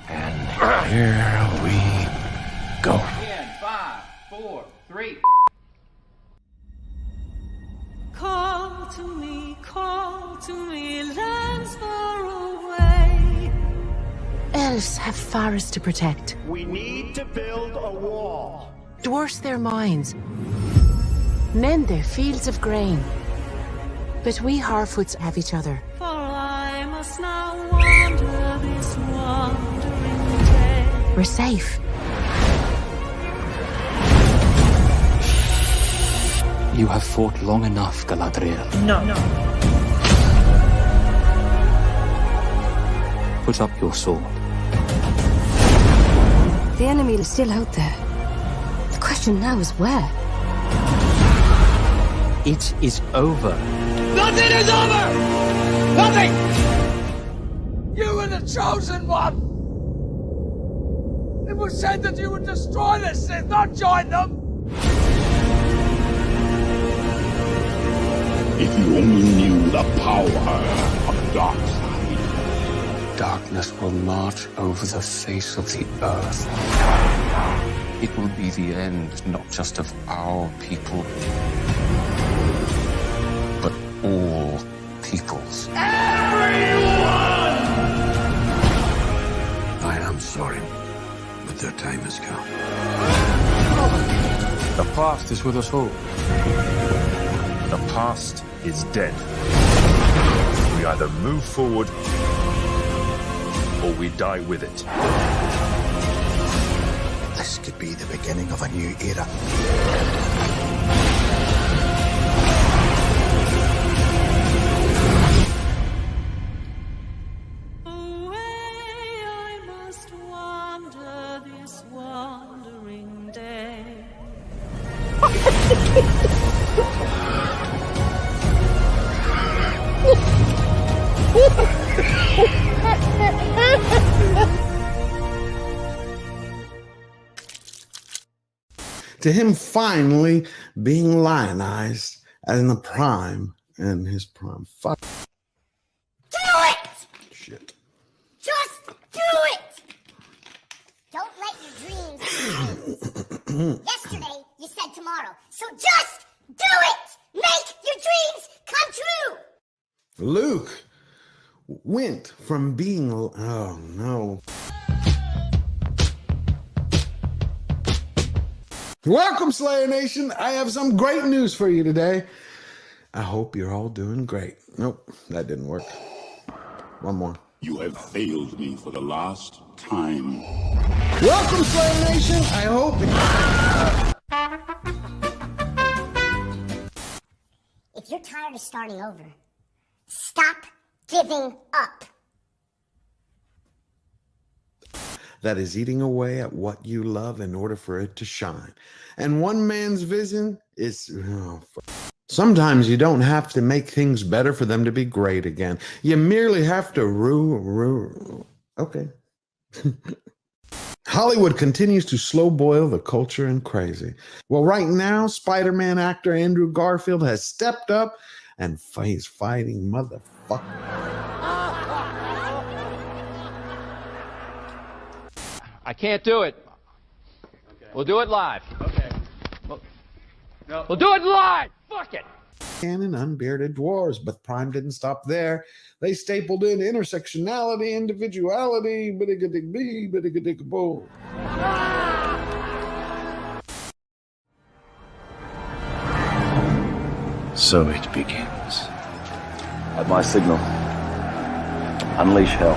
And here we go. In 5, 4, 3. Call to me, lands far away. Elves have forests to protect. We need to build a wall. Dwarfs their mines. Men their fields of grain. But we Harfoots have each other. For I must now wander this wandering day. We're safe. You have fought long enough, Galadriel. No. Put up your sword. The enemy is still out there. The question now is where? It is over. Nothing is over! Nothing! You were the chosen one! It was said that you would destroy the Sith, not join them! If you only knew the power of the dark side. Darkness will march over the face of the earth. It will be the end, not just of our people, but all peoples. Everyone! I am sorry, but their time has come. The past is with us all. The past is dead. We either move forward or we die with it. This could be the beginning of a new era. Away I must wander this wandering day. To him finally being lionized in the prime, and his prime. Fuck. Do it! Shit. Just do it! Don't let your dreams be Yesterday, you said tomorrow. So just do it! Make your dreams come true! Luke went from being... Oh, no. Welcome, Slayer Nation. I have some great news for you today. I hope you're all doing great. Nope, that didn't work. One more. You have failed me for the last time. Welcome, Slayer Nation. I hope... If you're tired of starting over, stop giving up. That is eating away at what you love in order for it to shine. And one man's vision is... Sometimes you don't have to make things better for them to be great again. You merely have to Okay. Hollywood continues to slow boil the culture and crazy. Well, right now, Spider-Man actor Andrew Garfield has stepped up and he's fighting motherfucker. I can't do it. Okay. We'll do it live. Okay. We'll do it live. Fuck it. And unbearded dwarves, but Prime didn't stop there. They stapled in intersectionality, individuality, biddiga-dig-bee, biddiga-dig-boo. So it begins. At my signal, unleash hell.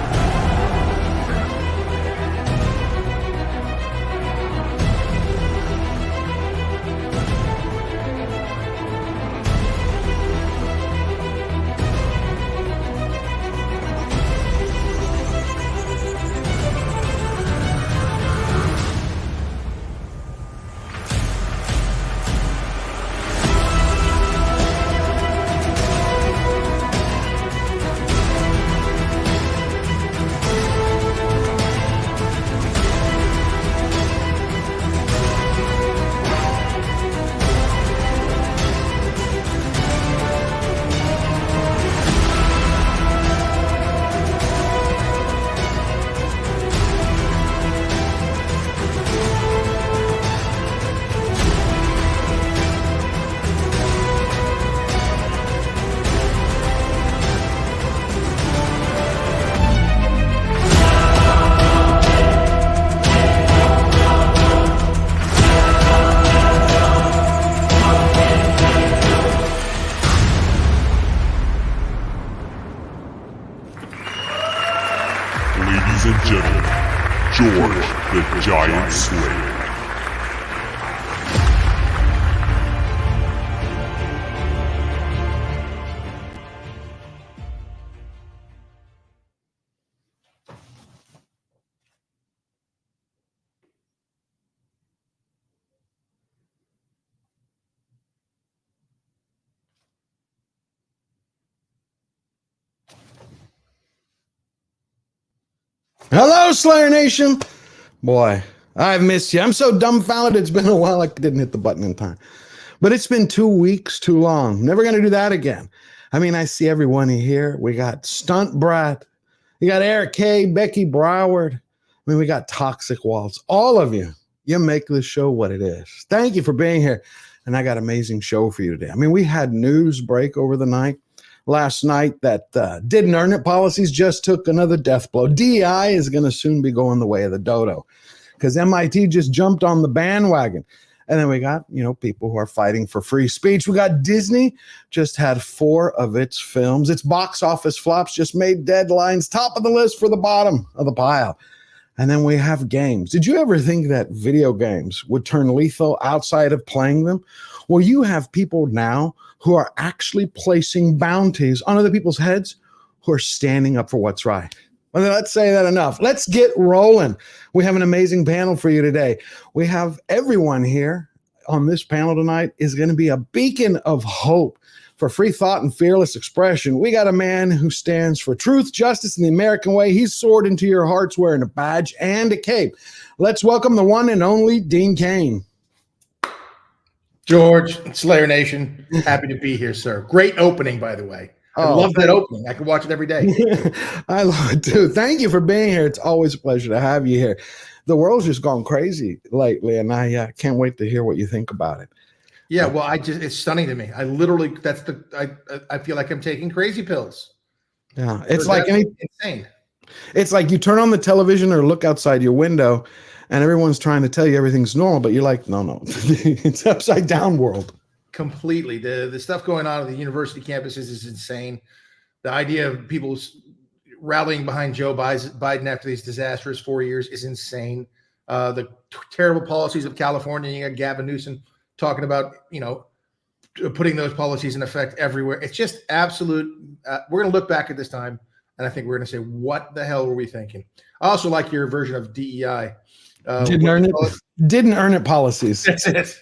Hello, Slayer Nation. Boy, I've missed you. I'm so dumbfounded. It's been a while. I didn't hit the button in time. But it's been 2 weeks too long. Never going to do that again. I mean, I see everyone here. We got Stunt Brat. We got Eric K, Becky Broward. I mean, we got Toxic Waltz. All of you, you make this show what it is. Thank you for being here. And I got an amazing show for you today. I mean, we had news break over the night. Last night that didn't earn it policies just took another death blow. DEI is going to soon be going the way of the dodo because MIT just jumped on the bandwagon. And then we got, people who are fighting for free speech. We got Disney just had 4 of its films. Its box office flops just made deadlines top of the list for the bottom of the pile. And then we have games. Did you ever think that video games would turn lethal outside of playing them? Well, you have people now who are actually placing bounties on other people's heads who are standing up for what's right. Well, let's say that enough. Let's get rolling. We have an amazing panel for you today. We have everyone here on this panel tonight is going to be a beacon of hope for free thought and fearless expression. We got a man who stands for truth, justice, and the American way. He's soared into your hearts wearing a badge and a cape. Let's welcome the one and only Dean Cain. George, Slayer Nation, happy to be here, sir. Great opening, by the way. I love that opening. I could watch it every day. I love it too. Thank you for being here. It's always a pleasure to have you here. The world's just gone crazy lately, and I can't wait to hear what you think about it. Yeah, well, it's stunning to me. I literally, I feel like I'm taking crazy pills. Yeah, it's like insane. It's like you turn on the television or look outside your window, and everyone's trying to tell you everything's normal, but you're like, no, it's upside down world. Completely. The stuff going on at the university campuses is insane. The idea of people rallying behind Joe Biden after these disastrous 4 years is insane. The terrible policies of California. You got Gavin Newsom talking about, putting those policies in effect everywhere. It's just absolute. We're going to look back at this time, and I think we're going to say, what the hell were we thinking? I also like your version of DEI. Didn't earn it policies. That's it.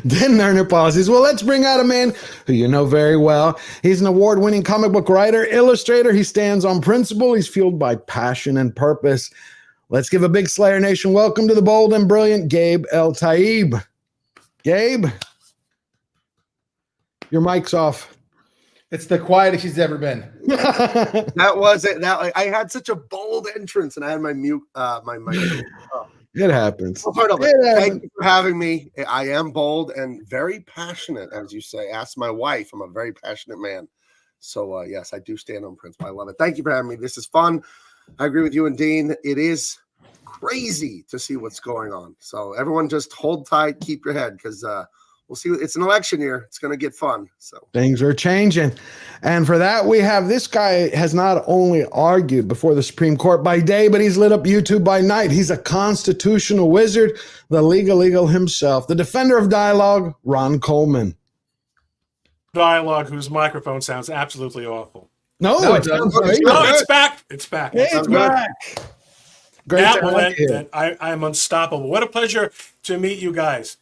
Didn't earn it policies. Well, let's bring out a man who you know very well. He's an award-winning comic book writer, illustrator. He stands on principle. He's fueled by passion and purpose. Let's give a big Slayer Nation welcome to the bold and brilliant Gabe Eltaeb. Gabe, your mic's off. It's the quietest he's ever been. That was it. I had such a bold entrance, and I had my mute, my mic. Oh. It happens. Well, thank you for having me. I am bold and very passionate, as you say. Ask my wife. I'm a very passionate man. So, yes, I do stand on principle. I love it. Thank you for having me. This is fun. I agree with you and Dean. It is crazy to see what's going on. So, everyone just hold tight, keep your head, because we'll see. It's an election year. It's going to get fun. So things are changing. And for that, we have this guy has not only argued before the Supreme Court by day, but he's lit up YouTube by night. He's a constitutional wizard, the legal himself, the defender of dialogue, Ron Coleman. Dialogue whose microphone sounds absolutely awful. No, it's back. It's back. It's back. Great to have you here. I am unstoppable. What a pleasure to meet you guys.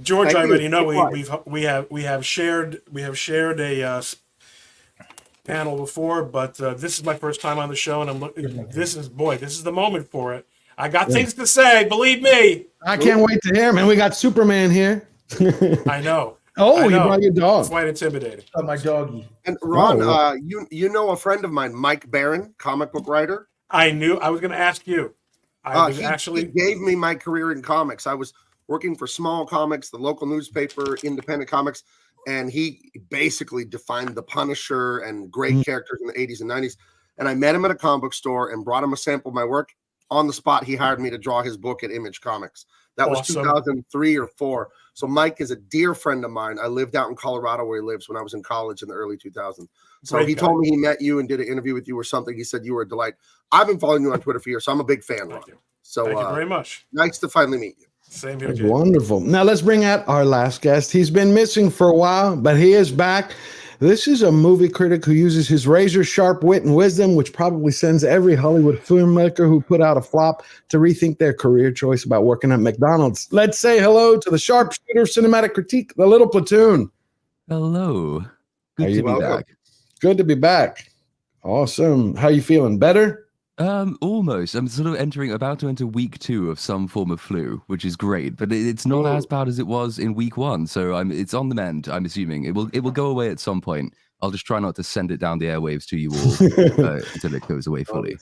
George, I already know we have shared a panel before, but this is my first time on the show, and I'm looking. This is the moment for it. I got things to say, believe me. I can't wait to hear, man. We got Superman here. I know. Oh, you brought your dog. It's quite intimidating. Oh, my doggy. And Ron, you know a friend of mine, Mike Barron, comic book writer. I knew I was going to ask you. He gave me my career in comics. I was working for Small Comics, the local newspaper, independent comics, and he basically defined the Punisher and great characters in the 80s and 90s. And I met him at a comic book store and brought him a sample of my work. On the spot, he hired me to draw his book at Image Comics. That was 2003 or 4. So Mike is a dear friend of mine. I lived out in Colorado where he lives when I was in college in the early 2000s. So he told me he met you and did an interview with you or something. He said you were a delight. I've been following you on Twitter for years, so I'm a big fan. Thank you. So thank you very much. Nice to finally meet you. Same here. That's wonderful. Now let's bring out our last guest. He's been missing for a while, but he is back. This is a movie critic who uses his razor-sharp wit and wisdom, which probably sends every Hollywood filmmaker who put out a flop to rethink their career choice about working at McDonald's. Let's say hello to the sharpshooter cinematic critique, the little Platoon. Hello. Good to be back. Good to be back. Awesome. How you feeling? Better? Almost. I'm sort of about to enter week 2 of some form of flu, which is great, but it's not as bad as it was in week 1. So it's on the mend. I'm assuming it will go away at some point. I'll just try not to send it down the airwaves to you all until it goes away fully.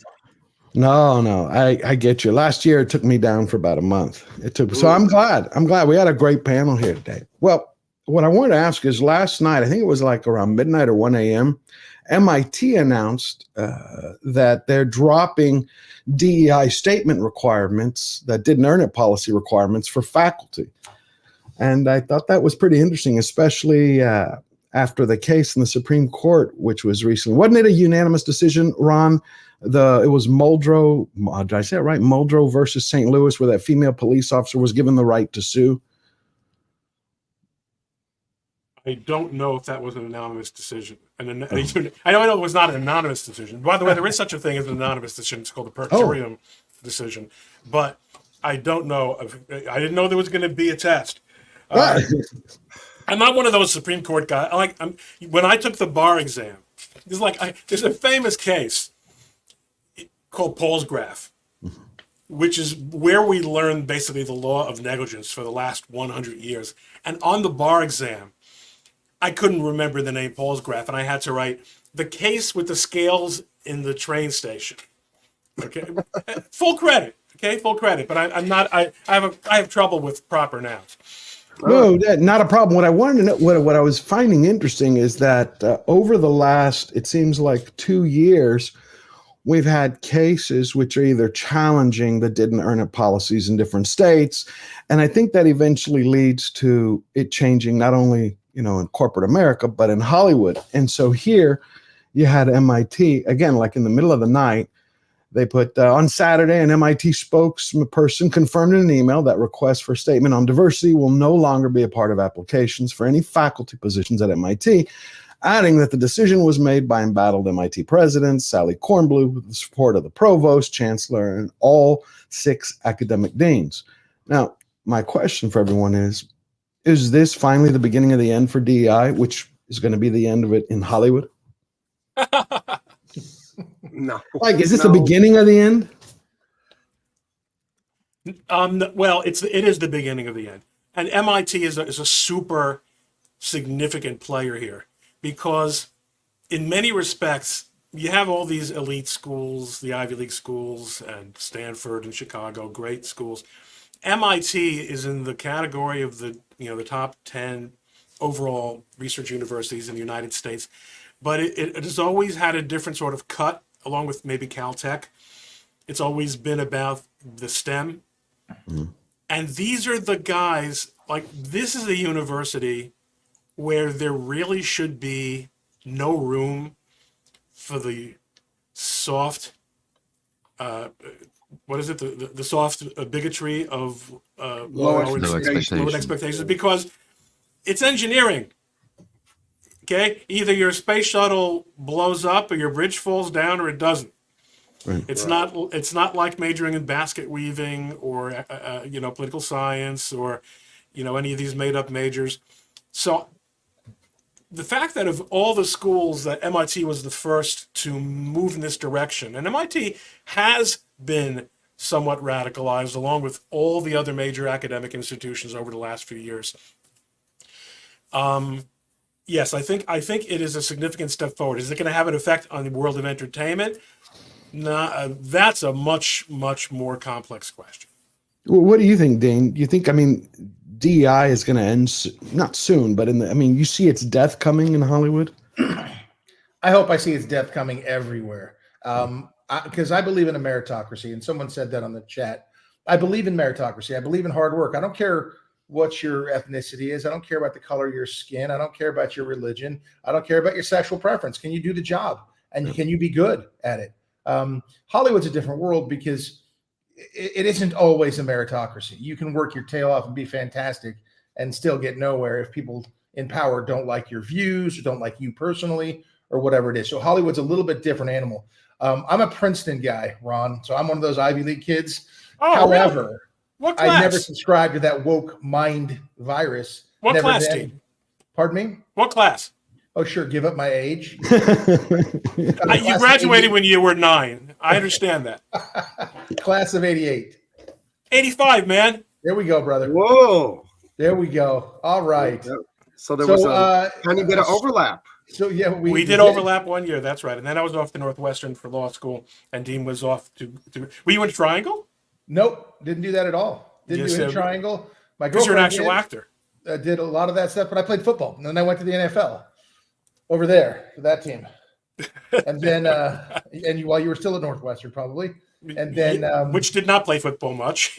No, I get you. Last year it took me down for about a month. So I'm glad we had a great panel here today. Well, what I wanted to ask is last night, I think it was like around midnight or 1 a.m., MIT announced that they're dropping DEI statement requirements, that didn't earn it policy requirements for faculty. And I thought that was pretty interesting, especially after the case in the Supreme Court, which was recently. Wasn't it a unanimous decision, Ron? It was Muldrow, did I say it right? Muldrow versus St. Louis, where that female police officer was given the right to sue. I don't know if that was an anonymous decision. I know it was not an anonymous decision. By the way, there is such a thing as an anonymous decision. It's called a per curiam decision. But I don't know. I didn't know there was going to be a test. I'm not one of those Supreme Court guys. When I took the bar exam, there's a famous case called Paul's graph, which is where we learned basically the law of negligence for the last 100 years. And on the bar exam, I couldn't remember the name Paul's graph, and I had to write the case with the scales in the train station. Okay, full credit. Okay, full credit. But I'm not. I have trouble with proper nouns. No, not a problem. What I wanted to know, what I was finding interesting is that over the last, it seems like 2 years, we've had cases which are either challenging the didn't earn it policies in different states, and I think that eventually leads to it changing not only in corporate America, but in Hollywood. And so here you had MIT, again, like in the middle of the night, they put on Saturday, an MIT spokesperson confirmed in an email that requests for a statement on diversity will no longer be a part of applications for any faculty positions at MIT, adding that the decision was made by embattled MIT president Sally Kornblum with the support of the provost, chancellor, and all 6 academic deans. Now, my question for everyone is this finally the beginning of the end for DEI, which is going to be the end of it in Hollywood? No. Is this the beginning of the end? Well, it is the beginning of the end. And MIT is a super significant player here because in many respects, you have all these elite schools, the Ivy League schools and Stanford and Chicago, great schools. MIT is in the category of the top 10 overall research universities in the United States, but it has always had a different sort of cut, along with maybe Caltech. It's always been about the STEM. Mm-hmm. And these are the guys, this is a university where there really should be no room for the soft, what is it? The soft bigotry of low expectations, because it's engineering. Okay, either your space shuttle blows up, or your bridge falls down, or it doesn't. Right. It's not like majoring in basket weaving or political science or any of these made up majors. So the fact that of all the schools that MIT was the first to move in this direction, and MIT has been somewhat radicalized along with all the other major academic institutions over the last few years. Yes, I think it is a significant step forward. Is it going to have an effect on the world of entertainment? No, that's a much, much more complex question. Well, what do you think, Dean? Do you think, DEI is going to end, not soon, but you see its death coming in Hollywood? I hope I see its death coming everywhere. Because I believe in a meritocracy, and someone said that on the chat. I believe in meritocracy. I believe in hard work. I don't care what your ethnicity is. I don't care about the color of your skin. I don't care about your religion. I don't care about your sexual preference. Can you do the job? And can you be good at it? Hollywood's a different world because it isn't always a meritocracy. You can work your tail off and be fantastic and still get nowhere if people in power don't like your views or don't like you personally or whatever it is. So Hollywood's a little bit different animal. I'm a Princeton guy, Ron. So I'm one of those Ivy League kids. Oh, however, really? What class? I never subscribed to that woke mind virus. What class, Dean? Pardon me? What class? Oh, sure. Give up my age. You graduated when you were 9. I understand that. Class of 88. 85, man. There we go, brother. Whoa. There we go. All right. So there was a tiny bit of overlap. So yeah, we did overlap 1 year. That's right. And then I was off to Northwestern for law school, and Dean was off to. Were you in Triangle? Nope, didn't do that at all. Didn't do any Triangle. My girlfriend, you're an actual actor. Did a lot of that stuff, but I played football, and then I went to the NFL over there for that team. And then, while you were still at Northwestern, probably, and then which did not play football much.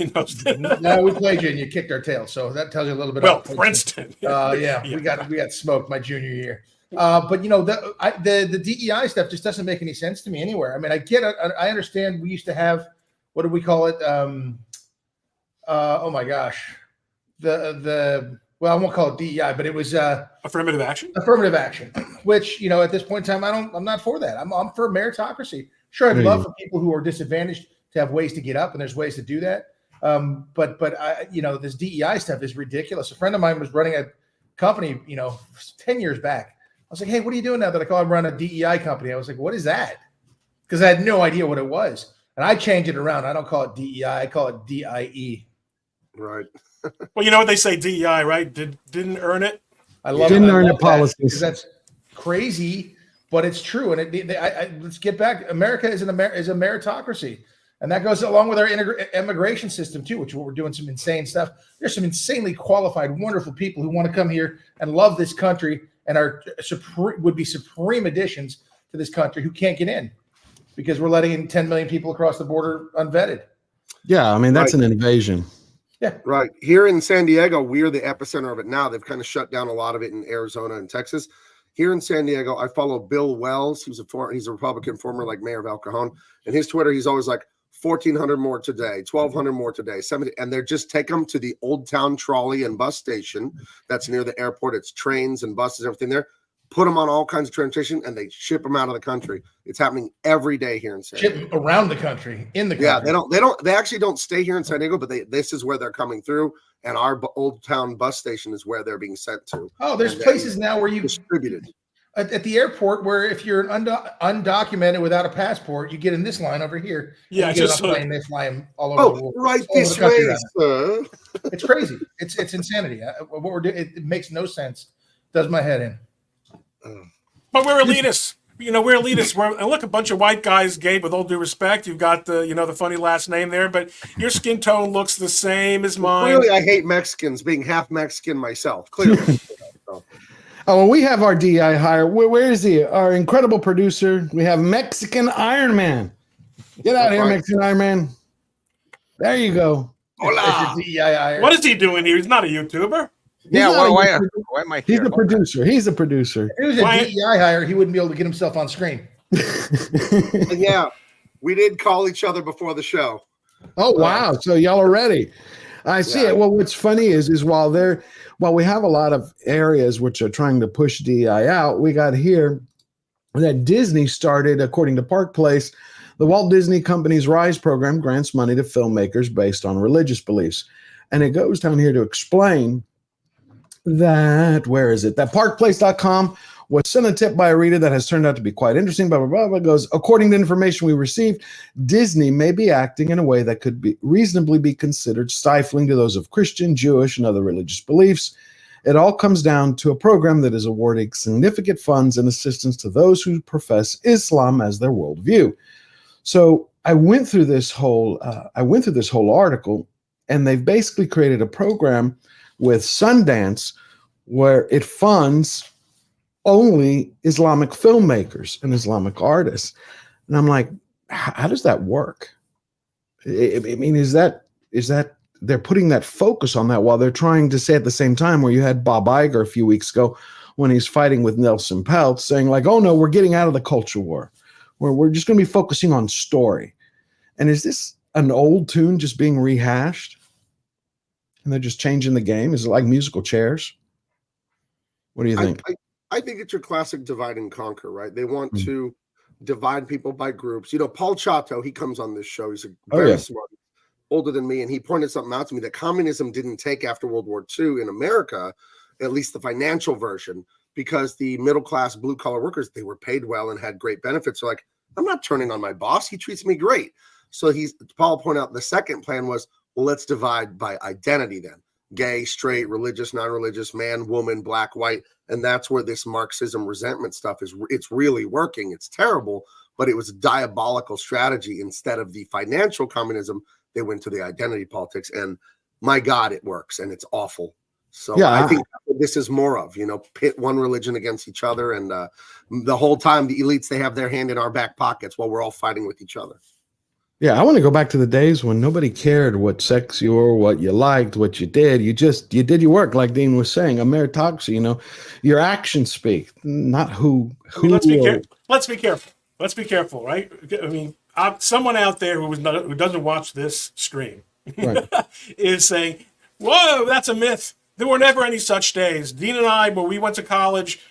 No, we played you, and you kicked our tail. So that tells you a little bit. Well, about Princeton. Yeah, we got smoked my junior year. But the DEI stuff just doesn't make any sense to me anywhere. I mean, I get it. I understand. We used to have, what did we call it? Oh my gosh, well, I won't call it DEI, but it was affirmative action. Affirmative action, which at this point in time, I'm not for that. I'm for meritocracy. Sure, I'd love for people who are disadvantaged to have ways to get up, and there's ways to do that. But I, this DEI stuff is ridiculous. A friend of mine was running a company, 10 years back. I was like, hey, what are you doing now that I run a DEI company? I was like, what is that? Because I had no idea what it was. And I change it around. I don't call it DEI. I call it DIE. Right. Well, you know what they say, DEI, right? Didn't earn it. I love didn't it. earn the policies. That's crazy, but it's true. And let's get back. America is a meritocracy. And that goes along with our immigration system too, which we're doing some insane stuff. There's some insanely qualified, wonderful people who want to come here and love this country and would be supreme additions to this country who can't get in because we're letting in 10 million people across the border unvetted. Yeah, I mean, that's an invasion. Yeah. Right. Here in San Diego, we're the epicenter of it now. They've kind of shut down a lot of it in Arizona and Texas. Here in San Diego, I follow Bill Wells. He's a Republican, former mayor of El Cajon. And his Twitter, he's always like, 1,400 more today, 1,200 more today, 70, and they're just take them to the Old Town Trolley and bus station that's near the airport. It's trains and buses, everything there. Put them on all kinds of transportation, and they ship them out of the country. It's happening every day here in San Diego. Ship around the country, in the country. Yeah, they actually don't stay here in San Diego, but this is where they're coming through, and our Old Town bus station is where they're being sent to. Oh, there's places now where you distributed. At the airport, where if you're undocumented without a passport, you get in this line over here. Yeah, just plane, they fly them all over the world. Right this way, sir. It's crazy. It's insanity. What we're doing, it makes no sense. Does my head in. But we're elitists. We're elitists. And look, a bunch of white guys, Gabe, with all due respect, you've got the funny last name there, but your skin tone looks the same as mine. Clearly, I hate Mexicans, being half Mexican myself. Clearly. Oh, well, we have our DI hire. Where is he? Our incredible producer. We have Mexican Iron Man. Get out of here, Mexican Iron Man. There you go. Hola. What is he doing here? He's not a YouTuber. Yeah, why am I here? He's a producer. He's a producer. If he was a DEI hire, he wouldn't be able to get himself on screen. Yeah, we did call each other before the show. Oh, wow. So y'all are ready. I see it. Well, what's funny is while we have a lot of areas which are trying to push DEI out, we got here that Disney started, according to Park Place, the Walt Disney Company's RISE program grants money to filmmakers based on religious beliefs. And it goes down here to explain that, where is it? That parkplace.com was sent a tip by a reader that has turned out to be quite interesting. Blah, blah, blah, blah. It goes, according to information we received, Disney may be acting in a way that could be reasonably be considered stifling to those of Christian, Jewish, and other religious beliefs. It all comes down to a program that is awarding significant funds and assistance to those who profess Islam as their worldview. So I went through this whole article, and they've basically created a program with Sundance where it funds only Islamic filmmakers and Islamic artists. And I'm like, how does that work? I mean, is that they're putting that focus on that while they're trying to say at the same time, where you had Bob Iger a few weeks ago when he's fighting with Nelson Peltz saying like, oh no, we're getting out of the culture war, where we're just going to be focusing on story. And is this an old tune just being rehashed? And they're just changing the game? Is it like musical chairs? What do you think? I think it's your classic divide and conquer, right? They want to divide people by groups. Paul Chato, he comes on this show. He's very smart, older than me, and he pointed something out to me that communism didn't take after World War II in America. at least the financial version, because the middle class blue collar workers, they were paid well and had great benefits. So like, I'm not turning on my boss. He treats me great. So Paul pointed out the second plan was, well, let's divide by identity then. Gay, straight, religious, non-religious, man, woman, black, white. And that's where this Marxism resentment stuff it's really working. It's terrible, but it was a diabolical strategy. Instead of the financial communism, they went to the identity politics. And my God, it works, and it's awful. So yeah, I think this is more of, pit one religion against each other. And the whole time, the elites, they have their hand in our back pockets while we're all fighting with each other. Yeah, I want to go back to the days when nobody cared what sex you were, what you liked, what you did. You did your work, like Dean was saying. A meritocracy, your actions speak, not who. Let's be careful. Let's be careful, right? I mean, someone out there who doesn't watch this stream right. is saying, "Whoa, that's a myth. There were never any such days." Dean and I, when we went to college,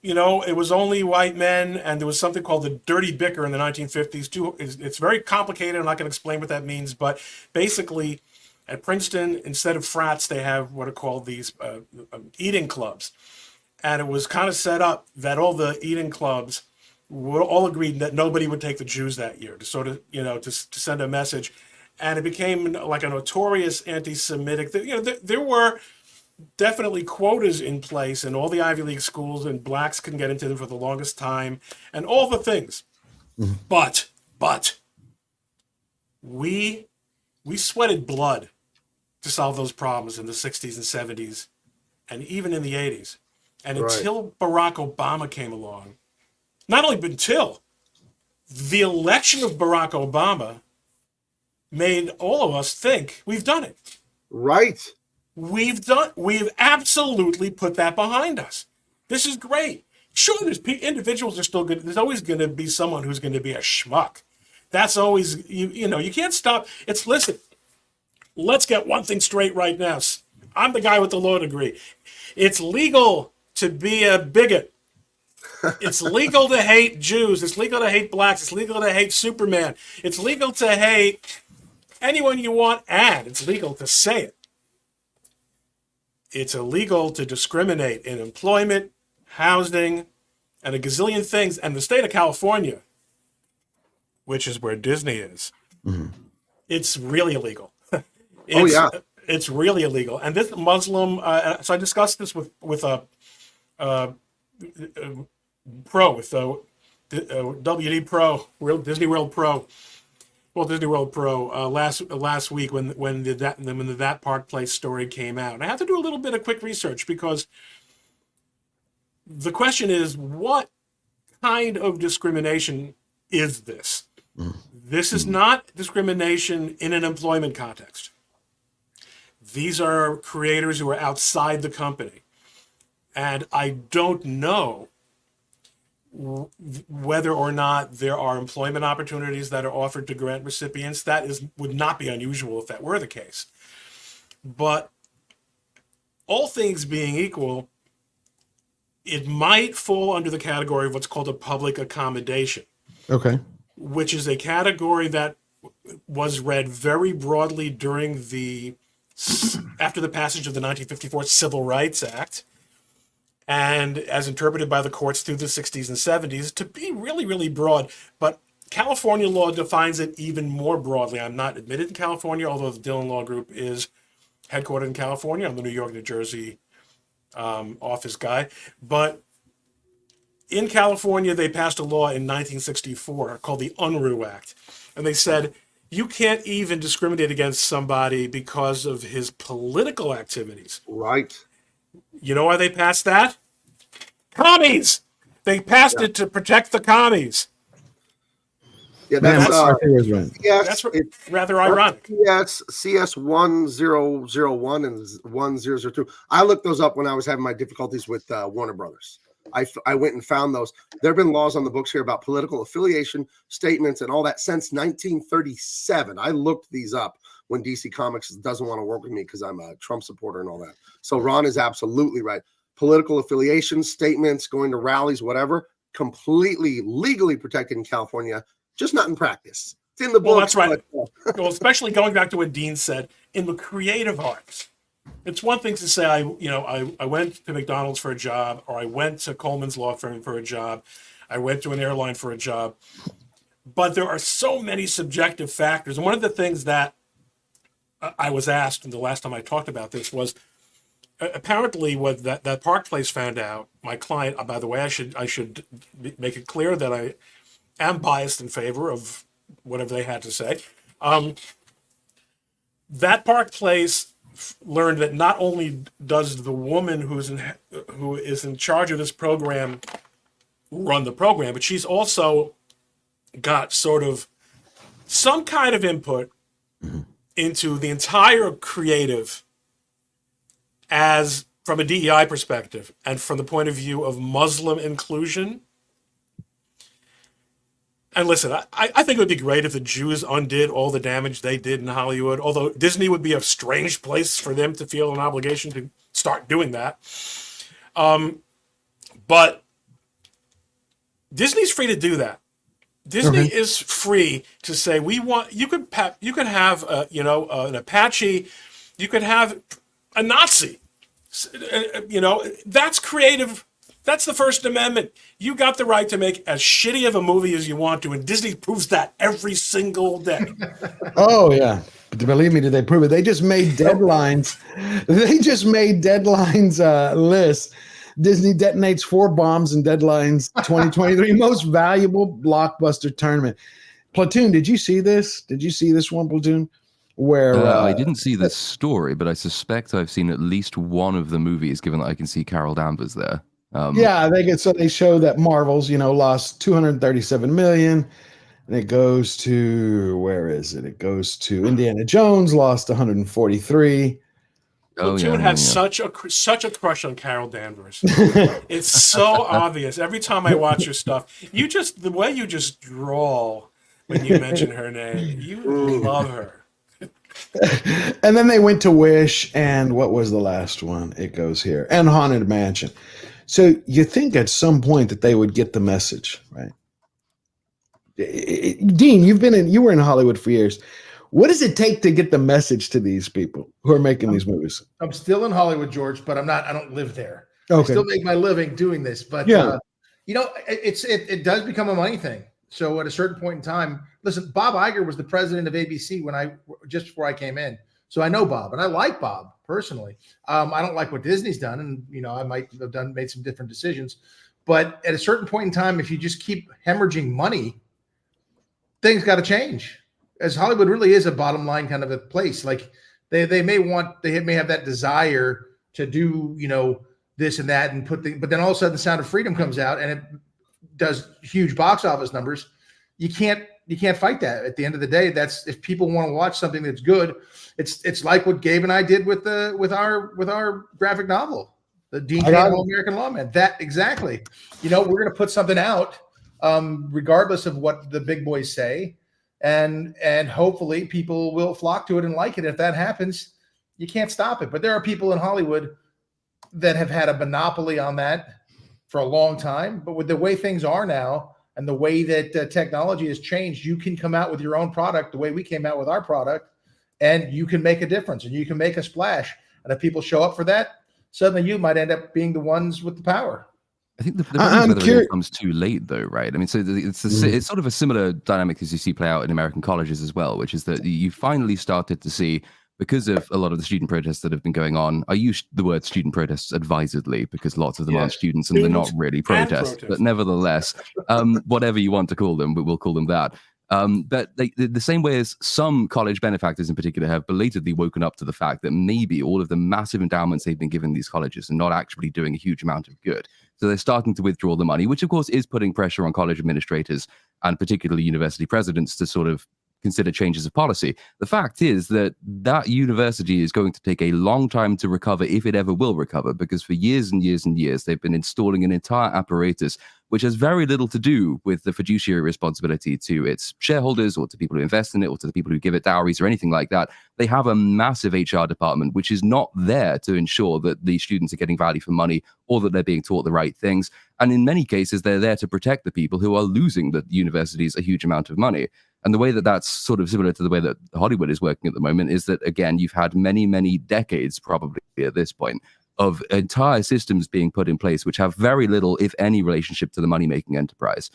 it was only white men, and there was something called the dirty bicker in the 1950s. It's very complicated. I'm not going to explain what that means, but basically, at Princeton, instead of frats, they have what are called these eating clubs, and it was kind of set up that all the eating clubs were all agreed that nobody would take the Jews that year to sort of, to send a message, and it became like a notorious anti-Semitic. There were definitely quotas in place in all the Ivy League schools, and blacks couldn't get into them for the longest time, and all the things. Mm-hmm. But we sweated blood to solve those problems in the 60s and 70s, and even in the 80s. And until Barack Obama came along, not only until the election of Barack Obama made all of us think we've done it. Right. We've absolutely put that behind us. This is great. Sure, individuals are still good. There's always going to be someone who's going to be a schmuck. That's always, you can't stop. Listen, let's get one thing straight right now. I'm the guy with the law degree. It's legal to be a bigot. It's legal to hate Jews. It's legal to hate blacks. It's legal to hate Superman. It's legal to hate anyone you want, and it's legal to say it. It's illegal to discriminate in employment, housing, and a gazillion things. And the state of California, which is where Disney is, it's really illegal. It's really illegal. And this Muslim, so I discussed this with a pro, with WD Pro, Disney World Pro. Walt Disney World Pro last week when the That Park Place story came out. And I have to do a little bit of quick research, because the question is, what kind of discrimination is this? This is not discrimination in an employment context. These are creators who are outside the company. And I don't know whether or not there are employment opportunities that are offered to grant recipients. That would not be unusual if that were the case. But all things being equal, it might fall under the category of what's called a public accommodation. Okay. Which is a category that was read very broadly after the passage of the 1954 Civil Rights Act, and as interpreted by the courts through the 60s and 70s, to be really, really broad. But California law defines it even more broadly. I'm not admitted in California, although the Dillon Law Group is headquartered in California. I'm the New York, New Jersey office guy. But in California, they passed a law in 1964 called the Unruh Act. And they said, you can't even discriminate against somebody because of his political activities. Right. You know why they passed that? Commies! They passed it to protect the commies. Yeah, that's rather ironic. CS 1001 and 1002. I looked those up when I was having my difficulties with Warner Brothers. I went and found those. There have been laws on the books here about political affiliation statements and all that since 1937. I looked these up when DC Comics doesn't want to work with me because I'm a Trump supporter and all that. So Ron is absolutely right. Political affiliation statements, going to rallies, whatever, completely legally protected in California, just not in practice. It's in the books. Well, that's right. Well, especially going back to what Dean said, in the creative arts, It's one thing to say I went to McDonald's for a job, or I went to Coleman's law firm for a job, I went to an airline for a job, but there are so many subjective factors. And one of the things that I was asked the last time I talked about this was, apparently what that Park Place found out, my client, by the way, I should make it clear that I am biased in favor of whatever they had to say. That Park Place learned that not only does the woman who is in charge of this program run the program, but she's also got sort of some kind of input into the entire creative, as from a DEI perspective and from the point of view of Muslim inclusion. And listen, I think it would be great if the Jews undid all the damage they did in Hollywood, although Disney would be a strange place for them to feel an obligation to start doing that. But Disney's free to do that. Disney is free to say, we want, you could have an Apache, you could have a Nazi, that's creative. That's the First Amendment. You got the right to make as shitty of a movie as you want to, and Disney proves that every single day. Oh, yeah. But believe me, did they prove it? They just made deadlines. Lists. Disney detonates 4 bombs in Deadline's 2023 most valuable blockbuster tournament. Platoon, did you see this? Did you see this one, Platoon? Where I didn't see this story, but I suspect I've seen at least one of the movies, given that I can see Carol Danvers there. They show that Marvel's, lost $237 million, and it goes to, where is it? It goes to Indiana Jones, lost 143. Platoon has such a crush on Carol Danvers. It's so obvious every time I watch your stuff. The way you just drawl when you mention her name, you love her. And then they went to Wish, and what was the last one? It goes here, and Haunted Mansion. So you think at some point that they would get the message, right? Dean, you were in Hollywood for years. What does it take to get the message to these people who are making these movies? I'm still in Hollywood, George, but I don't live there. Okay. I still make my living doing this, but it does become a money thing. So at a certain point in time, listen, Bob Iger was the president of ABC just before I came in. So I know Bob, and I like Bob personally. I don't like what Disney's done, and I might have made some different decisions. But at a certain point in time, if you just keep hemorrhaging money, things got to change. As Hollywood really is a bottom line kind of a place. Like they may have that desire to do this and that, and but then all of a sudden the Sound of Freedom comes out and it does huge box office numbers. You can't fight that. At the end of the day, that's, if people want to watch something that's good, it's like what Gabe and I did with our graphic novel, the Dean Cain American Lawman. That exactly. We're going to put something out, regardless of what the big boys say, and hopefully people will flock to it and like it. If that happens, you can't stop it. But there are people in Hollywood that have had a monopoly on that for a long time. But with the way things are now, and the way that technology has changed, you can come out with your own product the way we came out with our product, and you can make a difference and you can make a splash. And if people show up for that, suddenly you might end up being the ones with the power. I think the problem is whether it comes too late, though, right? I mean, so it's sort of a similar dynamic as you see play out in American colleges as well, which is that you finally started to see, because of a lot of the student protests that have been going on. I use the word student protests advisedly because lots of them aren't students and they're not really protests, but nevertheless, whatever you want to call them, we'll call them that. But the same way as some college benefactors in particular have belatedly woken up to the fact that maybe all of the massive endowments they've been given these colleges are not actually doing a huge amount of good. So they're starting to withdraw the money, which of course is putting pressure on college administrators and particularly university presidents to sort of consider changes of policy. The fact is that university is going to take a long time to recover, if it ever will recover, because for years and years and years, they've been installing an entire apparatus which has very little to do with the fiduciary responsibility to its shareholders or to people who invest in it or to the people who give it dowries or anything like that. They have a massive HR department, which is not there to ensure that the students are getting value for money or that they're being taught the right things. And in many cases, they're there to protect the people who are losing the universities a huge amount of money. And the way that that's sort of similar to the way that Hollywood is working at the moment is that, again, you've had many, many decades probably at this point of entire systems being put in place which have very little, if any, relationship to the money-making enterprise.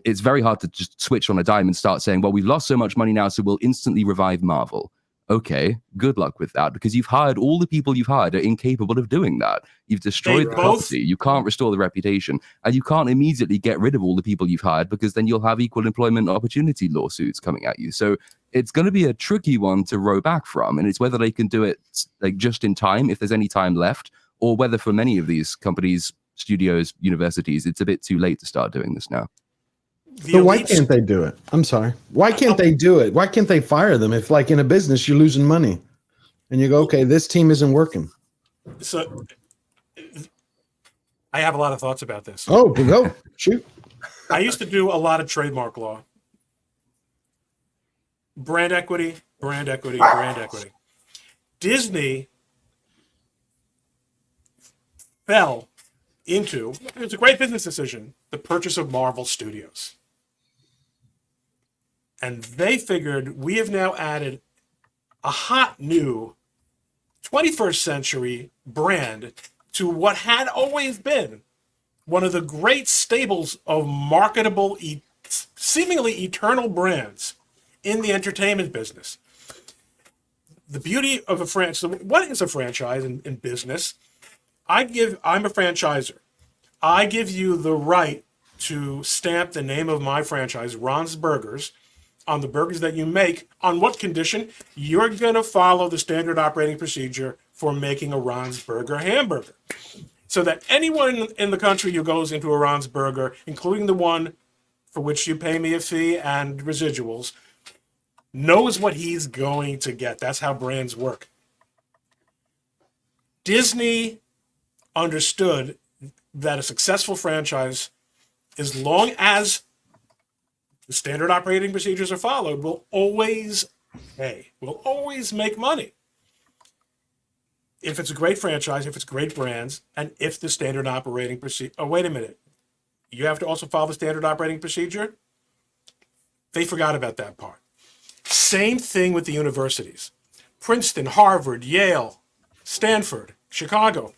It's very hard to just switch on a dime and start saying, well, we've lost so much money now, so we'll instantly revive Marvel. Okay, good luck with that, because you've hired all the people you've hired are incapable of doing that. You've destroyed the property. You can't restore the reputation, and you can't immediately get rid of all the people you've hired, because then you'll have equal employment opportunity lawsuits coming at you. So it's going to be a tricky one to row back from, and it's whether they can do it like just in time, if there's any time left, or whether for many of these companies, studios, universities, it's a bit too late to start doing this now. So why can't they do it? I'm sorry. Why can't they do it? Why can't they fire them if, like in a business, you're losing money and you go, okay, this team isn't working? So I have a lot of thoughts about this. Oh, go. Shoot. I used to do a lot of trademark law. Brand equity, brand equity, brand equity. Disney fell into, it's a great business decision, the purchase of Marvel Studios. And they figured, we have now added a hot new 21st century brand to what had always been one of the great stables of marketable, seemingly eternal brands in the entertainment business. The beauty of a franchise, what is a franchise in business? I'm a franchisor. I give you the right to stamp the name of my franchise, Ron's Burgers, on the burgers that you make. On what condition? You're going to follow the standard operating procedure for making a Ron's Burger hamburger. So that anyone in the country who goes into a Ron's Burger, including the one for which you pay me a fee and residuals, knows what he's going to get. That's how brands work. Disney understood that a successful franchise, as long as the standard operating procedures are followed, will always pay, will always make money. If it's a great franchise, if it's great brands, and if the standard operating procedure, oh, wait a minute, you have to also follow the standard operating procedure? They forgot about that part. Same thing with the universities. Princeton, Harvard, Yale, Stanford, Chicago.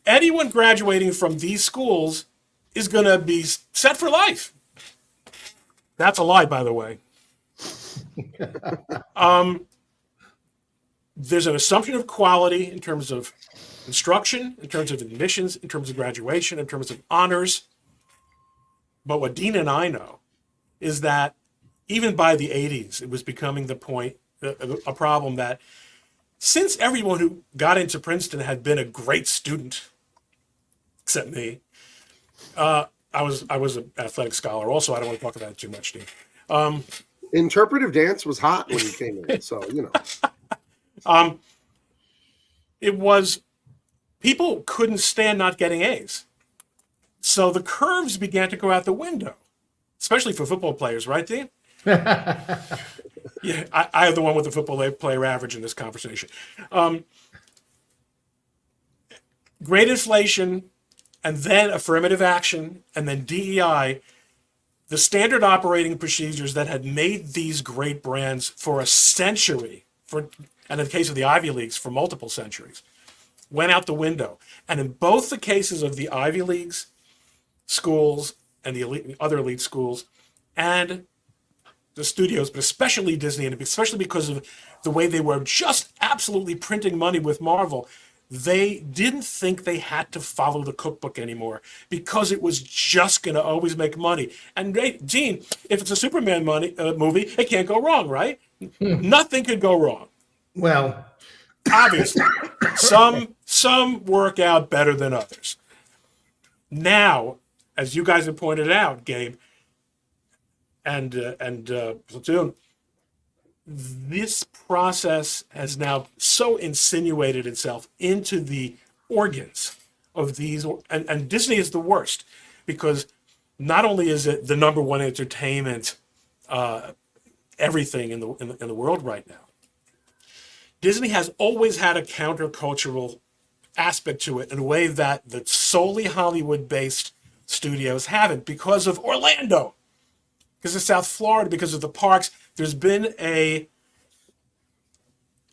Anyone graduating from these schools is going to be set for life. That's a lie, by the way. There's an assumption of quality in terms of instruction, in terms of admissions, in terms of graduation, in terms of honors. But what Dean and I know is that even by the 80s, it was becoming a problem that since everyone who got into Princeton had been a great student, except me, I was an athletic scholar also. I don't want to talk about it too much, Dean. Interpretive dance was hot when he came in, so, you know. It was, people couldn't stand not getting A's. So the curves began to go out the window, especially for football players, right, Dean? Yeah, I am the one with the football player average in this conversation. Great inflation, and then affirmative action, and then DEI, the standard operating procedures that had made these great brands for a century, and in the case of the Ivy Leagues, for multiple centuries, went out the window. And in both the cases of the Ivy Leagues schools and the other elite schools and the studios, but especially Disney, and especially because of the way they were just absolutely printing money with Marvel, they didn't think they had to follow the cookbook anymore because it was just going to always make money. And Gene, if it's a Superman movie, it can't go wrong, right? Nothing could go wrong. Well, obviously, some work out better than others. Now, as you guys have pointed out, Gabe and Platoon, this process has now so insinuated itself into the organs of these, and Disney is the worst because not only is it the number one entertainment everything in the world right now, Disney has always had a countercultural aspect to it in a way that the solely Hollywood-based studios haven't because of Orlando. because of South Florida, because of the parks, there's been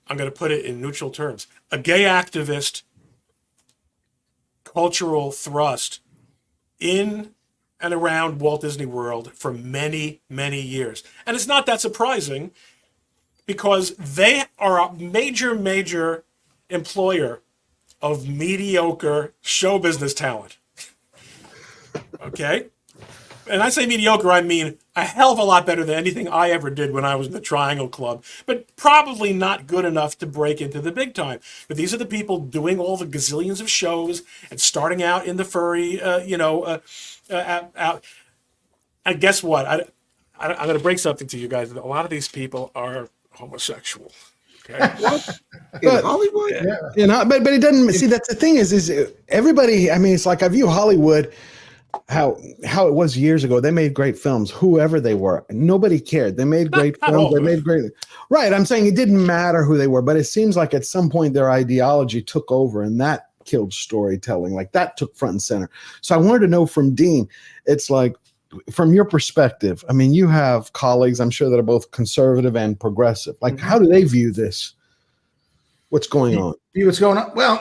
I'm going to put it in neutral terms, a gay activist cultural thrust in and around Walt Disney World for many, many years. And it's not that surprising because they are a major, major employer of mediocre show business talent. Okay? And I say mediocre, I mean a hell of a lot better than anything I ever did when I was in the Triangle Club, but probably not good enough to break into the big time. But these are the people doing all the gazillions of shows and starting out in the furry, out. And guess what? I'm going to break something to you guys. A lot of these people are homosexual. Okay. In Hollywood? Yeah. But it doesn't. See, that's the thing is everybody. I mean, it's like I view Hollywood how it was years ago. They made great films, whoever they were. Nobody cared. They made great films. They made great. Right. I'm saying it didn't matter who they were, but it seems like at some point their ideology took over, and that killed storytelling. Like that took front and center. So I wanted to know from Dean. It's like, from your perspective, I mean, you have colleagues, I'm sure, that are both conservative and progressive. Like, how do they view this? What's going on? View what's going on? Well,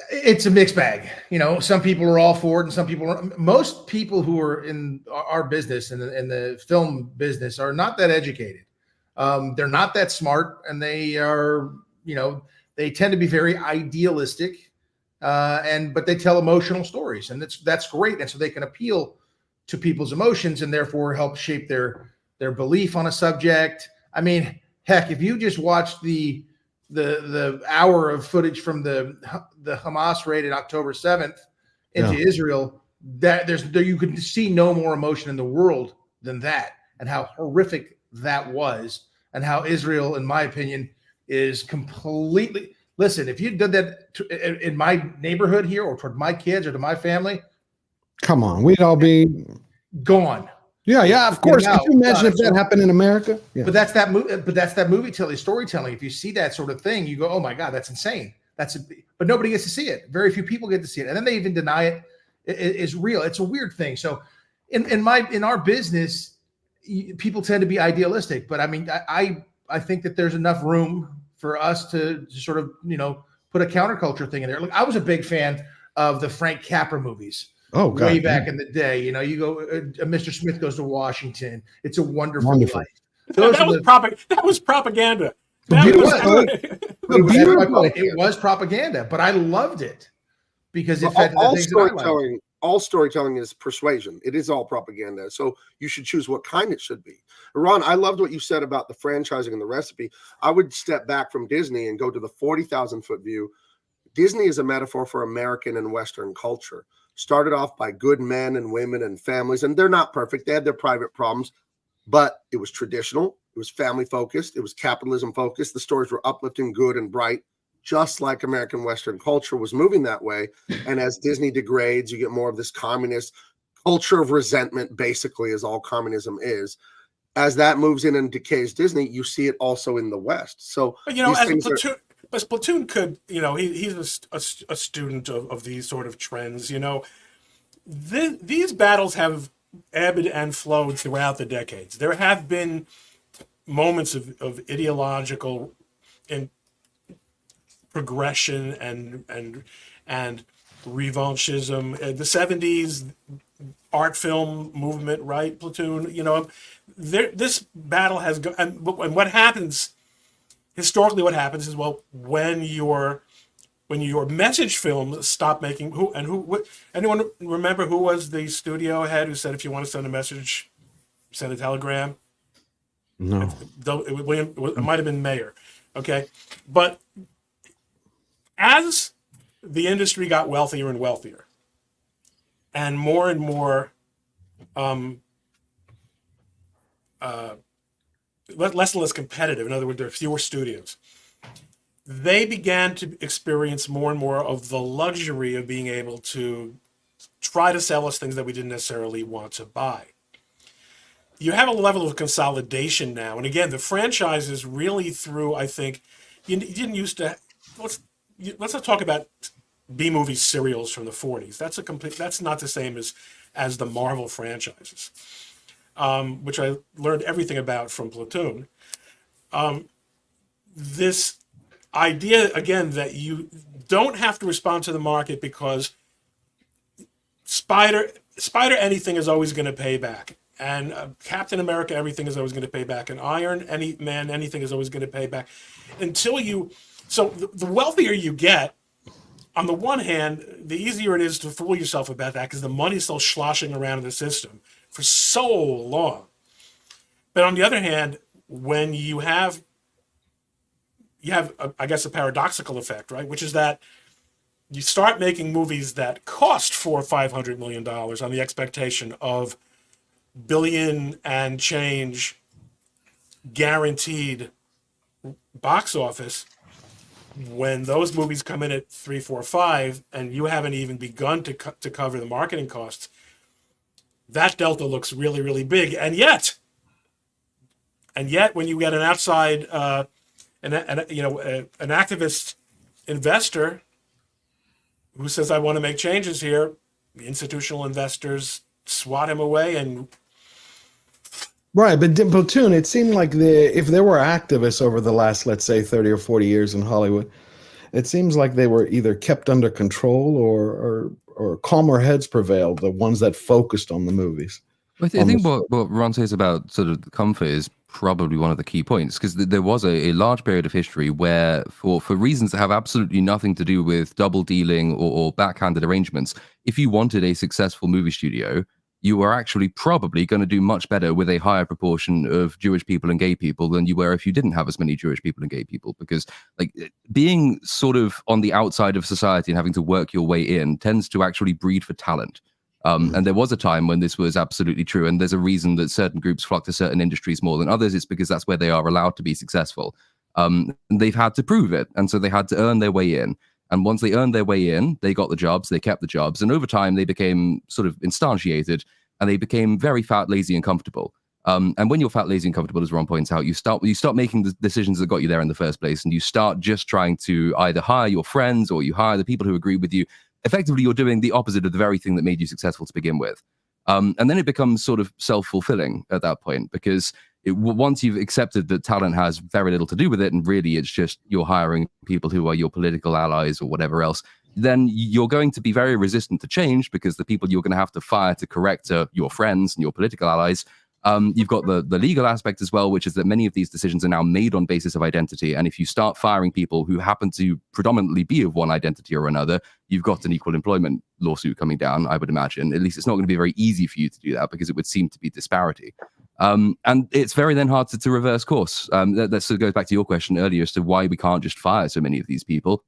it's a mixed bag. You know, some people are all for it, and some people are. Most people who are in our business and in the film business are not that educated. They're not that smart, and they are, they tend to be very idealistic. But they tell emotional stories, and that's great. And so they can appeal to people's emotions and therefore help shape their belief on a subject. I mean, heck, if you just watch the hour of footage from the Hamas raid on October 7th into Israel, you could see no more emotion in the world than that, and how horrific that was, and how Israel, in my opinion, is completely. Listen, if you did that in my neighborhood here, or toward my kids, or to my family, come on, we'd all be gone. Yeah, of course. Could you imagine if that happened in America? Yeah. But that's that movie. But that's that movie storytelling. If you see that sort of thing, you go, "Oh my God, that's insane." But nobody gets to see it. Very few people get to see it, and then they even deny it is real. It's a weird thing. So, in our business, people tend to be idealistic. But I mean, I think that there's enough room for us to sort of, put a counterculture thing in there. Look, I was a big fan of the Frank Capra movies. Oh, God, way back in the day. You go, Mr. Smith Goes to Washington. It's a Wonderful Life. That was propaganda. It was propaganda, but I loved it because it fed the things that I liked. All storytelling is persuasion. It is all propaganda. So you should choose what kind it should be. Ron, I loved what you said about the franchising and the recipe. I would step back from Disney and go to the 40,000 foot view. Disney is a metaphor for American and Western culture. Started off by good men and women and families, and they're not perfect. They had their private problems, but it was traditional. It was family focused. It was capitalism focused. The stories were uplifting, good, and bright, just like American Western culture was moving that way. And as Disney degrades, you get more of this communist culture of resentment, basically, is all communism is. As that moves in and decays Disney, you see it also in the West. So, but, as Platoon could, he's a student of these sort of trends. These battles have ebbed and flowed throughout the decades. There have been moments of ideological and progression and revanchism. The 70s art film movement, right? Platoon. This battle has gone, and what happens historically? What happens is, well, when your message films stop making anyone remember who was the studio head who said if you want to send a message, send a telegram? No, it might have been Meyer. Okay, but as the industry got wealthier and wealthier, and more less and less competitive, in other words, there are fewer studios, they began to experience more and more of the luxury of being able to try to sell us things that we didn't necessarily want to buy. You have a level of consolidation now. And again, the franchises really threw, I think, you didn't used to, let's not talk about B-movie serials from the 40s. That's not the same as the Marvel franchises. which I learned everything about from Platoon. This idea, again, that you don't have to respond to the market because Spider anything is always going to pay back. And Captain America, everything is always going to pay back. And Iron Man, anything is always going to pay back. Until you... So the wealthier you get, on the one hand, the easier it is to fool yourself about that because the money's still sloshing around in the system for so long. But on the other hand, when you have I guess, a paradoxical effect, right? Which is that you start making movies that cost $400 or $500 million on the expectation of billion and change guaranteed box office. When those movies come in at 3, 4, 5, and you haven't even begun to cover the marketing costs, that delta looks really, really big. And yet, when you get an outside, an activist investor who says, "I want to make changes here," the institutional investors swat him away and. Right, but Platoon, it seemed like if there were activists over the last, let's say, 30 or 40 years in Hollywood, it seems like they were either kept under control or calmer heads prevailed, the ones that focused on the movies. I think what Ron says about sort of comfort is probably one of the key points, because there was a large period of history where, for reasons that have absolutely nothing to do with double dealing or backhanded arrangements, if you wanted a successful movie studio, you were actually probably going to do much better with a higher proportion of Jewish people and gay people than you were if you didn't have as many Jewish people and gay people. Because like being sort of on the outside of society and having to work your way in tends to actually breed for talent. And there was a time when this was absolutely true. And there's a reason that certain groups flock to certain industries more than others. It's because that's where they are allowed to be successful. And they've had to prove it. And so they had to earn their way in. And once they earned their way in, they got the jobs, they kept the jobs. And over time, they became sort of instantiated and they became very fat, lazy, and comfortable. And when you're fat, lazy, and comfortable, as Ron points out, you start making the decisions that got you there in the first place. And you start just trying to either hire your friends or you hire the people who agree with you. Effectively, you're doing the opposite of the very thing that made you successful to begin with. And then it becomes sort of self-fulfilling at that point, because once you've accepted that talent has very little to do with it, and really it's just you're hiring people who are your political allies or whatever else, then you're going to be very resistant to change, because the people you're going to have to fire to correct are your friends and your political allies. You've got the legal aspect as well, which is that many of these decisions are now made on basis of identity. And if you start firing people who happen to predominantly be of one identity or another, you've got an equal employment lawsuit coming down, I would imagine. At least it's not going to be very easy for you to do that, because it would seem to be disparity. And it's very then hard to reverse course. That sort of goes back to your question earlier as to why we can't just fire so many of these people.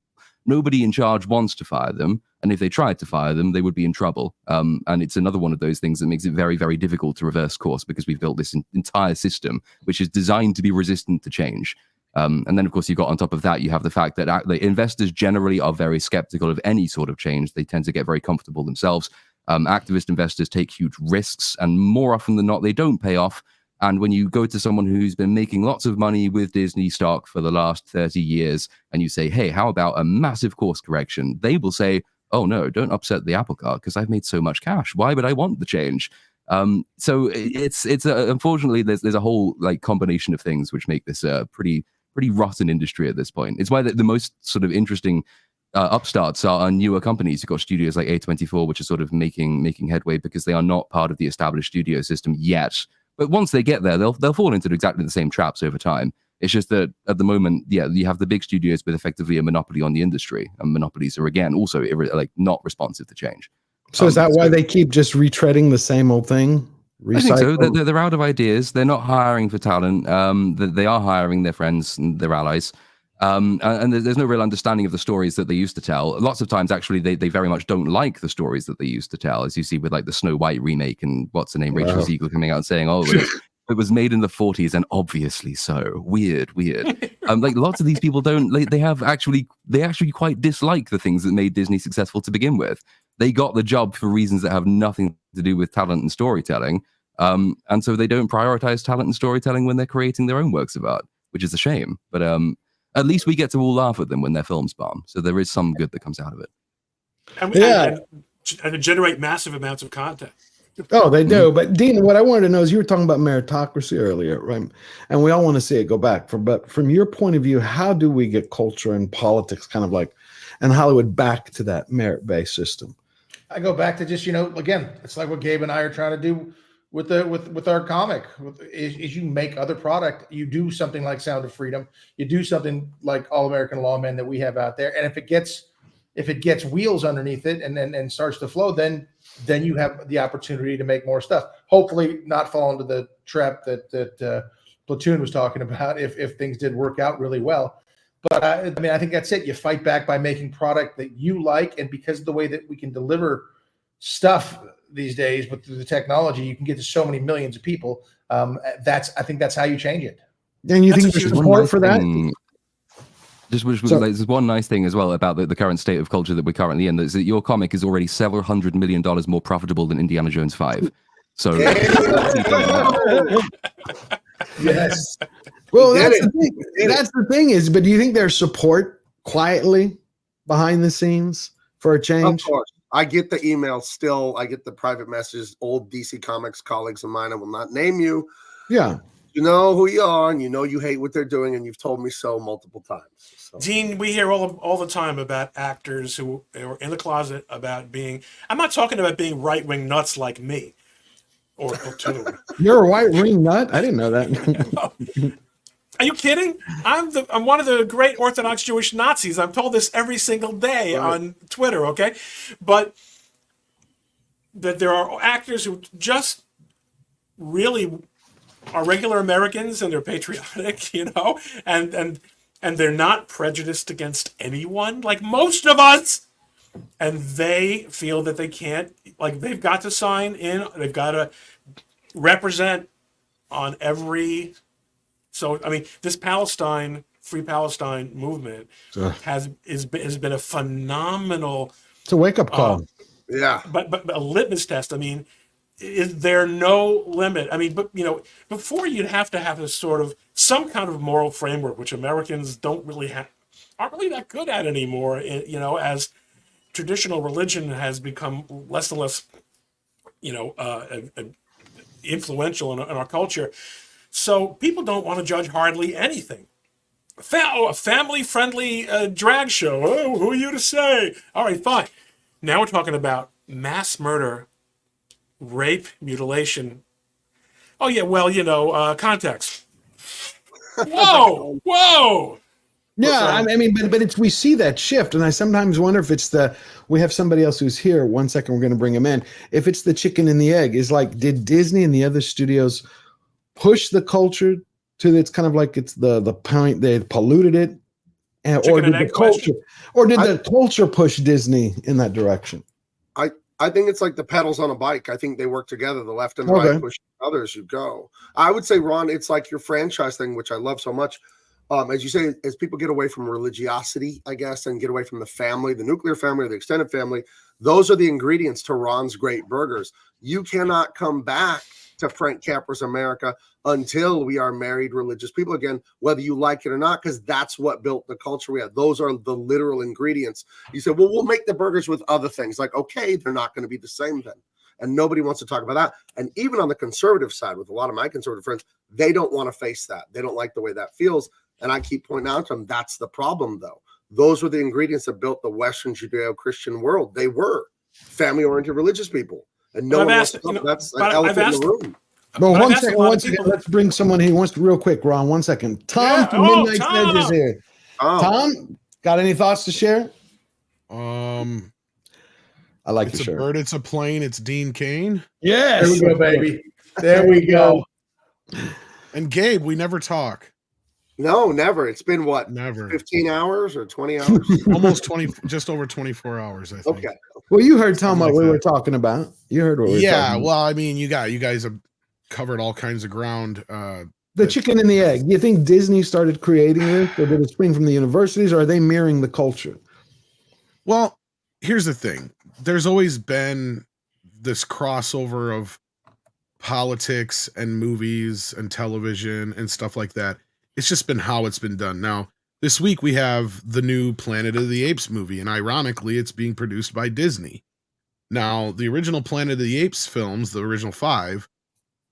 Nobody in charge wants to fire them. And if they tried to fire them, they would be in trouble. And it's another one of those things that makes it very, very difficult to reverse course, because we've built this entire system, which is designed to be resistant to change. And then, of course, you've got on top of that, you have the fact that the investors generally are very skeptical of any sort of change. They tend to get very comfortable themselves. Activist investors take huge risks, and more often than not, they don't pay off. And when you go to someone who's been making lots of money with Disney stock for the last 30 years, and you say, hey, how about a massive course correction? They will say, oh, no, don't upset the apple cart, because I've made so much cash. Why would I want the change? So it's unfortunately, there's a whole like combination of things which make this a pretty rotten industry at this point. It's why the most sort of interesting upstarts are newer companies. You've got studios like A24, which are sort of making headway, because they are not part of the established studio system yet. But once they get there, they'll fall into exactly the same traps over time. It's just that at the moment, yeah, you have the big studios with effectively a monopoly on the industry, and monopolies are again also like not responsive to change. So is that why they keep just retreading the same old thing? I think so. They're out of ideas. They're not hiring for talent. They are hiring their friends and their allies. And there's no real understanding of the stories that they used to tell. Lots of times, actually, they very much don't like the stories that they used to tell, as you see with like the Snow White remake and what's her name, Rachel Zegler, coming out and saying, oh, it was made in the 40s, and obviously so. Weird. Like lots of these people they actually quite dislike the things that made Disney successful to begin with. They got the job for reasons that have nothing to do with talent and storytelling. And so they don't prioritize talent and storytelling when they're creating their own works of art, which is a shame. But at least we get to all laugh at them when their films bomb. So there is some good that comes out of it. And generate massive amounts of content. Oh, they do. But Dean, what I wanted to know is you were talking about meritocracy earlier, right? And we all want to see it go back. But from your point of view, how do we get culture and politics kind of like and Hollywood back to that merit-based system? I go back to just, again, it's like what Gabe and I are trying to do with our comic is you make other product. You do something like Sound of Freedom. You do something like All American Lawmen that we have out there. And if it gets wheels underneath it and starts to flow, then you have the opportunity to make more stuff. Hopefully not fall into the trap that Platoon was talking about if things did work out really well. But I think that's it. You fight back by making product that you like. And because of the way that we can deliver stuff these days with the technology, you can get to so many millions of people. I think that's how you change it. And you think there's support for that? There's one nice thing as well about the current state of culture that we're currently in, is that your comic is already several $100 million more profitable than Indiana Jones 5. So yes. Well, that's the thing. That's the thing is, but do you think there's support quietly behind the scenes for a change? Of course. I get the emails still. I get the private messages. Old DC Comics colleagues of mine, I will not name you. Yeah. You know who you are, and you know you hate what they're doing, and you've told me so multiple times. So. Dean, we hear all the time about actors who are in the closet about being. I'm not talking about being right-wing nuts like me or Platoon. You're a right-wing nut? I didn't know that. Are you kidding? I'm one of the great Orthodox Jewish Nazis. I'm told this every single day on Twitter, okay? But that there are actors who just really are regular Americans and they're patriotic, and they're not prejudiced against anyone, like most of us. And they feel that they can't, like they've got to sign in, they've got to represent on every. So, this Free Palestine movement has been a phenomenal. It's a wake-up call. Yeah. But a litmus test. Is there no limit? Before you'd have to have some kind of moral framework, which Americans aren't really that good at anymore. As traditional religion has become less and less, influential in our culture. So people don't want to judge hardly anything. A family-friendly drag show. Oh, who are you to say? All right, fine. Now we're talking about mass murder, rape, mutilation. Oh, yeah, well, context. Whoa! Yeah, but it's we see that shift, and I sometimes wonder if it's we have somebody else who's here. 1 second, we're going to bring him in. If it's the chicken and the egg, is like, did Disney and the other studios push the culture to it's kind of like it's the point they polluted it, or did the culture push Disney in that direction? I think it's like the pedals on a bike. I think they work together. The left and the right push others, you go. I would say, Ron, it's like your franchise thing, which I love so much. As you say, as people get away from religiosity, I guess, and get away from the family, the nuclear family or the extended family, those are the ingredients to Ron's great burgers. You cannot come back to Frank Capra's America until we are married religious people again, whether you like it or not, because that's what built the culture we have. Those are the literal ingredients. You said, well, we'll make the burgers with other things. Like, okay, they're not going to be the same then. And nobody wants to talk about that. And even on the conservative side, with a lot of my conservative friends, they don't want to face that. They don't like the way that feels. And I keep pointing out to them, that's the problem, though. Those were the ingredients that built the Western Judeo-Christian world. They were family-oriented religious people. And no one wants to talk. That's an elephant in the room. Well, one second. Let's bring someone here. He wants to, real quick, Ron. 1 second. Tom from Midnight Edge is here. Tom, got any thoughts to share? I like it's the a shirt. bird, it's a plane, it's Dean Cain. Yes. There we go, baby. There we go. And Gabe, we never talk. No, never. It's been what? Never. 15 hours or 20 hours? Almost 20, just over 24 hours, I think. Okay. Well, you heard Tom what we were talking about. You heard what we were talking about. Well, I mean, you guys have covered all kinds of ground. The chicken and the egg. You think Disney started creating this, or did it spring from the universities, or are they mirroring the culture? Well, here's the thing. There's always been this crossover of politics and movies and television and stuff like that. It's just been how it's been done. Now, this week we have the new Planet of the Apes movie, and ironically, it's being produced by Disney. Now, the original Planet of the Apes films, the original 5,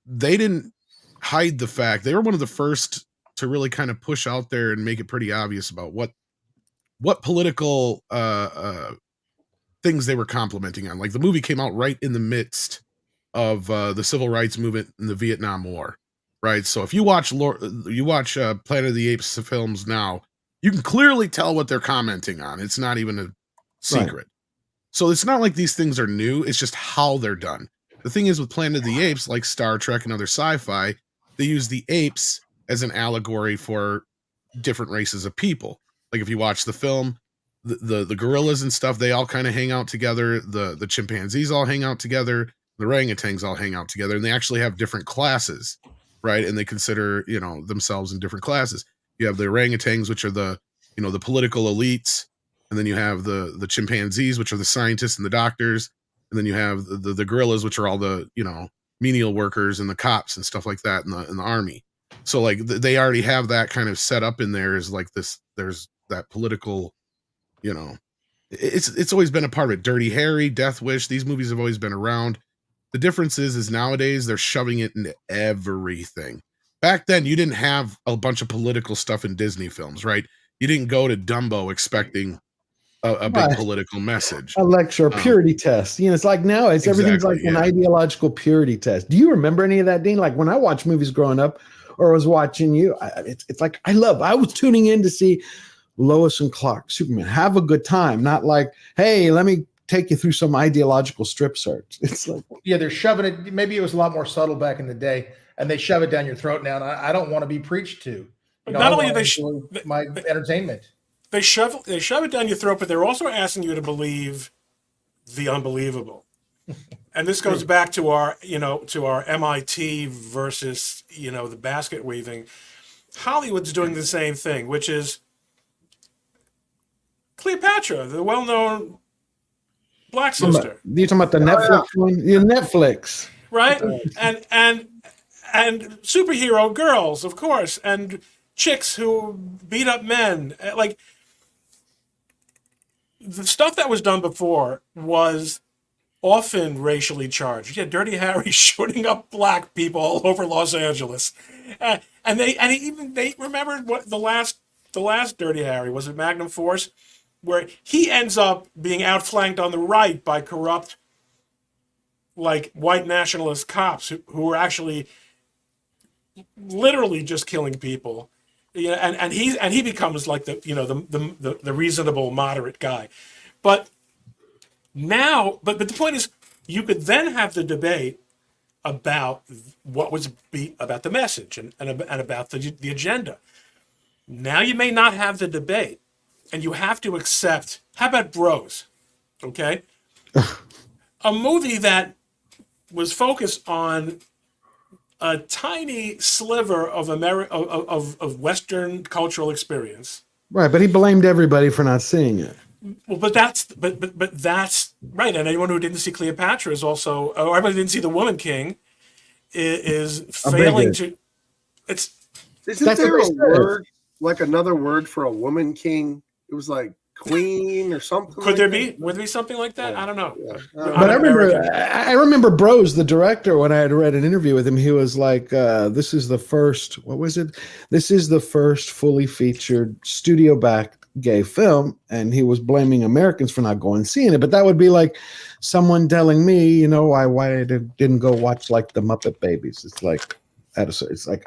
they didn't hide the fact. They were one of the first to really kind of push out there and make it pretty obvious about what political things they were complimenting on. Like, the movie came out right in the midst of the civil rights movement in the Vietnam War, right? So if you watch Planet of the Apes films now, you can clearly tell what they're commenting on. It's not even a secret. Right. So it's not like these things are new. It's just how they're done. The thing is with Planet of the Apes, like Star Trek and other sci-fi, they use the apes as an allegory for different races of people. Like if you watch the film, the gorillas and stuff, they all kind of hang out together. The chimpanzees all hang out together. The orangutans all hang out together, and they actually have different classes, right? And they consider, themselves in different classes. You have the orangutans, which are the political elites. And then you have the chimpanzees, which are the scientists and the doctors. And then you have the gorillas, which are all the, menial workers and the cops and stuff like that in the army. So like they already have that kind of set up in there as like this, there's that political, it's always been a part of it. Dirty Harry, Death Wish, these movies have always been around. The difference is nowadays they're shoving it into everything. Back then, you didn't have a bunch of political stuff in Disney films, right? You didn't go to Dumbo expecting a big political message. A lecture, a purity test. It's like now everything's like an ideological purity test. Do you remember any of that, Dean? Like when I watched movies growing up or was watching you, it's like I was tuning in to see Lois and Clark, Superman, have a good time. Not like, hey, let me take you through some ideological strip search. It's like, yeah, they're shoving it. Maybe it was a lot more subtle back in the day, and they shove it down your throat now. And I don't want to be preached to. Not only they my entertainment. They shove it down your throat, but they're also asking you to believe the unbelievable. And this goes back to our MIT versus, the basket weaving. Hollywood's doing the same thing, which is Cleopatra, the well-known black sister. You're talking about the Netflix one? Yeah, Netflix. Right? And superhero girls, of course, and chicks who beat up men. Like, the stuff that was done before was often racially charged. Yeah, Dirty Harry shooting up black people all over Los Angeles, and they remembered what the last Dirty Harry was at Magnum Force, where he ends up being outflanked on the right by corrupt, like white nationalist cops who are actually literally just killing people. Yeah, and he becomes like the reasonable moderate guy, but the point is you could then have the debate about what was about the message and about the agenda. Now you may not have the debate, and you have to accept. How about Bros? Okay, a movie that was focused on a tiny sliver of of Western cultural experience. Right, but he blamed everybody for not seeing it. Well, but that's right. And anyone who didn't see Cleopatra is also, or everybody who didn't see The Woman King is failing to. Isn't there a word, like another word for a woman king? It was like queen or something. Would there be something like that? I don't know. Yeah. But I remember Bros, the director, when I had read an interview with him, he was like, this is the first, what was it? This is the first fully featured studio-backed gay film, and he was blaming Americans for not going and seeing it. But that would be like someone telling me, why I didn't go watch like the Muppet Babies. It's like, it's like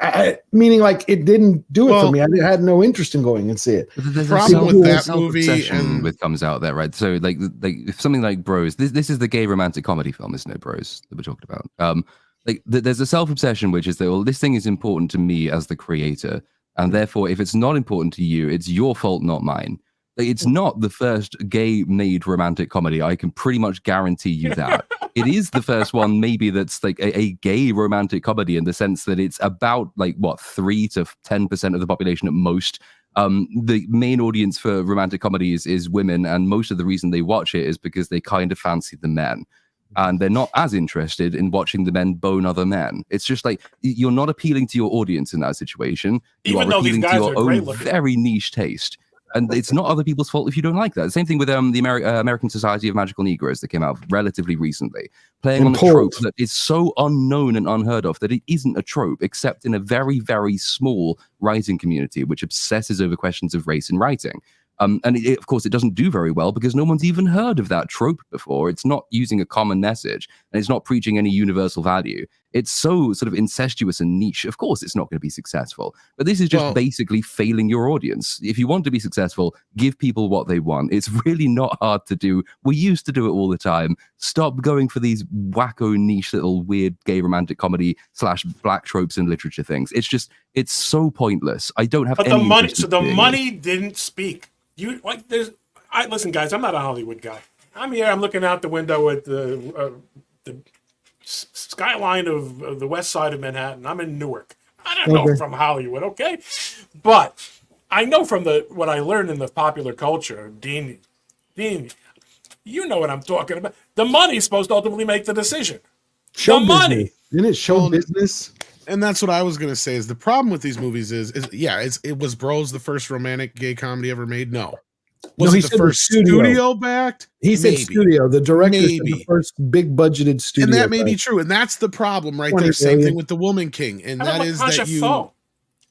meaning like it didn't do it for me. I had no interest in going and see it. There's a problem with that movie and comes out there, right? So like if something like Bros, this is the gay romantic comedy film, isn't it? Bros that we're talking about. There's a self-obsession which is that, well, this thing is important to me as the creator, and therefore if it's not important to you, it's your fault, not mine. It's not the first gay-made romantic comedy. I can pretty much guarantee you that. It is the first one, maybe, that's like a gay romantic comedy in the sense that it's about 3 to 10% of the population at most. The main audience for romantic comedies is women, and most of the reason they watch it is because they kind of fancy the men. And they're not as interested in watching the men bone other men. It's just like you're not appealing to your audience in that situation. You are appealing to your own very niche taste. And it's not other people's fault if you don't like that. Same thing with the American Society of Magical Negroes that came out relatively recently, playing on a trope that is so unknown and unheard of that it isn't a trope, except in a very, very small writing community which obsesses over questions of race in writing. And of course, it doesn't do very well because no one's even heard of that trope before. It's not using a common message, and it's not preaching any universal value. It's so sort of incestuous and niche. Of course, it's not going to be successful. But this is just basically failing your audience. If you want to be successful, give people what they want. It's really not hard to do. We used to do it all the time. Stop going for these wacko niche little weird gay romantic comedy / black tropes in literature things. It's so pointless. I don't have any money. So the money didn't speak. Listen, guys, I'm not a Hollywood guy. I'm here. I'm looking out the window at the skyline of the west side of Manhattan. I'm in Newark. I don't know from Hollywood, okay? But I know from what I learned in the popular culture, Dean, you know what I'm talking about. The money's supposed to ultimately make the decision. Show the business. money. Isn't it show business? And that's what I was gonna say. Is the problem with these movies it was Bros the first romantic gay comedy ever made? No. Was it the first studio backed? He said studio. The director said the first big budgeted studio. And that may be true. And that's the problem right there. Same thing with The Woman King. And that is that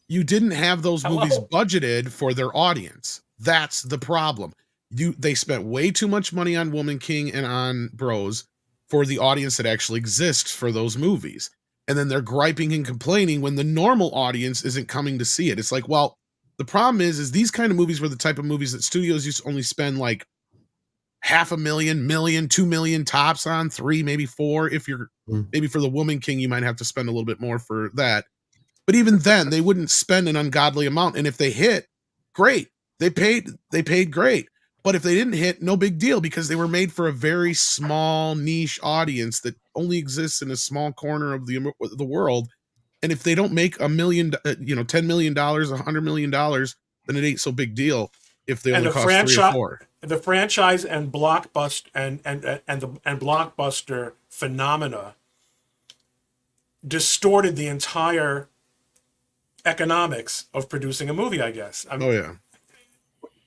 you didn't have those movies budgeted for their audience. That's the problem. They spent way too much money on Woman King and on Bros for the audience that actually exists for those movies. And then they're griping and complaining when the normal audience isn't coming to see it. It's like, well, the problem is these kind of movies were the type of movies that studios used to only spend like $500,000, million, 2 million tops on, 3, maybe 4. If you're maybe for The Woman King, you might have to spend a little bit more for that. But even then, they wouldn't spend an ungodly amount. And if they hit, great. They paid great. But if they didn't hit, no big deal, because they were made for a very small niche audience that only exists in a small corner of the world. And if they don't make $1 million, $10 million, $100 million, then it ain't so big deal if they only cost 3 or 4. The franchise and blockbuster and blockbuster phenomena distorted the entire economics of producing a movie, I guess.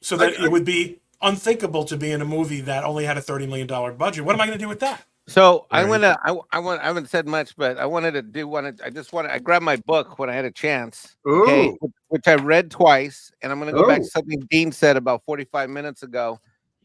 So that it would be unthinkable to be in a movie that only had a $30 million budget. What am I going to do with that? So I haven't said much, but I wanted to do one. I grabbed my book when I had a chance, okay, which I read twice, and I'm going to go back to something Dean said about 45 minutes ago,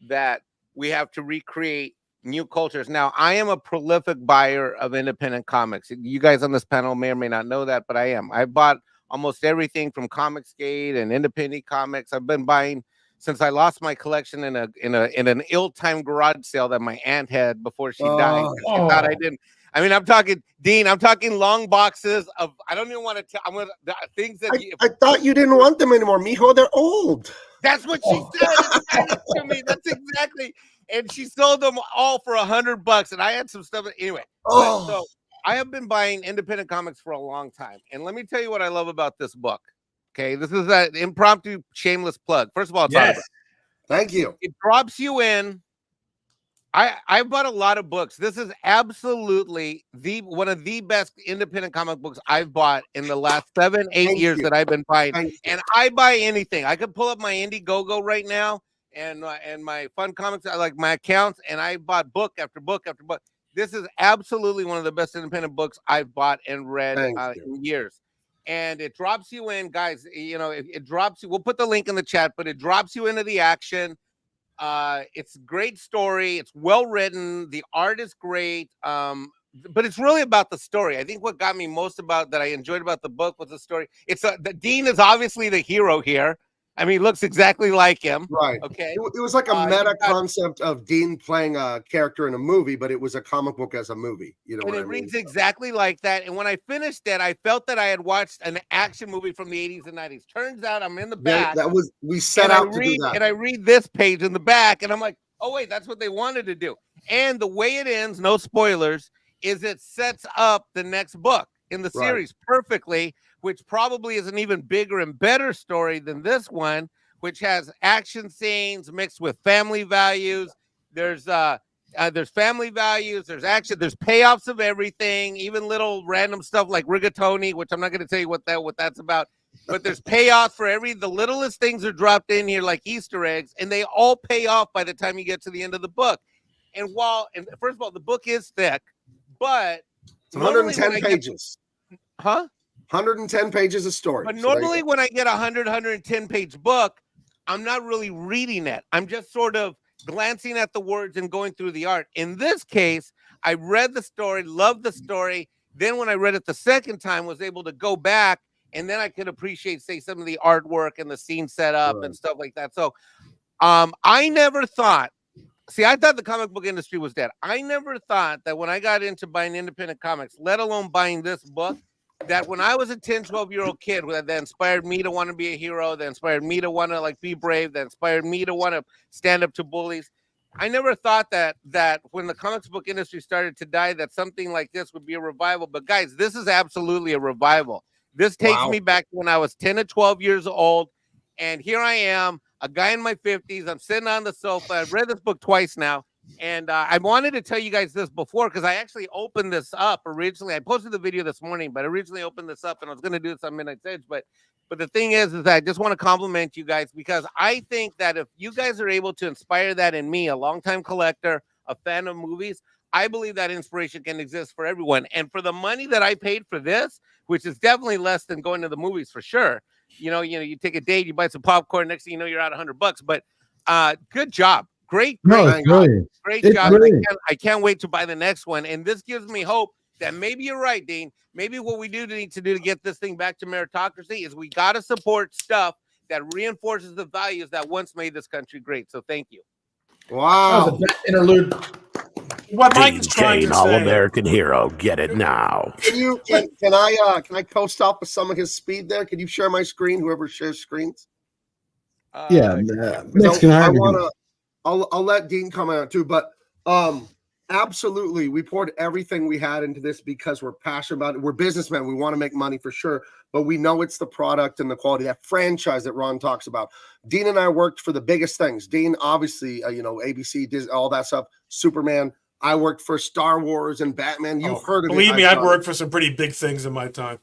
that we have to recreate new cultures. Now, I am a prolific buyer of independent comics. You guys on this panel may or may not know that, but I am. I bought almost everything from Comicsgate and independent comics. I've been buying since I lost my collection in an ill-timed garage sale that my aunt had before she died. She thought I didn't. I mean, I'm talking, Dean, I'm talking long boxes of, I don't even want to tell, I'm going to, things that I thought you didn't want them anymore, mijo. They're old. That's what she said to me. That's exactly. And she sold them all for $100, and I had some stuff. Anyway, so I have been buying independent comics for a long time. And let me tell you what I love about this book. Okay, this is an impromptu, shameless plug. First of all, Thank you. It drops you in. I bought a lot of books. This is absolutely one of the best independent comic books I've bought in the last 7-8 years that I've been buying. And I buy anything. I could pull up my Indiegogo right now and my Fun Comics, like my accounts, and I bought book after book after book. This is absolutely one of the best independent books I've bought and read in years. And it drops you in, guys. You know, it drops you. We'll put the link in the chat, but it drops you into the action. It's a great story. It's well written. The art is great. But it's really about the story. I think what got me most that I enjoyed about the book was the story. The Dean is obviously the hero here. I mean, he looks exactly like him. Right. Okay. It was like a meta concept of Dean playing a character in a movie, but it was a comic book as a movie. You know, and it reads exactly like that. And when I finished it, I felt that I had watched an action movie from the 80s and 90s. Turns out I'm in the back. We set out to do that. And I read this page in the back, and I'm like, oh wait, that's what they wanted to do. And the way it ends, no spoilers, is it sets up the next book in the series perfectly, which probably is an even bigger and better story than this one, which has action scenes mixed with family values. There's family values, there's action, there's payoffs of everything, even little random stuff like rigatoni, which I'm not going to tell you what that's about. but there's payoffs for the littlest things are dropped in here like Easter eggs, and they all pay off by the time you get to the end of the book. And first of all, the book is thick, but it's 110 pages. 110 pages of story. But normally when I get a 110 page book, I'm not really reading it. I'm just sort of glancing at the words and going through the art. In this case, I read the story, loved the story. Then when I read it the second time, was able to go back, and then I could appreciate, say, some of the artwork and the scene setup and stuff like that. So I never thought, I thought the comic book industry was dead. I never thought that when I got into buying independent comics, let alone buying this book, that when I was a 10, 12-year-old kid, that inspired me to want to be a hero, that inspired me to want to be brave, that inspired me to want to stand up to bullies. I never thought that when the comics book industry started to die, that something like this would be a revival. But guys, this is absolutely a revival. This takes me back to when I was 10 or 12 years old, and here I am, a guy in my 50s. I'm sitting on the sofa. I've read this book twice now. And I wanted to tell you guys this before, because I actually opened this up originally. I posted the video this morning, but I originally opened this up, and I was going to do this on Midnight's Edge. But the thing is that I just want to compliment you guys, because I think that if you guys are able to inspire that in me, a longtime collector, a fan of movies, I believe that inspiration can exist for everyone. And for the money that I paid for this, which is definitely less than going to the movies for sure. You take a date, you buy some popcorn, next thing you know, you're out $100. But good job. Great job. I can't wait to buy the next one. And this gives me hope that maybe you're right, Dean. Maybe what we need to do to get this thing back to meritocracy is we got to support stuff that reinforces the values that once made this country great. So thank you. Wow. That was the best interlude. What Mike Dean is trying Cain, to say. All-American hero. Get it now. Can I co-stop with some of his speed there? Can you share my screen? Whoever shares screens. I'll let Dean come out too, but absolutely, we poured everything we had into this because we're passionate about it. We're businessmen. We want to make money for sure, but we know it's the product and the quality, that franchise that Ron talks about. Dean and I worked for the biggest things. Dean, obviously, ABC, Disney, all that stuff, Superman. I worked for Star Wars and Batman. You've heard of it. Believe me, I've worked for some pretty big things in my time.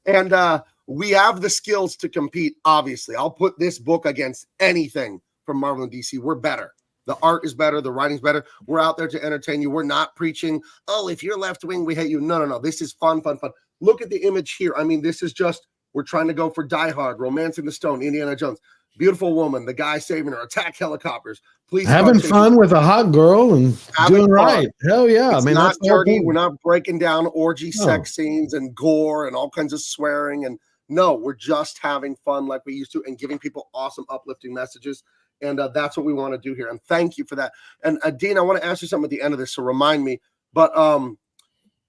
And we have the skills to compete, obviously. I'll put this book against anything from Marvel and DC. We're better. The art is better. The writing's better. We're out there to entertain you. We're not preaching, oh, if you're left wing, we hate you. No. This is fun. Look at the image here. I mean, this is just, we're trying to go for Die Hard, Romancing the Stone, Indiana Jones, Beautiful Woman, the guy saving her, attack helicopters. Please having fun with a hot girl and doing right. Hell yeah. It's not dirty. We're not breaking down orgy sex scenes and gore and all kinds of swearing. And no, we're just having fun like we used to and giving people awesome, uplifting messages. And that's what we want to do here. And thank you for that. And Dean, I want to ask you something at the end of this, so remind me. But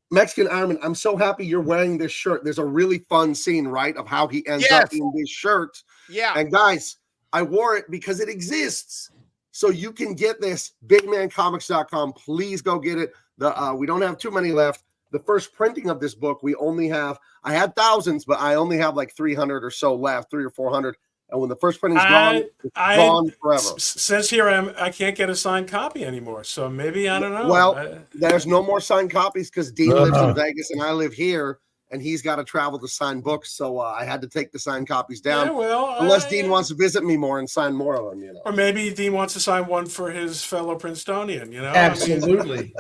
Mexican Iron Man, I'm so happy you're wearing this shirt. There's a really fun scene, right, of how he ends up in this shirt. Yeah. And guys, I wore it because it exists. So you can get this, bigmancomics.com. Please go get it. We don't have too many left. The first printing of this book, I had thousands, but I only have like 300 or so left, 300 or 400. And when the first printing's gone, it's gone forever. Since here I can't get a signed copy anymore. So maybe, I don't know. Well, there's no more signed copies because Dean lives in Vegas and I live here, and he's got to travel to sign books. So I had to take the signed copies down. Yeah, well, unless Dean wants to visit me more and sign more of them, Or maybe Dean wants to sign one for his fellow Princetonian, Absolutely.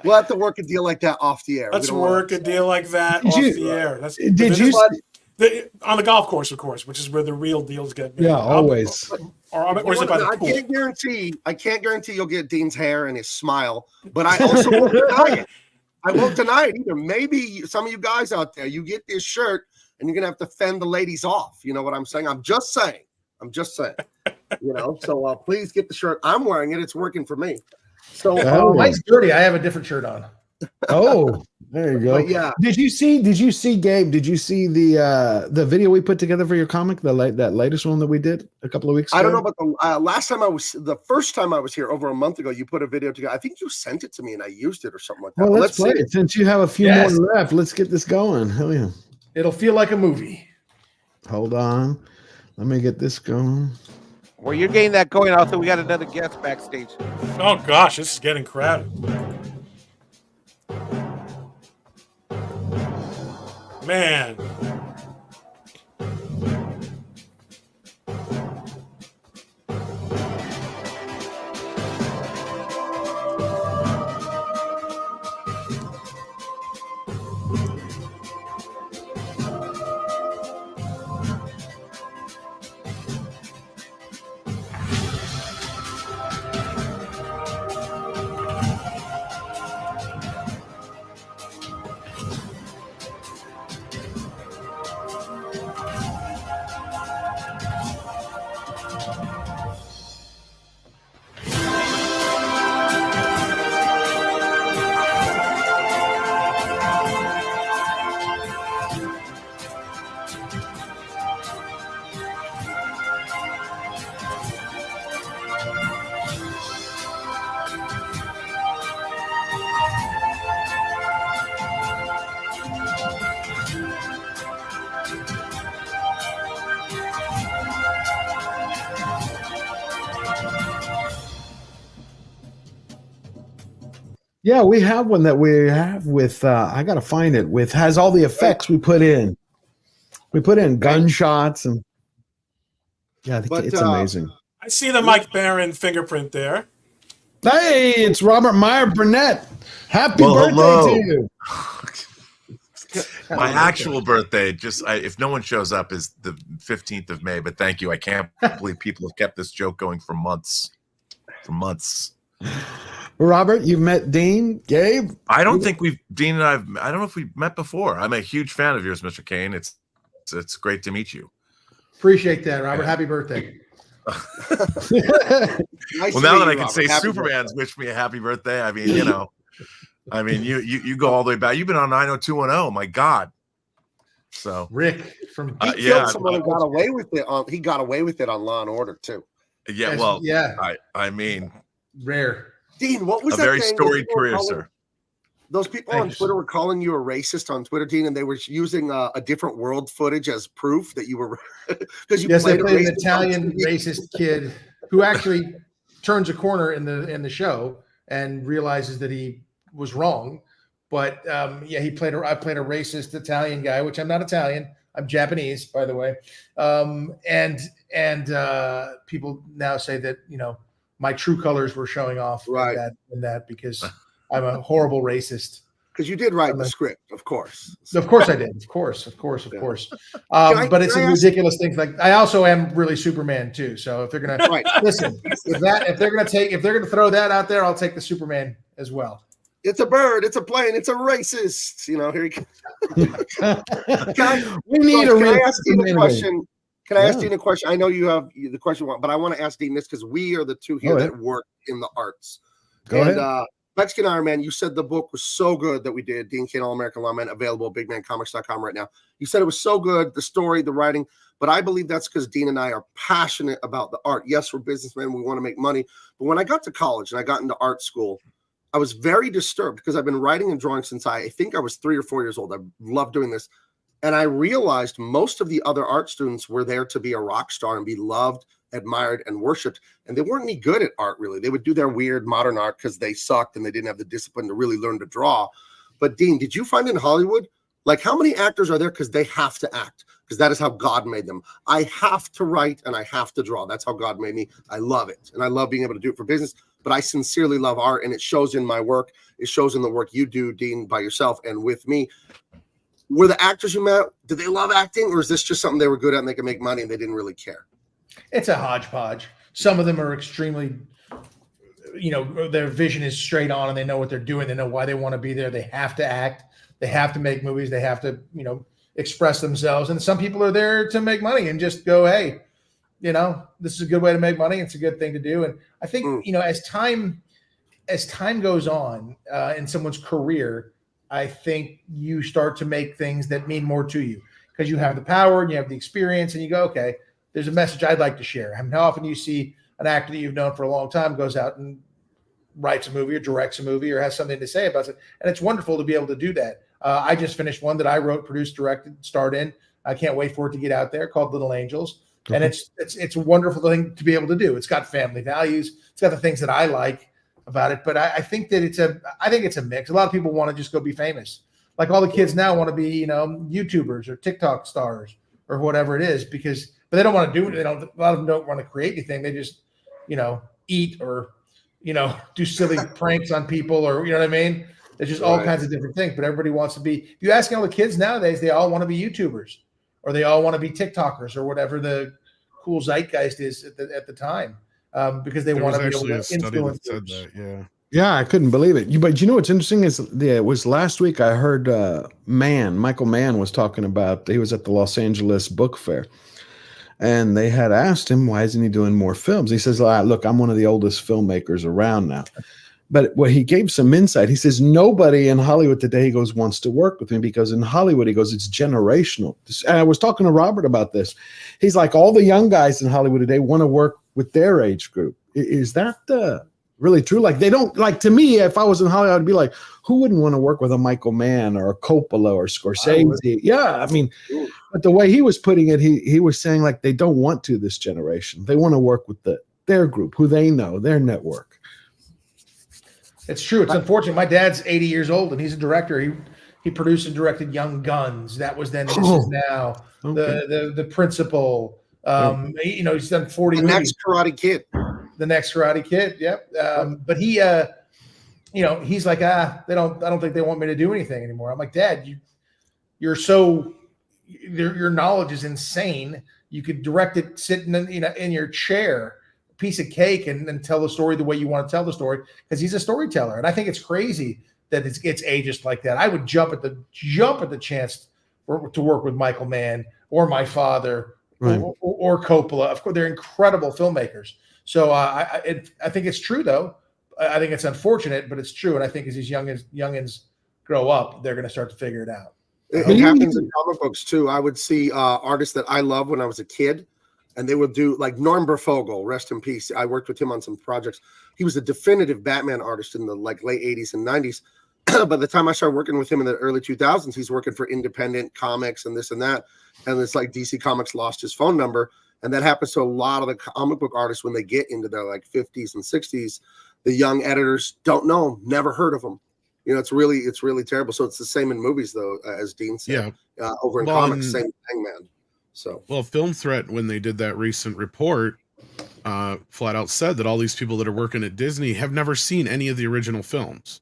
We'll have to work a deal like that off the air. Let's work a deal like that off the air. On the golf course, of course, which is where the real deals get made. Yeah, always. Or is it by the pool? I can't guarantee you'll get Dean's hair and his smile, but I also won't deny it. I won't deny it either. Maybe some of you guys out there, you get this shirt and you're gonna have to fend the ladies off. You know what I'm saying? I'm just saying. So please get the shirt. I'm wearing it. It's working for me. So mine's dirty. I have a different shirt on. Oh, there you go. But yeah. Did you see, Gabe? Did you see the video we put together for your comic? That latest one that we did a couple of weeks ago? I don't know, but the first time I was here over a month ago, you put a video together. I think you sent it to me and I used it or something like that. Well, let's play it. Since you have a few more left, let's get this going. Hell yeah. It'll feel like a movie. Hold on. Let me get this going. Well, you're getting that going. Also, we got another guest backstage. Oh, gosh, this is getting crowded. Man. Yeah, we have one that we have with I gotta find it with has all the effects we put in. We put in gunshots and yeah, it's amazing. I see the Mike Barron fingerprint there. Hey, it's Robert Meyer Burnett. Happy birthday hello. to you. My actual birthday, if no one shows up, is the 15th of May. But thank you. I can't believe people have kept this joke going for months. Robert, you've met Dean, Gabe? I don't think Dean and I don't know if we've met before. I'm a huge fan of yours, Mr. Cain. It's great to meet you. Appreciate that, Robert. Happy birthday. Well, now that I can say Superman's wished me a happy birthday, I mean, you go all the way back. You've been on 90210. My God. So Rick from he killed someone and got away with it. He got away with it on Law and Order too. Yeah, well, yeah. I mean, rare. Dean, what was a that very thing storied career, sir? Those people on Twitter were calling you a racist on Twitter, Dean, and they were using a different world footage as proof that you were because you played an Italian racist kid who actually turns a corner in the show and realizes that he was wrong. But I played a racist Italian guy, which I'm not Italian. I'm Japanese, by the way. And people now say that my true colors were showing off in that because I'm a horrible racist. Because you did write the script, of course. Of course I did. Of course. But it's a ridiculous thing. Like I also am really Superman too. So if they're gonna listen, if they're gonna throw that out there, I'll take the Superman as well. It's a bird. It's a plane. It's a racist. Here you go. We need Can I ask Dean a question? Can I ask Dean a question? I know you have the question, but I want to ask Dean this because we are the two here that work in the arts. Go ahead. Mexican Iron Man, you said the book was so good that we did. Dean Cain, All-American Lawman, available at bigmancomics.com right now. You said it was so good, the story, the writing, but I believe that's because Dean and I are passionate about the art. Yes, we're businessmen. We want to make money. But when I got to college and I got into art school, I was very disturbed because I've been writing and drawing since I think I was 3 or 4 years old. I love doing this. And I realized most of the other art students were there to be a rock star and be loved, admired, and worshipped. And they weren't any good at art, really. They would do their weird modern art because they sucked and they didn't have the discipline to really learn to draw. But Dean, did you find in Hollywood, like how many actors are there because they have to act? Because that is how God made them. I have to write and I have to draw. That's how God made me. I love it. And I love being able to do it for business. But I sincerely love art, and it shows in my work. It shows in the work you do, Dean, by yourself and with me. Were the actors you met, did they love acting, or is this just something they were good at and they could make money and they didn't really care? It's a hodgepodge. Some of them are extremely, their vision is straight on and they know what they're doing. They know why they want to be there. They have to act. They have to make movies. They have to, express themselves. And some people are there to make money and just go, hey, this is a good way to make money. It's a good thing to do. And I think, as time goes on in someone's career, I think you start to make things that mean more to you because you have the power and you have the experience and you go, okay, there's a message I'd like to share. I mean, how often do you see an actor that you've known for a long time goes out and writes a movie or directs a movie or has something to say about it? And it's wonderful to be able to do that. I just finished one that I wrote, produced, directed, starred in. I can't wait for it to get out there, called Little Angels. Okay. And it's a wonderful thing to be able to do. It's got family values. It's got the things that I like about it. But I think that it's a mix. A lot of people want to just go be famous. Like all the kids now want to be, YouTubers or TikTok stars or whatever it is but they don't want to do it. A lot of them don't want to create anything. They just, eat or, do silly pranks on people or, you know what I mean? There's just all kinds of different things, but everybody wants to be, if you ask all the kids nowadays, they all want to be YouTubers or they all want to be TikTokers or whatever the cool zeitgeist is at the time. Because they want to be able to influence that. Yeah, I couldn't believe it. But what's interesting is it was last week I heard Michael Mann was talking about, he was at the Los Angeles Book Fair. And they had asked him, why isn't he doing more films? He says, look, I'm one of the oldest filmmakers around now. But he gave some insight. He says, nobody in Hollywood today, he goes, wants to work with me because in Hollywood, he goes, it's generational. And I was talking to Robert about this. He's like, all the young guys in Hollywood today want to work with their age group. Is that really true? Like they don't, like to me, if I was in Hollywood, I'd be like, who wouldn't want to work with a Michael Mann or a Coppola or Scorsese? Yeah, I mean, but the way he was putting it, he was saying like they don't want to this generation. They want to work with their group, who they know, their network. It's true. It's unfortunate. My dad's 80 years old and he's a director. He produced and directed Young Guns. That was then This Is Now. Okay. The Principal. He's done 40 movies. Next Karate Kid. The Next Karate Kid. Yep. But he he's like, I don't think they want me to do anything anymore. I'm like, Dad, your knowledge is insane. You could direct it sitting in your chair, piece of cake, and tell the story the way you want to tell the story, because he's a storyteller. And I think it's crazy that it's ageist like that. I would jump at the chance to work with Michael Mann or my father, right, or Coppola. Of course, they're incredible filmmakers. So I think it's true, though. I think it's unfortunate, but it's true. And I think as these youngins grow up, they're going to start to figure it out. It happens in comic books too. I would see artists that I loved when I was a kid, and they would do, like Norm Breyfogle, rest in peace. I worked with him on some projects. He was a definitive Batman artist in the late 80s and 90s. By the time I started working with him in the early 2000s, he's working for independent comics and this and that. And it's like DC Comics lost his phone number. And that happens to a lot of the comic book artists when they get into their 50s and 60s. The young editors don't know him, never heard of him. It's really terrible. So it's the same in movies, though, as Dean said. Yeah. Over in comics, same thing, man. So Film Threat, when they did that recent report, flat out said that all these people that are working at Disney have never seen any of the original films.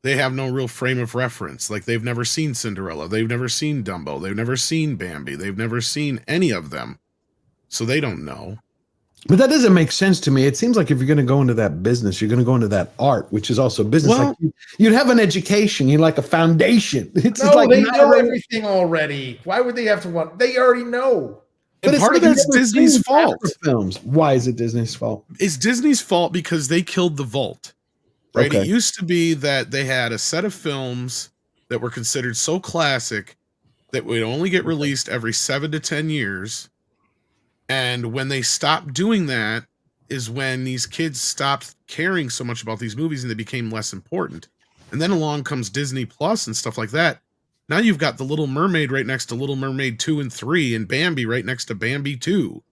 They have no real frame of reference. Like, they've never seen Cinderella, they've never seen Dumbo, they've never seen Bambi, they've never seen any of them, so they don't know. But that doesn't make sense to me. It seems like if you're going to go into that business, you're going to go into that art, which is also business. Well, like you'd have an education, you like a foundation. It's no, like they know everything already. Why would they have to want? They already know. But part of that's Disney's fault. Films. Why is it Disney's fault? It's Disney's fault because they killed the vault. Right? Okay. It used to be that they had a set of films that were considered so classic that would only get released every 7 to 10 years. And when they stopped doing that is when these kids stopped caring so much about these movies and they became less important. And then along comes Disney Plus and stuff like that. Now you've got The Little Mermaid right next to Little Mermaid 2 and 3 and Bambi right next to Bambi 2.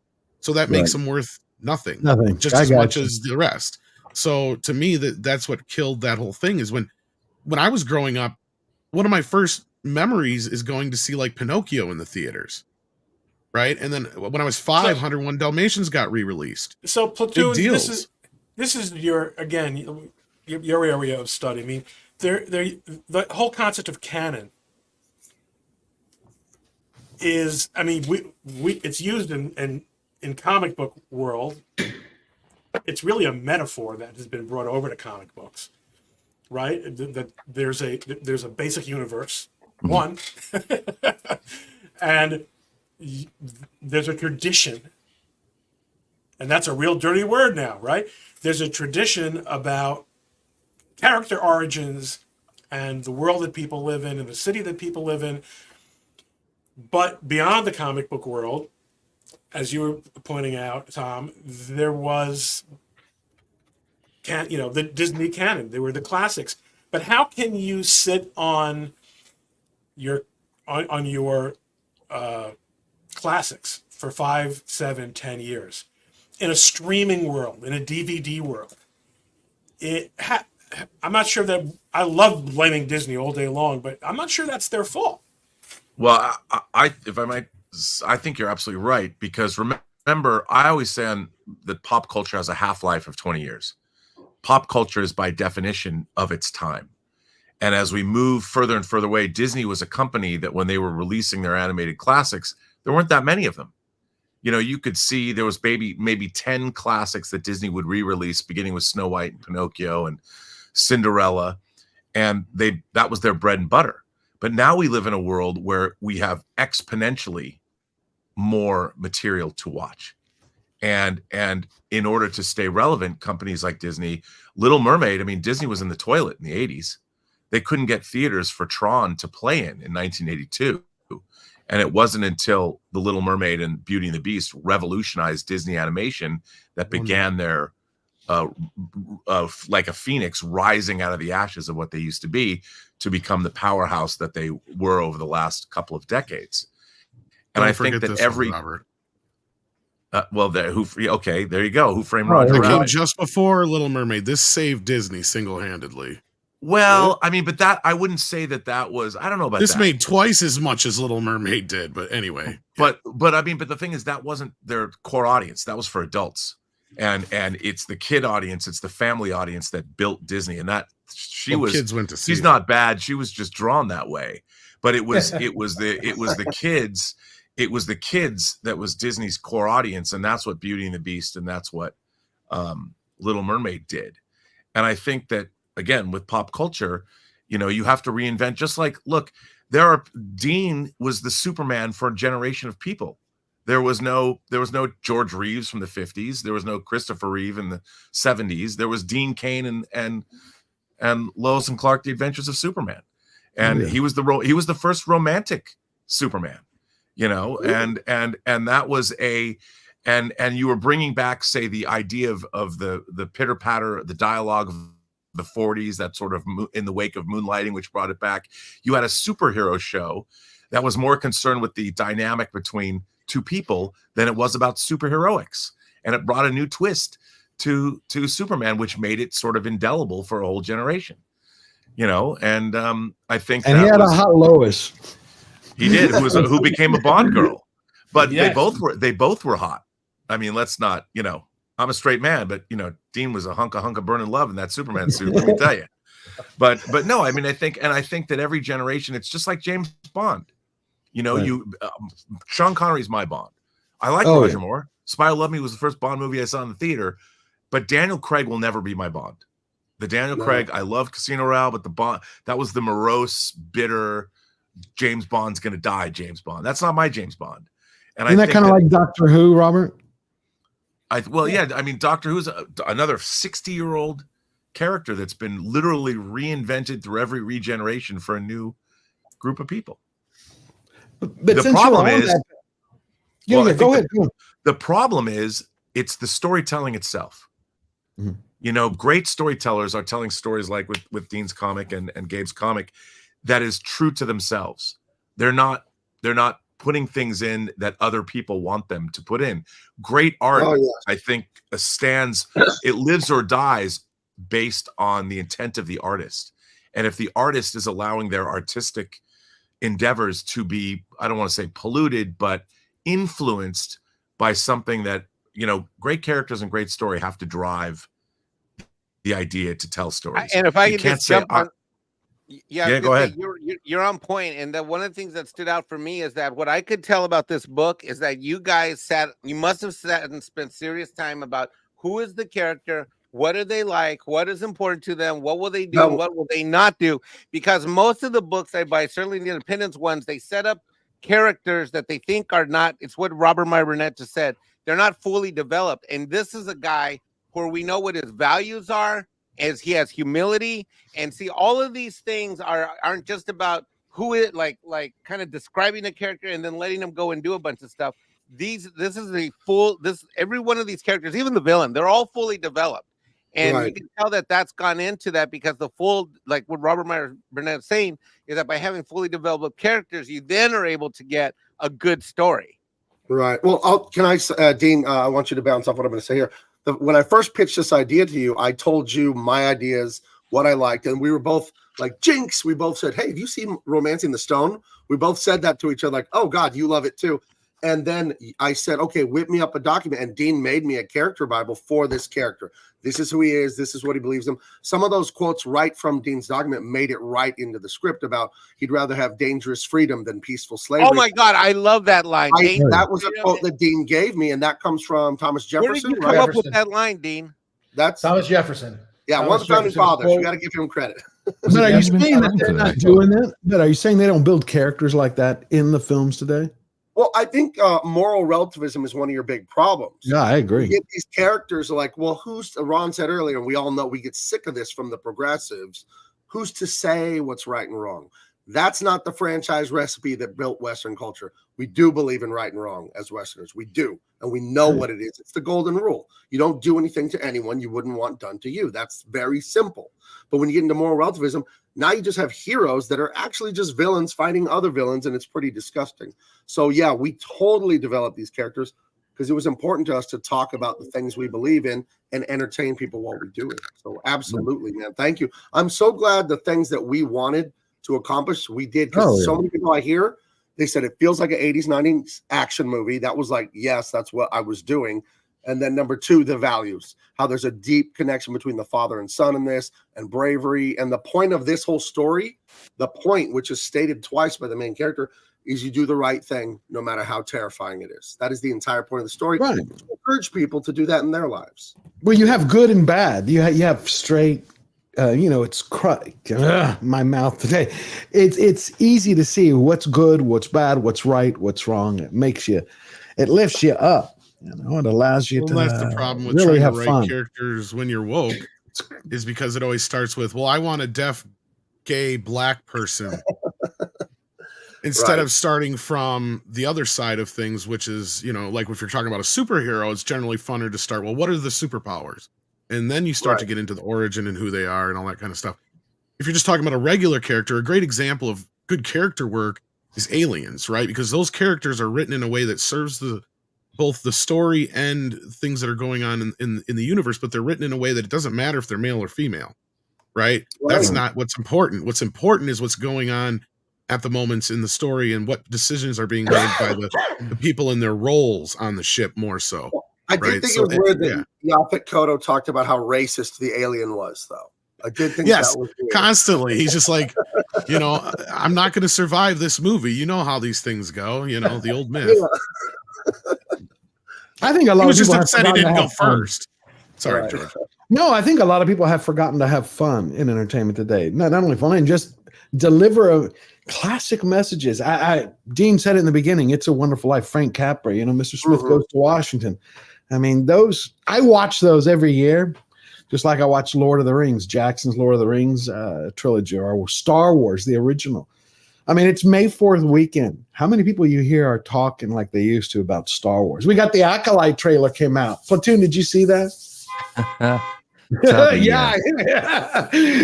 So that makes them worth nothing. Just as much as the rest. So to me, that's what killed that whole thing is when I was growing up, one of my first memories is going to see like Pinocchio in the theaters. Right. And then when I was 5, 101 Dalmatians got re-released. So Platoon, this is your area of study. I mean, the whole concept of canon is, I mean, it's used in comic book world. It's really a metaphor that has been brought over to comic books, right? That there's a basic universe, one, and there's a tradition, and that's a real dirty word now, right? There's a tradition about character origins and the world that people live in and the city that people live in. But beyond the comic book world, as you were pointing out, Tom, there was the Disney canon. There were the classics. But how can you sit on your classics for 5, 7, 10 years in a streaming world, in a DVD world? I'm not sure that I love blaming Disney all day long, but I'm not sure that's their fault. Well, if I might, I think you're absolutely right, because remember, I always say that pop culture has a half-life of 20 years. Pop culture is by definition of its time. And as we move further and further away, Disney was a company that when they were releasing their animated classics, there weren't that many of them. You could see there was maybe 10 classics that Disney would re-release, beginning with Snow White and Pinocchio and Cinderella, and that was their bread and butter. But now we live in a world where we have exponentially more material to watch. And in order to stay relevant, companies like Disney, Little Mermaid, I mean, Disney was in the toilet in the 80s. They couldn't get theaters for Tron to play in 1982. And it wasn't until The Little Mermaid and Beauty and the Beast revolutionized Disney animation that began their, like a phoenix rising out of the ashes of what they used to be to become the powerhouse that they were over the last couple of decades. And I think that Well, there you go. Who Framed It Roger came Rabbit? just before Little Mermaid. This saved Disney single-handedly. Well, I mean, but that I wouldn't say that was. I don't know about This that. made twice as much as Little Mermaid did, but anyway. But I mean, but the thing is, that wasn't their core audience. That was for adults, and it's the kid audience, it's the family audience that built Disney, and that kids went to see. She's not bad. She was just drawn that way, but it was the kids. It was the kids that was Disney's core audience, and that's what Beauty and the Beast and that's what Little Mermaid did. And I think that, again, with pop culture, you have to reinvent. Just like, look, Dean was the Superman for a generation of people. There was no George Reeves from the 50s. There was no Christopher Reeve in the 70s. There was Dean Cain and Lois and Clark: The Adventures of Superman, and he was the first romantic Superman. And that was and you were bringing back, say, the idea of the pitter patter, the dialogue of the 40s, that sort of in the wake of Moonlighting, which brought it back. You had a superhero show that was more concerned with the dynamic between two people than it was about superheroics, and it brought a new twist to Superman, which made it sort of indelible for a whole generation. And I think, and he had a hot Lois. He did, who became a Bond girl, but they both were hot. I mean, let's not, I'm a straight man, but Dean was a hunk of burning love in that Superman suit. Let me tell you. But no, I mean, I think that every generation, it's just like James Bond. Sean Connery's my Bond. I like Roger Moore. Spy Who Loved Me was the first Bond movie I saw in the theater, but Daniel Craig will never be my Bond. The Daniel Craig, I love Casino Royale, but the Bond, that was the morose, bitter, James Bond's gonna die James Bond. That's not my James Bond. And Isn't that kind of like Doctor Who, Robert? I mean, Doctor Who's another 60-year-old character that's been literally reinvented through every regeneration for a new group of people. But the problem is, go ahead. The problem is it's the storytelling itself. Mm-hmm. Great storytellers are telling stories like with Dean's comic and Gabe's comic that is true to themselves. They're not putting things in that other people want them to put in. Great art, I think, it lives or dies based on the intent of the artist. And if the artist is allowing their artistic endeavors to be, I don't want to say polluted, but influenced by something that, great characters and great story have to drive the idea to tell stories. And if I can just jump on, go ahead. You're on point, and that one of the things that stood out for me is that what I could tell about this book is that you guys you must have sat and spent serious time about who is the character, what are they like, what is important to them, what will they do, and what will they not do, because most of the books I buy, certainly the independence ones, they set up characters that they think are not, it's what Robert Meyer Burnett just said, they're not fully developed, and this is a guy where we know what his values are, as he has humility, and see, all of these things aren't just about who it like kind of describing a character and then letting them go and do a bunch of stuff. Every one of these characters, even the villain, they're all fully developed, and you can tell that that's gone into that, because the full, like what Robert Meyer Burnett is saying, is that by having fully developed characters, you then are able to get a good story. Right. Well, Dean, I want you to bounce off what I'm going to say here. When I first pitched this idea to you, I told you my ideas, what I liked, and we were both like, jinx. We both said, hey, have you seen Romancing the Stone? We both said that to each other, like, oh, God, you love it too. And then I said, okay, whip me up a document. And Dean made me a character Bible for this character. This is who he is. This is what he believes in. Some of those quotes right from Dean's document made it right into the script about he'd rather have dangerous freedom than peaceful slavery. Oh, my God. I love that line. That was a quote that Dean gave me, and that comes from Thomas Jefferson. Where did you come up with that line, Dean? That's Thomas Jefferson. Yeah, one of the founding fathers. You got to give him credit. But are you saying that they're not doing that? But are you saying they don't build characters like that in the films today? Well, I think moral relativism is one of your big problems. Yeah, I agree. You get these characters like, well, Ron said earlier, and we all know we get sick of this from the progressives. Who's to say what's right and wrong? That's not the franchise recipe that built Western culture. We do believe in right and wrong as Westerners. We do. And we know what it is. It's the golden rule. You don't do anything to anyone you wouldn't want done to you. That's very simple. But when you get into moral relativism, now you just have heroes that are actually just villains fighting other villains, and it's pretty disgusting. So, yeah, we totally develop these characters. because it was important to us to talk about the things we believe in and entertain people while we do it. So absolutely, man. Thank you. I'm so glad the things that we wanted to accomplish, we did, because so many people I hear, they said it feels like an 80s, 90s action movie. That was like, yes, that's what I was doing. And then number two, the values, how there's a deep connection between the father and son in this, and bravery. And the point of this whole story, the point, which is stated twice by the main character, is you do the right thing no matter how terrifying it is. That is the entire point of the story. Right. To encourage people to do that in their lives. Well, you have good and bad. You have straight, it's my mouth today. It's easy to see what's good, what's bad, what's right, what's wrong. It lifts you up. It allows you to that's the problem with really trying have to write fun. characters when you're woke, is because it always starts with, well, I want a deaf, gay, black person. Instead of starting from the other side of things, which is, like if you're talking about a superhero, it's generally funner to start, well, what are the superpowers? And then you start to get into the origin and who they are and all that kind of stuff. If you're just talking about a regular character, a great example of good character work is Aliens, right? Because those characters are written in a way that serves both the story and things that are going on in the universe, but they're written in a way that it doesn't matter if they're male or female, right? That's not what's important. What's important is what's going on at the moments in the story and what decisions are being made by the people in their roles on the ship more so. I did think it was weird that Yaphet Kotto talked about how racist the alien was, though. I did think that was weird. Constantly. He's just like, I'm not going to survive this movie. You know how these things go, the old myth. I think a lot of people have upset he forgotten didn't to go have fun. first. Sorry, George. No, I think a lot of people have forgotten to have fun in entertainment today. Not only fun, and just deliver classic messages. Dean said it in the beginning, It's a Wonderful Life, Frank Capra, Mr. Smith Goes to Washington. I mean, I watch those every year, just like I watch Lord of the Rings, Jackson's Lord of the Rings trilogy, or Star Wars, the original. I mean, it's May 4th weekend. How many people you hear are talking like they used to about Star Wars? We got the Acolyte trailer came out. Platoon, did you see that? Yeah.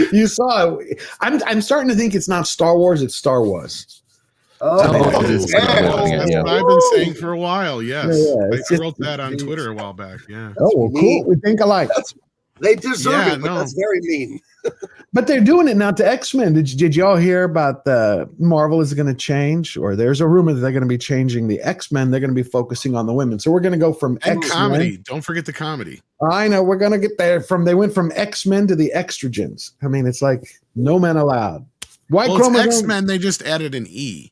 You saw it. I'm starting to think it's not Star Wars, it's Star Wars. That's what I've been saying for a while. Yes, I wrote that on Twitter a while back. Yeah. Oh, well, cool. We think alike. They deserve it, but that's very mean. But they're doing it now to X-Men. Did y'all hear about Marvel is going to change, or there's a rumor that they're going to be changing the X-Men. They're going to be focusing on the women. So we're going to go from X-Men. Comedy. Don't forget the comedy. I know we're going to get there. They went from X-Men to the Extrogens. I mean, it's like no men allowed. It's X-Men. They just added an E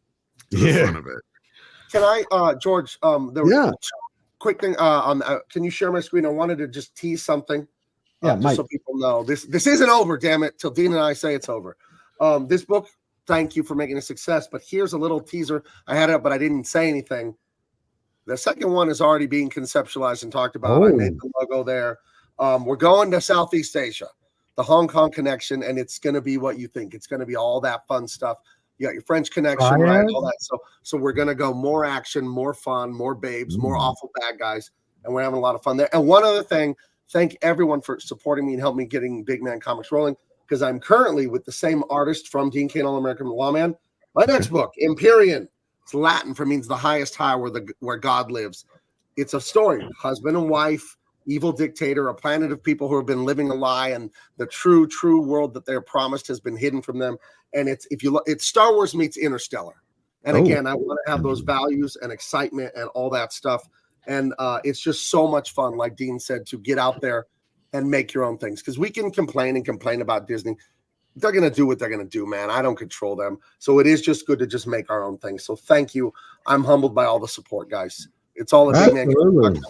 to the front of it. Can I, George? There was quick thing can you share my screen? I wanted to just tease something. Just so people know this isn't over, damn it, till Dean and I say it's over. This book, thank you for making a success, but here's a little teaser. I had it, but I didn't say anything. The second one is already being conceptualized and talked about. I made the logo there. We're going to Southeast Asia, the Hong Kong connection, and it's going to be what you think. It's going to be all that fun stuff. You got your French connection, right? All that. So we're going to go more action, more fun, more babes, more awful bad guys, and we're having a lot of fun there. And one other thing, thank everyone for supporting me and helping me getting Big Man Comics rolling, because I'm currently with the same artist from Dean Cain, All-American Lawman. My next book, Empyrean. It's Latin for means the highest high where God lives. It's a story, husband and wife, evil dictator, a planet of people who have been living a lie, and the true world that they're promised has been hidden from them. And it's Star Wars meets Interstellar. And again, I want to have those values and excitement and all that stuff. And it's just so much fun, like Dean said, to get out there and make your own things. Because we can complain about Disney. They're going to do what they're going to do, man. I don't control them. So it is just good to just make our own things. So thank you. I'm humbled by all the support, guys. It's all a Big Man.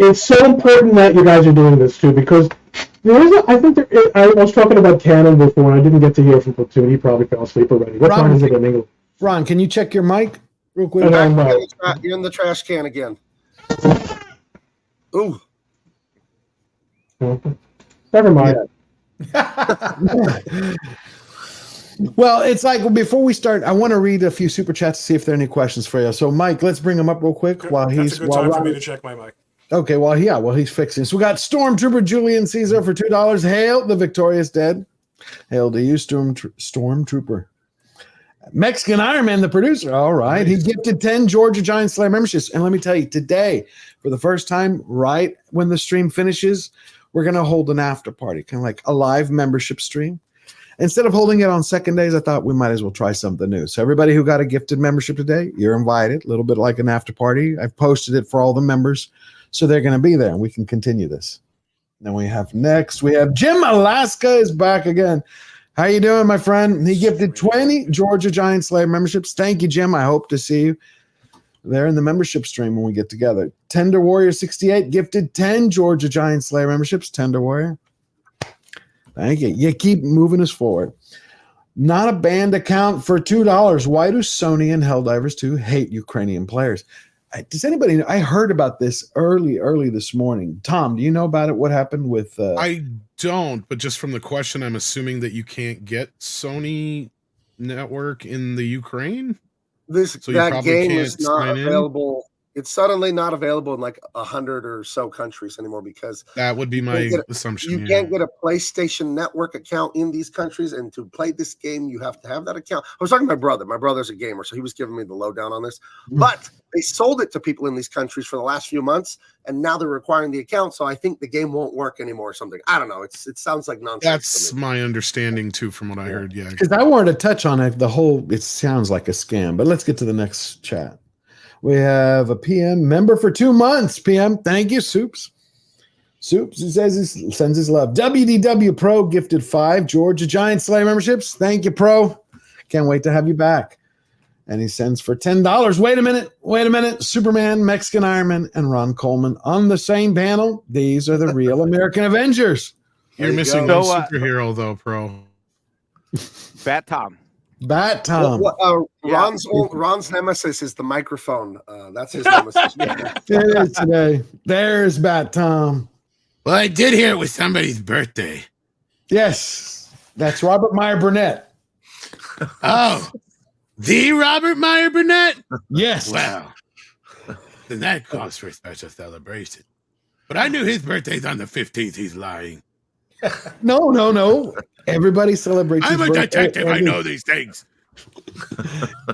It's so important that you guys are doing this, too, because I was talking about canon before, and I didn't get to hear from Platoon. He probably fell asleep already. What time is it in England? Ron, can you check your mic real quick? You're in the trash can again. Ooh. Never mind. Well, it's like before we start, I want to read a few super chats to see if there are any questions for you. So, Mike, let's bring him up real quick That's a good time for me to check my mic. Okay, while he's fixing. So we got Stormtrooper Julian Caesar for $2. Hail the victorious dead. Hail to you, Stormtrooper. Mexican Iron Man, the producer. All right. He gifted 10 Georgia Giant Slayer memberships. And let me tell you, today, for the first time, right when the stream finishes, we're going to hold an after party, kind of like a live membership stream. Instead of holding it on second days, I thought we might as well try something new. So everybody who got a gifted membership today, you're invited. A little bit like an after party. I've posted it for all the members, so they're going to be there, and we can continue this. Then we have Jim Alaska is back again. How you doing, my friend? He gifted 20 Georgia Giant Slayer memberships. Thank you, Jim. I hope to see you there in the membership stream when we get together. Tender Warrior 68 gifted 10 Georgia Giant Slayer memberships. Tender Warrior. Thank you. You keep moving us forward. Not a banned account for $2. Why do Sony and Helldivers 2 hate Ukrainian players? Does anybody know? I heard about this early this morning. Tom, do you know about it? What happened with I don't, but just from the question, I'm assuming that you can't get Sony network in the Ukraine. That game is not available. It's suddenly not available in like 100 or so countries anymore because that would be my assumption. You can't get a PlayStation Network account in these countries, and to play this game, you have to have that account. I was talking to my brother. My brother's a gamer, so he was giving me the lowdown on this. But they sold it to people in these countries for the last few months, and now they're requiring the account. So I think the game won't work anymore or something. I don't know. It sounds like nonsense. That's my understanding too, from what I heard. Yeah, because I wanted to touch on it. It sounds like a scam, but let's get to the next chat. We have a PM member for 2 months. PM, thank you, Soups. Soups, he says he sends his love. WDW Pro gifted 5 Georgia Giant Slayer memberships. Thank you, Pro. Can't wait to have you back. And he sends for $10. Wait a minute. Superman, Mexican Iron Man, and Ron Coleman on the same panel. These are the real American Avengers. You're missing one superhero, though, Pro. Bat Tom. Bat Tom. Ron's nemesis is the microphone. That's his nemesis. It is today. There's Bat Tom. Well, I did hear it was somebody's birthday. Yes, that's Robert Meyer Burnett. Oh, the Robert Meyer Burnett? Yes. Well, then that calls for a special celebration. But I knew his birthday's on the 15th. He's lying. No. Everybody celebrates. I'm a detective. I know these things.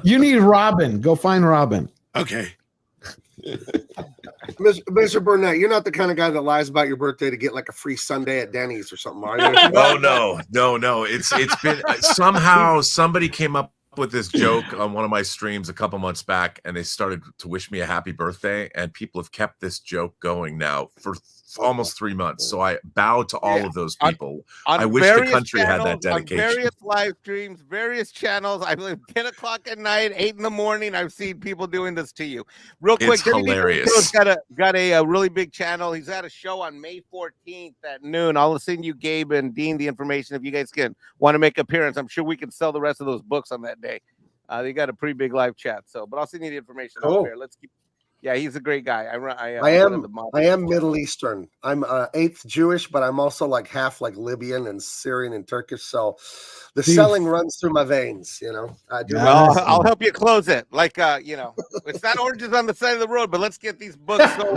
You need Robin. Go find Robin. Okay. Mr. Burnett, you're not the kind of guy that lies about your birthday to get like a free Sunday at Denny's or something, are you? No. It's been somehow somebody came up with this joke on one of my streams a couple months back, and they started to wish me a happy birthday, and people have kept this joke going now for almost 3 months. So I bow to all of those people. I wish the country had that dedication. On various live streams, various channels. I believe 10 o'clock at night, 8 in the morning. I've seen people doing this to you. Real quick, it's hilarious. Got a really big channel. He's at a show on May 14th at noon. I'll send you Gabe and Dean the information if you guys want to make an appearance. I'm sure we can sell the rest of those books on that day. They got a pretty big live chat. But I'll send you the information. Cool. Out there. Let's keep. Yeah, he's a great guy. I am Middle Eastern. I'm 8th Jewish, but I'm also like half like Libyan and Syrian and Turkish. So the selling runs through my veins, you know. I'll help you close it. Like it's not oranges on the side of the road, but let's get these books sold.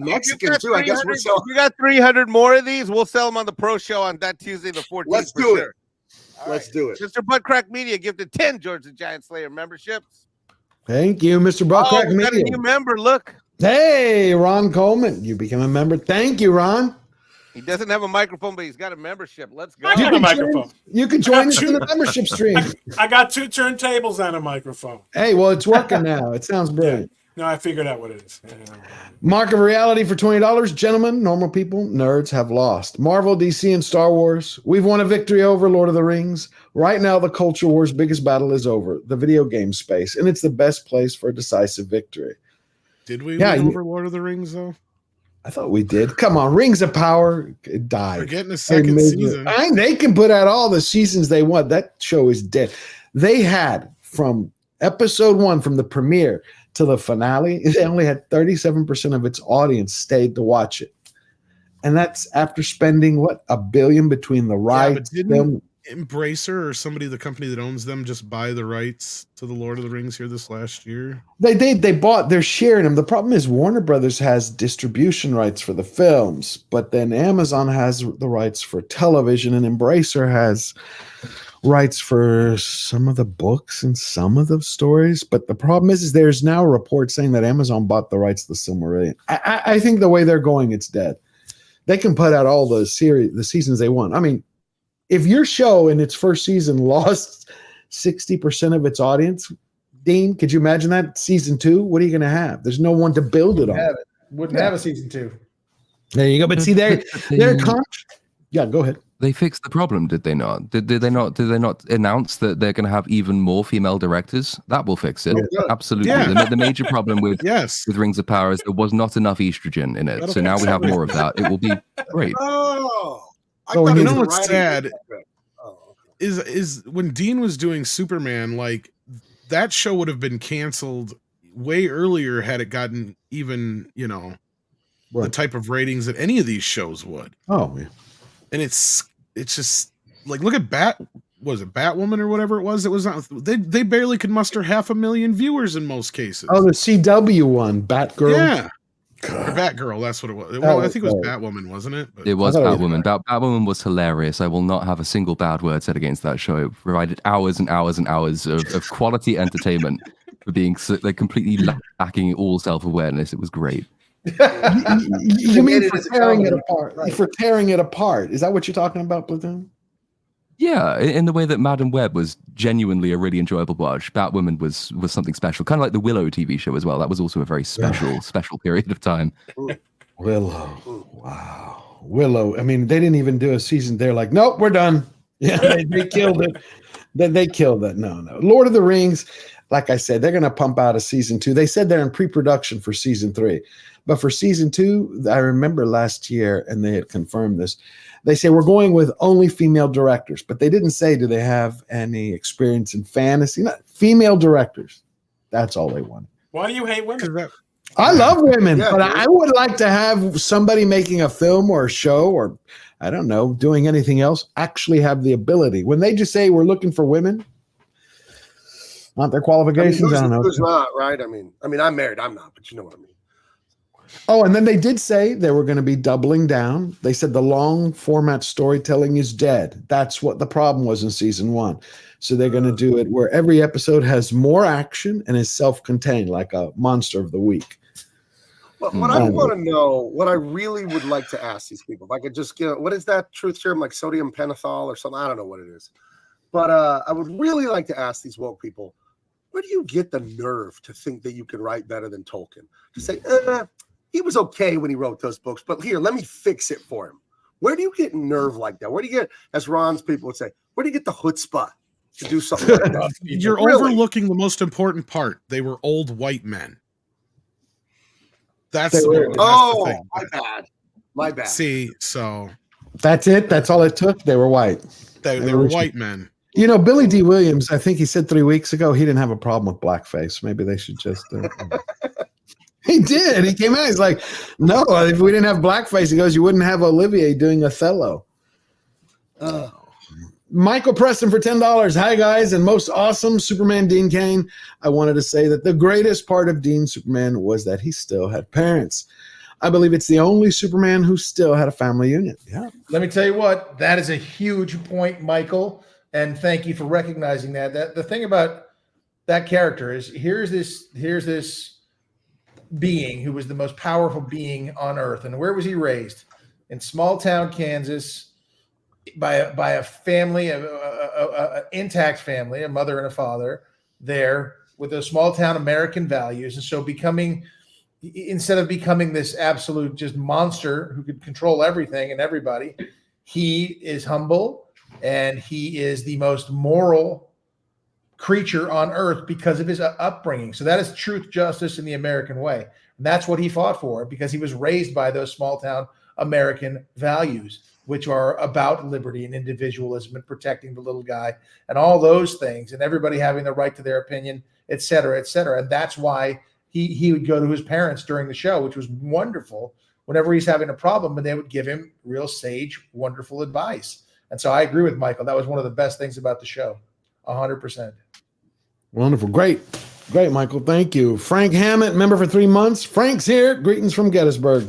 Mexican too. I guess we're selling. You got 300 more of these. We'll sell them on the pro show on that Tuesday the 14th. Let's do it. Let's do it. Mr. Buttcrack Media gifted 10 Georgia Giant Slayer memberships. Thank you, Mr. Buttcrack Media. Got a new member. Look. Hey, Ron Coleman. You become a member. Thank you, Ron. He doesn't have a microphone, but he's got a membership. Let's go. I got a microphone. You can join us in the membership stream. I got 2 turntables and a microphone. Hey, well, it's working now. It sounds brilliant. No, I figured out what it is. Mark of Reality for $20. Gentlemen, normal people, nerds have lost. Marvel, DC, and Star Wars. We've won a victory over Lord of the Rings. Right now, the culture war's biggest battle is over, the video game space, and it's the best place for a decisive victory. Did we win over Lord of the Rings, though? I thought we did. Come on, Rings of Power, it died. We're getting a second season. They can put out all the seasons they want. That show is dead. They had, from episode 1, from the premiere to the finale, they only had 37% of its audience stayed to watch it. And that's after spending, $1 billion between the rights. Yeah, but didn't Embracer or somebody, the company that owns them, just buy the rights to the Lord of the Rings here this last year? They bought, they're sharing them. The problem is Warner Brothers has distribution rights for the films, but then Amazon has the rights for television, and Embracer has rights for some of the books and some of the stories. But the problem is there's now a report saying that Amazon bought the rights to the Silmarillion. I think the way they're going, it's dead. They can put out all the seasons they want. I mean, if your show in its first season lost 60% of its audience, Dean, could you imagine that season 2? What are you going to have? There's no one to build it on. Wouldn't have a season 2. There you go. But see, they're yeah, go ahead. They fixed the problem, did they not? Did they not announce that they're going to have even more female directors? That will fix it. Absolutely. Yeah. The major problem with Rings of Power is there was not enough estrogen in it. So now we have more of that. It will be great. Oh, you know what's sad is when Dean was doing Superman, like that show would have been canceled way earlier had it gotten even, the type of ratings that any of these shows would. Oh, man. And it's just like, look at Batwoman or whatever it was. It was not, they barely could muster 500,000 viewers in most cases. Oh, the CW one, Batgirl. Yeah. Or Batgirl, that's what it was. Well, I think it was Batwoman, wasn't it? But it was Batwoman. Batwoman was hilarious. I will not have a single bad word said against that show. It provided hours and hours and hours of quality entertainment for being completely lacking all self-awareness. It was great. You mean for tearing it apart? Right. For tearing it apart. Is that what you're talking about, Platoon? Yeah, in the way that Madam Web was genuinely a really enjoyable watch, Batwoman was something special. Kind of like the Willow TV show as well. That was also a very special period of time. Willow. Wow. Willow. I mean, they didn't even do a season. They're like, nope, we're done. Yeah, they killed it. They killed it. No. Lord of the Rings, like I said, they're going to pump out a season 2. They said they're in pre-production for season 3. But for season 2, I remember last year, and they had confirmed this, they say we're going with only female directors, but they didn't say do they have any experience in fantasy. No, female directors. That's all they want. Why do you hate women? I love women, but I would like to have somebody making a film or a show or, I don't know, doing anything else, actually have the ability. When they just say we're looking for women, not their qualifications, I don't know. Who's not, right? I mean, I'm married. I'm not, but you know what I mean. Oh, and then they did say they were going to be doubling down. They said the long format storytelling is dead. That's what the problem was in season 1. So they're going to do it where every episode has more action and is self-contained, like a monster of the week. What I want to know, what I really would like to ask these people, if I could just get, what is that truth serum, like sodium pentothal or something? I don't know what it is. But I would really like to ask these woke people, where do you get the nerve to think that you can write better than Tolkien? To say, he was okay when he wrote those books, but here, let me fix it for him. Where do you get nerve like that? Where do you get, as Ron's people would say, where do you get the chutzpah to do something like that? You're overlooking the most important part. They were old white men. That's the thing. My bad. See, so that's it. That's all it took. They were white. They were white men. You know, Billy D. Williams, I think he said 3 weeks ago he didn't have a problem with blackface. Maybe they should just. He did. He came out. He's like, no, if we didn't have blackface, he goes, you wouldn't have Olivier doing Othello. Michael Preston for $10. Hi, guys. And most awesome Superman Dean Cain. I wanted to say that the greatest part of Dean Superman was that he still had parents. I believe it's the only Superman who still had a family unit. Yeah. Let me tell you what, that is a huge point, Michael. And thank you for recognizing that. The thing about that character is here's this being who was the most powerful being on earth. And where was he raised? In small town Kansas by a family, an intact family, a mother and a father there with those small town American values. And so instead of becoming this absolute just monster who could control everything and everybody, he is humble and he is the most moral creature on earth because of his upbringing. So that is truth, justice in the American way. And that's what he fought for because he was raised by those small town American values, which are about liberty and individualism and protecting the little guy and all those things and everybody having the right to their opinion, et cetera, et cetera. And that's why he would go to his parents during the show, which was wonderful whenever he's having a problem, and they would give him real sage, wonderful advice. And so I agree with Michael. That was one of the best things about the show. 100%. Wonderful. Great, Michael. Thank you. Frank Hammett, member for 3 months. Frank's here. Greetings from Gettysburg.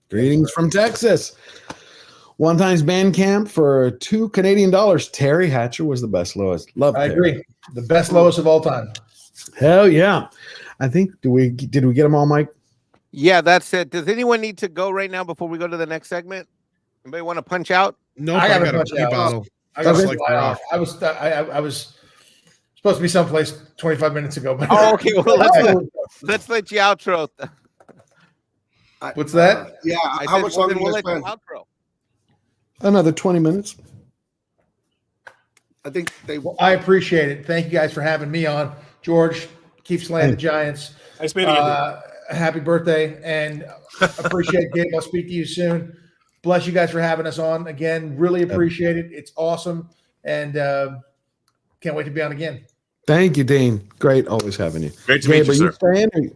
Greetings from Texas. One times Bandcamp for $2 Canadian. Terry Hatcher was the best Lois. Love. I Terry. agree. The best Lois of all time. Hell yeah! I think did we get them all, Mike? Yeah, that's it. Does anyone need to go right now before we go to the next segment? Anybody want to punch out? No, I got a punch pee out. bottle. I got Just like like rock. I was supposed to be someplace 25 minutes ago. But Oh, okay. Well, let's let you outro. What's that? Yeah. I How said, much well, longer then do we'll you let you spend? outro. Another 20 minutes. I think they. Well, I appreciate it. Thank you guys for having me on. George, keep slaying the Giants. Nice meeting you. Happy birthday, and appreciate Gabe. I'll speak to you soon. Bless you guys for having us on again. Really appreciate it. It's awesome, and can't wait to be on again. Thank you, Dean. Great, always having you. Great to meet you, sir. Staying? Or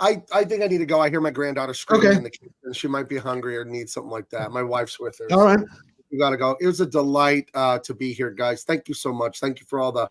I think I need to go. I hear my granddaughter screaming Okay. in the kitchen. She might be hungry or need something like that. My wife's with her. All right. We got to go. It was a delight to be here, guys. Thank you so much. Thank you for all the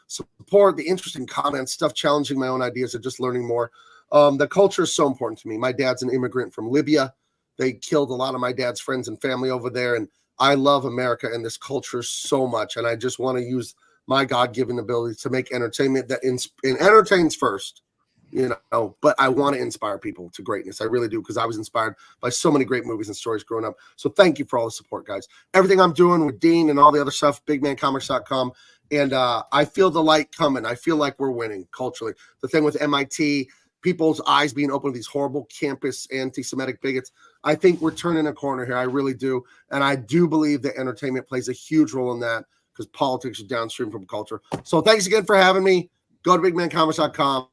support, the interesting comments, stuff challenging my own ideas, and just learning more. The culture is so important to me. My dad's an immigrant from Libya. They killed a lot of my dad's friends and family over there. And I love America and this culture so much. And I just want to use my God-given ability to make entertainment that entertains first, you know, but I want to inspire people to greatness. I really do, because I was inspired by so many great movies and stories growing up. So thank you for all the support, guys. Everything I'm doing with Dean and all the other stuff, bigmancomics.com. And I feel the light coming. I feel like we're winning culturally. The thing with MIT, people's eyes being open to these horrible campus anti-Semitic bigots. I think we're turning a corner here. I really do. And I do believe that entertainment plays a huge role in that, because politics are downstream from culture. So thanks again for having me. Go to bigmancomics.com.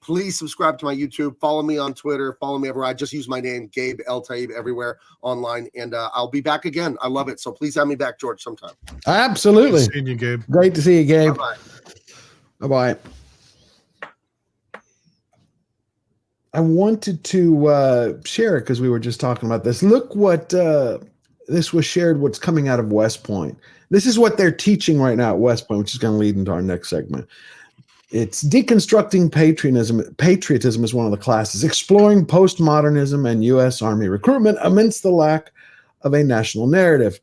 Please subscribe to my YouTube. Follow me on Twitter. Follow me everywhere. I just use my name, Gabe Eltaeb, everywhere online. And I'll be back again. I love it. So please have me back, George, sometime. Absolutely. Good seeing you, Gabe. Great to see you, Gabe. Bye-bye. Bye-bye. I wanted to share it because we were just talking about this. Look what this was shared, what's coming out of West Point. This is what they're teaching right now at West Point, which is going to lead into our next segment. It's deconstructing patriotism. Patriotism is one of the classes. Exploring postmodernism and U.S. Army recruitment amidst the lack of a national narrative.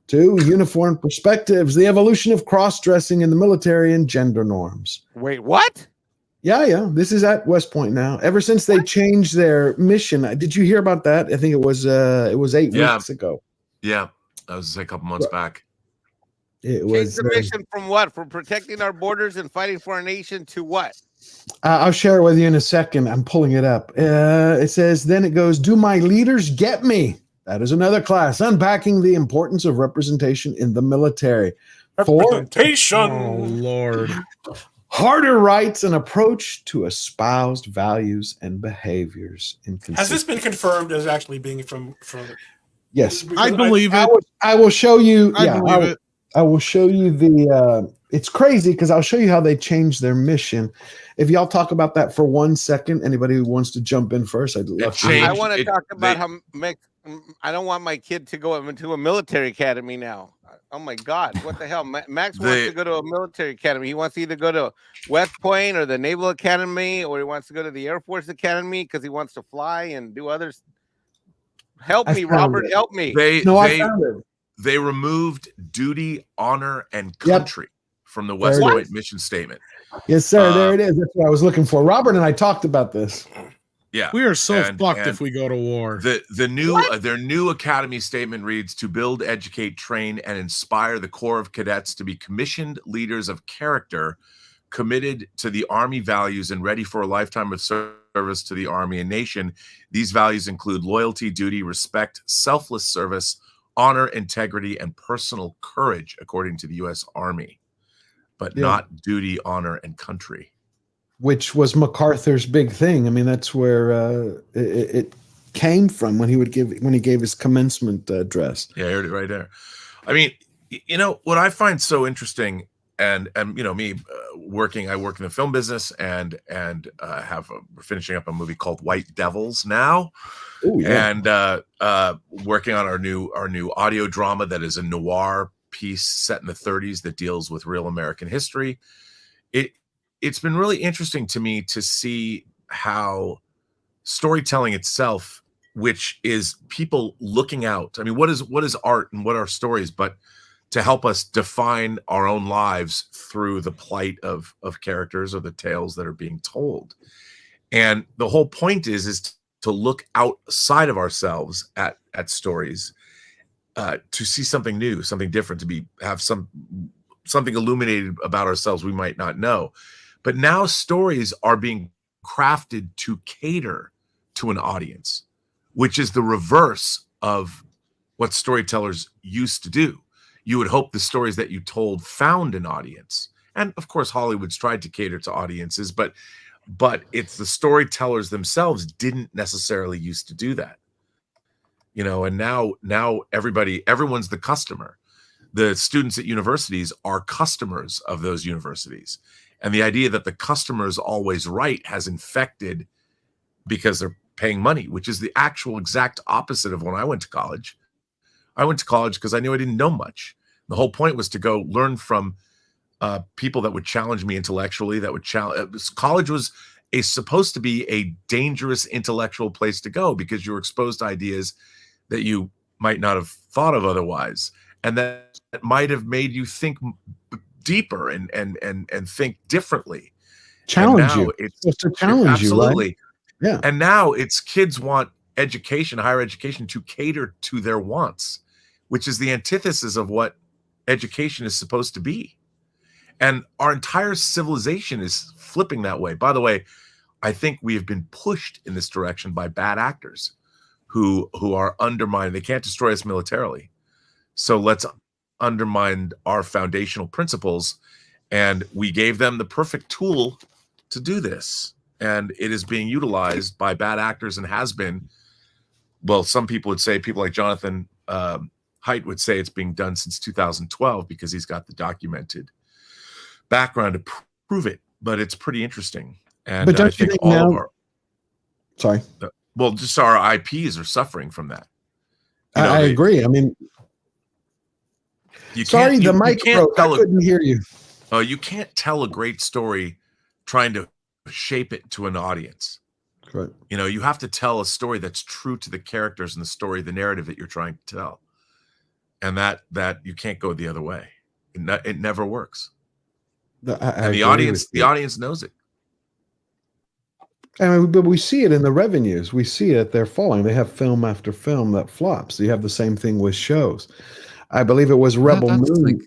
2, uniform perspectives. The evolution of cross-dressing in the military and gender norms. Wait, what? Yeah. This is at West Point now. Ever since they changed their mission. Did you hear about that? I think it was 8 weeks ago. Yeah, that was a couple months back. It Change was the mission from what? From protecting our borders and fighting for our nation to what? I'll share it with you in a second. I'm pulling it up. It says, then it goes, do my leaders get me? That is another class, unpacking the importance of representation in the military. 4, Representation. Oh, Lord. harder rights, an approach to espoused values and behaviors. Has this been confirmed as actually being from? Yes, I believe it. I will show you. I believe it. I will show you the. It's crazy because I'll show you how they changed their mission. If y'all talk about that for 1 second, anybody who wants to jump in first, I'd love to. I want to talk about how I don't want my kid to go into a military academy now. Oh my God, what the hell? Max wants to go to a military academy. He wants to either go to West Point or the Naval Academy, or he wants to go to the Air Force Academy because he wants to fly and do others. Help me, Robert. Help me. They removed duty, honor, and country from the West Point mission statement. Yes, sir. There it is. That's what I was looking for. Robert and I talked about this. Yeah, we are so fucked if we go to war. The new their new academy statement reads: to build, educate, train, and inspire the Corps of Cadets to be commissioned leaders of character, committed to the Army values, and ready for a lifetime of service to the Army and nation. These values include loyalty, duty, respect, selfless service, honor, integrity, and personal courage, according to the U.S. Army, but not duty, honor, and country. Which was MacArthur's big thing. I mean, that's where it came from when he gave his commencement address. Yeah, I heard it right there. I mean, you know what I find so interesting, and you know me I work in the film business, and we're finishing up a movie called White Devils now. Ooh, yeah. And working on our new audio drama that is a noir piece set in the 30s that deals with real American history. It's been really interesting to me to see how storytelling itself which is people looking out. I mean, what is art and what are stories, but to help us define our own lives through the plight of characters or the tales that are being told. And the whole point is to look outside of ourselves at stories, to see something new, something different, to have something illuminated about ourselves we might not know. But now stories are being crafted to cater to an audience, which is the reverse of what storytellers used to do. You would hope the stories that you told found an audience. And of course, Hollywood's tried to cater to audiences, but it's the storytellers themselves didn't necessarily used to do that. You know, and now everyone's the customer. The students at universities are customers of those universities. And the idea that the customer is always right has infected because they're paying money, which is the actual exact opposite of when I went to college. I went to college because I knew I didn't know much. The whole point was to go learn from people that would challenge me intellectually, that would challenge. College was supposed to be a dangerous intellectual place to go because you were exposed to ideas that you might not have thought of otherwise. And that might have made you think deeper and think differently. Challenge and now you. It's supposed to challenge absolutely. you, right? Yeah. And now it's kids want education, higher education, to cater to their wants, which is the antithesis of what education is supposed to be. And our entire civilization is flipping that way. By the way, I think we have been pushed in this direction by bad actors who are undermining. They can't destroy us militarily. So let's undermine our foundational principles. And we gave them the perfect tool to do this. And it is being utilized by bad actors and has been. Well, some people would say, people like Jonathan Haidt would say it's being done since 2012 because he's got the documented background to prove it. But it's pretty interesting. And but don't I think you think all now, of our, sorry. Well, just our IPs are suffering from that. You know, I agree. I mean, sorry, the mic broke. I couldn't hear you. You can't tell a great story trying to shape it to an audience. Right. You know, you have to tell a story that's true to the characters and the story, the narrative that you're trying to tell. And that you can't go the other way. It never works. And the audience knows it. But we see it in the revenues. We see it. They're falling. They have film after film that flops. You have the same thing with shows. I believe it was Rebel Moon.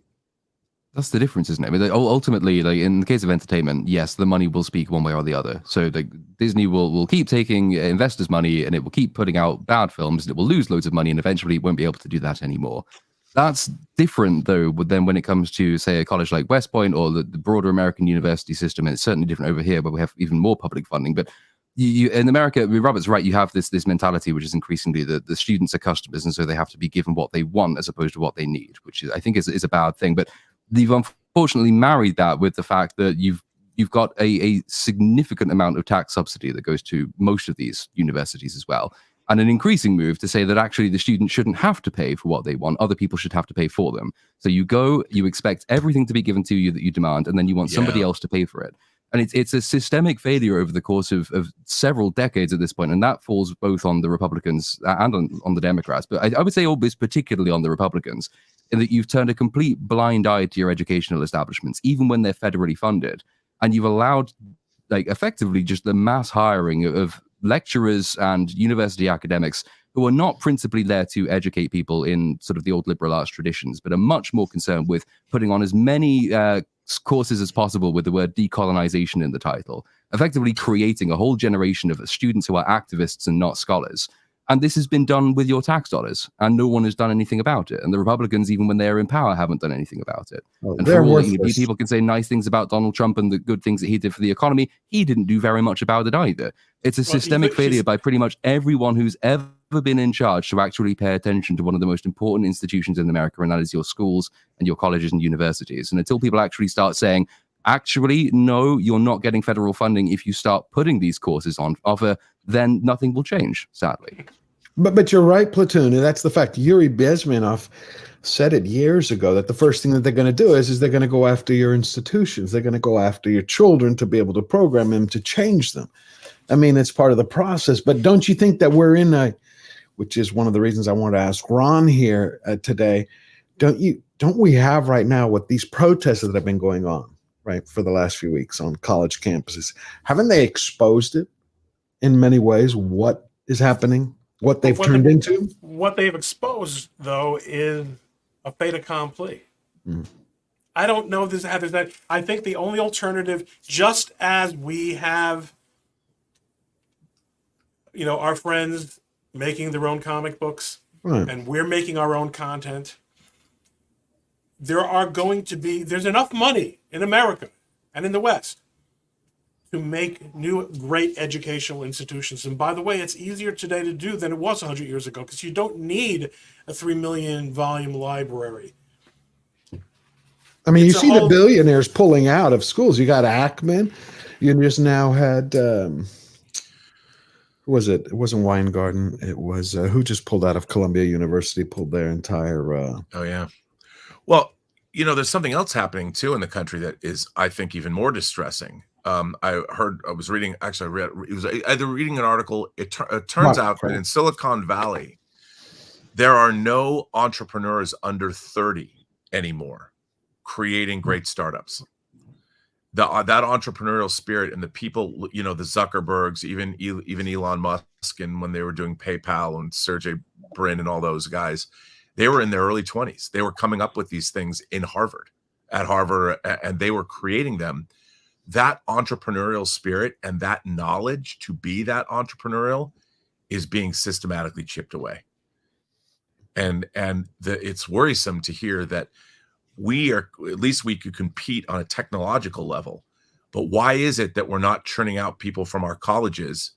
That's the difference, isn't it? I mean, ultimately, like in the case of entertainment, yes, the money will speak one way or the other. So Disney will keep taking investors' money and it will keep putting out bad films and it will lose loads of money and eventually it won't be able to do that anymore. That's different, though, than when it comes to, say, a college like West Point or the broader American university system. And it's certainly different over here, where we have even more public funding. But you in America, Robert's right, you have this mentality, which is increasingly the students are customers, and so they have to be given what they want as opposed to what they need, which I think is a bad thing. But you've unfortunately married that with the fact that you've got a significant amount of tax subsidy that goes to most of these universities as well. And an increasing move to say that actually the student shouldn't have to pay for what they want. Other people should have to pay for them. So you go, you expect everything to be given to you that you demand, and then you want somebody else to pay for it. And it's a systemic failure over the course of several decades at this point, and that falls both on the Republicans and on the Democrats. But I would say almost particularly on the Republicans, in that you've turned a complete blind eye to your educational establishments, even when they're federally funded. And you've allowed, like, effectively just the mass hiring of lecturers and university academics who are not principally there to educate people in sort of the old liberal arts traditions, but are much more concerned with putting on as many courses as possible with the word decolonization in the title, effectively creating a whole generation of students who are activists and not scholars. And this has been done with your tax dollars, and no one has done anything about it. And the Republicans, even when they're in power, haven't done anything about it. And for all people can say nice things about Donald Trump and the good things that he did for the economy, he didn't do very much about it either. It's a systemic failure by pretty much everyone who's ever been in charge to actually pay attention to one of the most important institutions in America, and that is your schools and your colleges and universities. And until people actually start saying, actually, no, you're not getting federal funding if you start putting these courses on offer, then nothing will change, sadly. But you're right, Platoon, and that's the fact. Yuri Bezmenov said it years ago that the first thing that they're going to do is they're going to go after your institutions. They're going to go after your children to be able to program them to change them. I mean, it's part of the process. But don't you think that we're in which is one of the reasons I wanted to ask Ron here today. Don't we have right now with these protests that have been going on, right, for the last few weeks on college campuses? Haven't they exposed it in many ways? What is happening? What they've turned into? What they've exposed, though, is a fait accompli. I don't know this. I think the only alternative, just as we have, our friends making their own comic books, and we're making our own content, there's enough money in America and in the West to make new great educational institutions. And by the way, it's easier today to do than it was 100 years ago, because you don't need a 3 million volume library. I mean, you see the billionaires pulling out of schools. You got Ackman. You just now had, who was it? It wasn't Weingarten. It was, who just pulled out of Columbia University, pulled their entire. Oh, yeah. Well, there's something else happening too in the country that is, I think, even more distressing. I was reading an article. It turns out that in Silicon Valley, there are no entrepreneurs under 30 anymore creating great startups. That entrepreneurial spirit and the people, the Zuckerbergs, even Elon Musk, and when they were doing PayPal and Sergey Brin and all those guys, they were in their early 20s. They were coming up with these things at Harvard, and they were creating them. That entrepreneurial spirit and that knowledge to be that entrepreneurial is being systematically chipped away. And it's worrisome to hear that at least we could compete on a technological level. But why is it that we're not churning out people from our colleges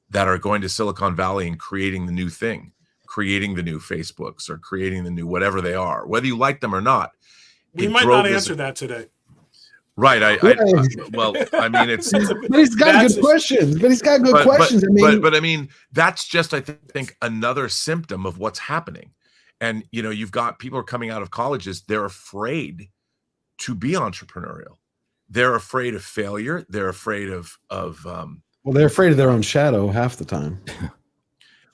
that are going to Silicon Valley and creating the new thing, creating the new Facebooks or creating the new whatever they are, whether you like them or not? We might not answer that today. Right. Well, I mean, it's. But he's got good questions. But I mean, that's just, I think, another symptom of what's happening. And, you've got people are coming out of colleges. They're afraid to be entrepreneurial. They're afraid of failure. They're afraid of well, they're afraid of their own shadow half the time.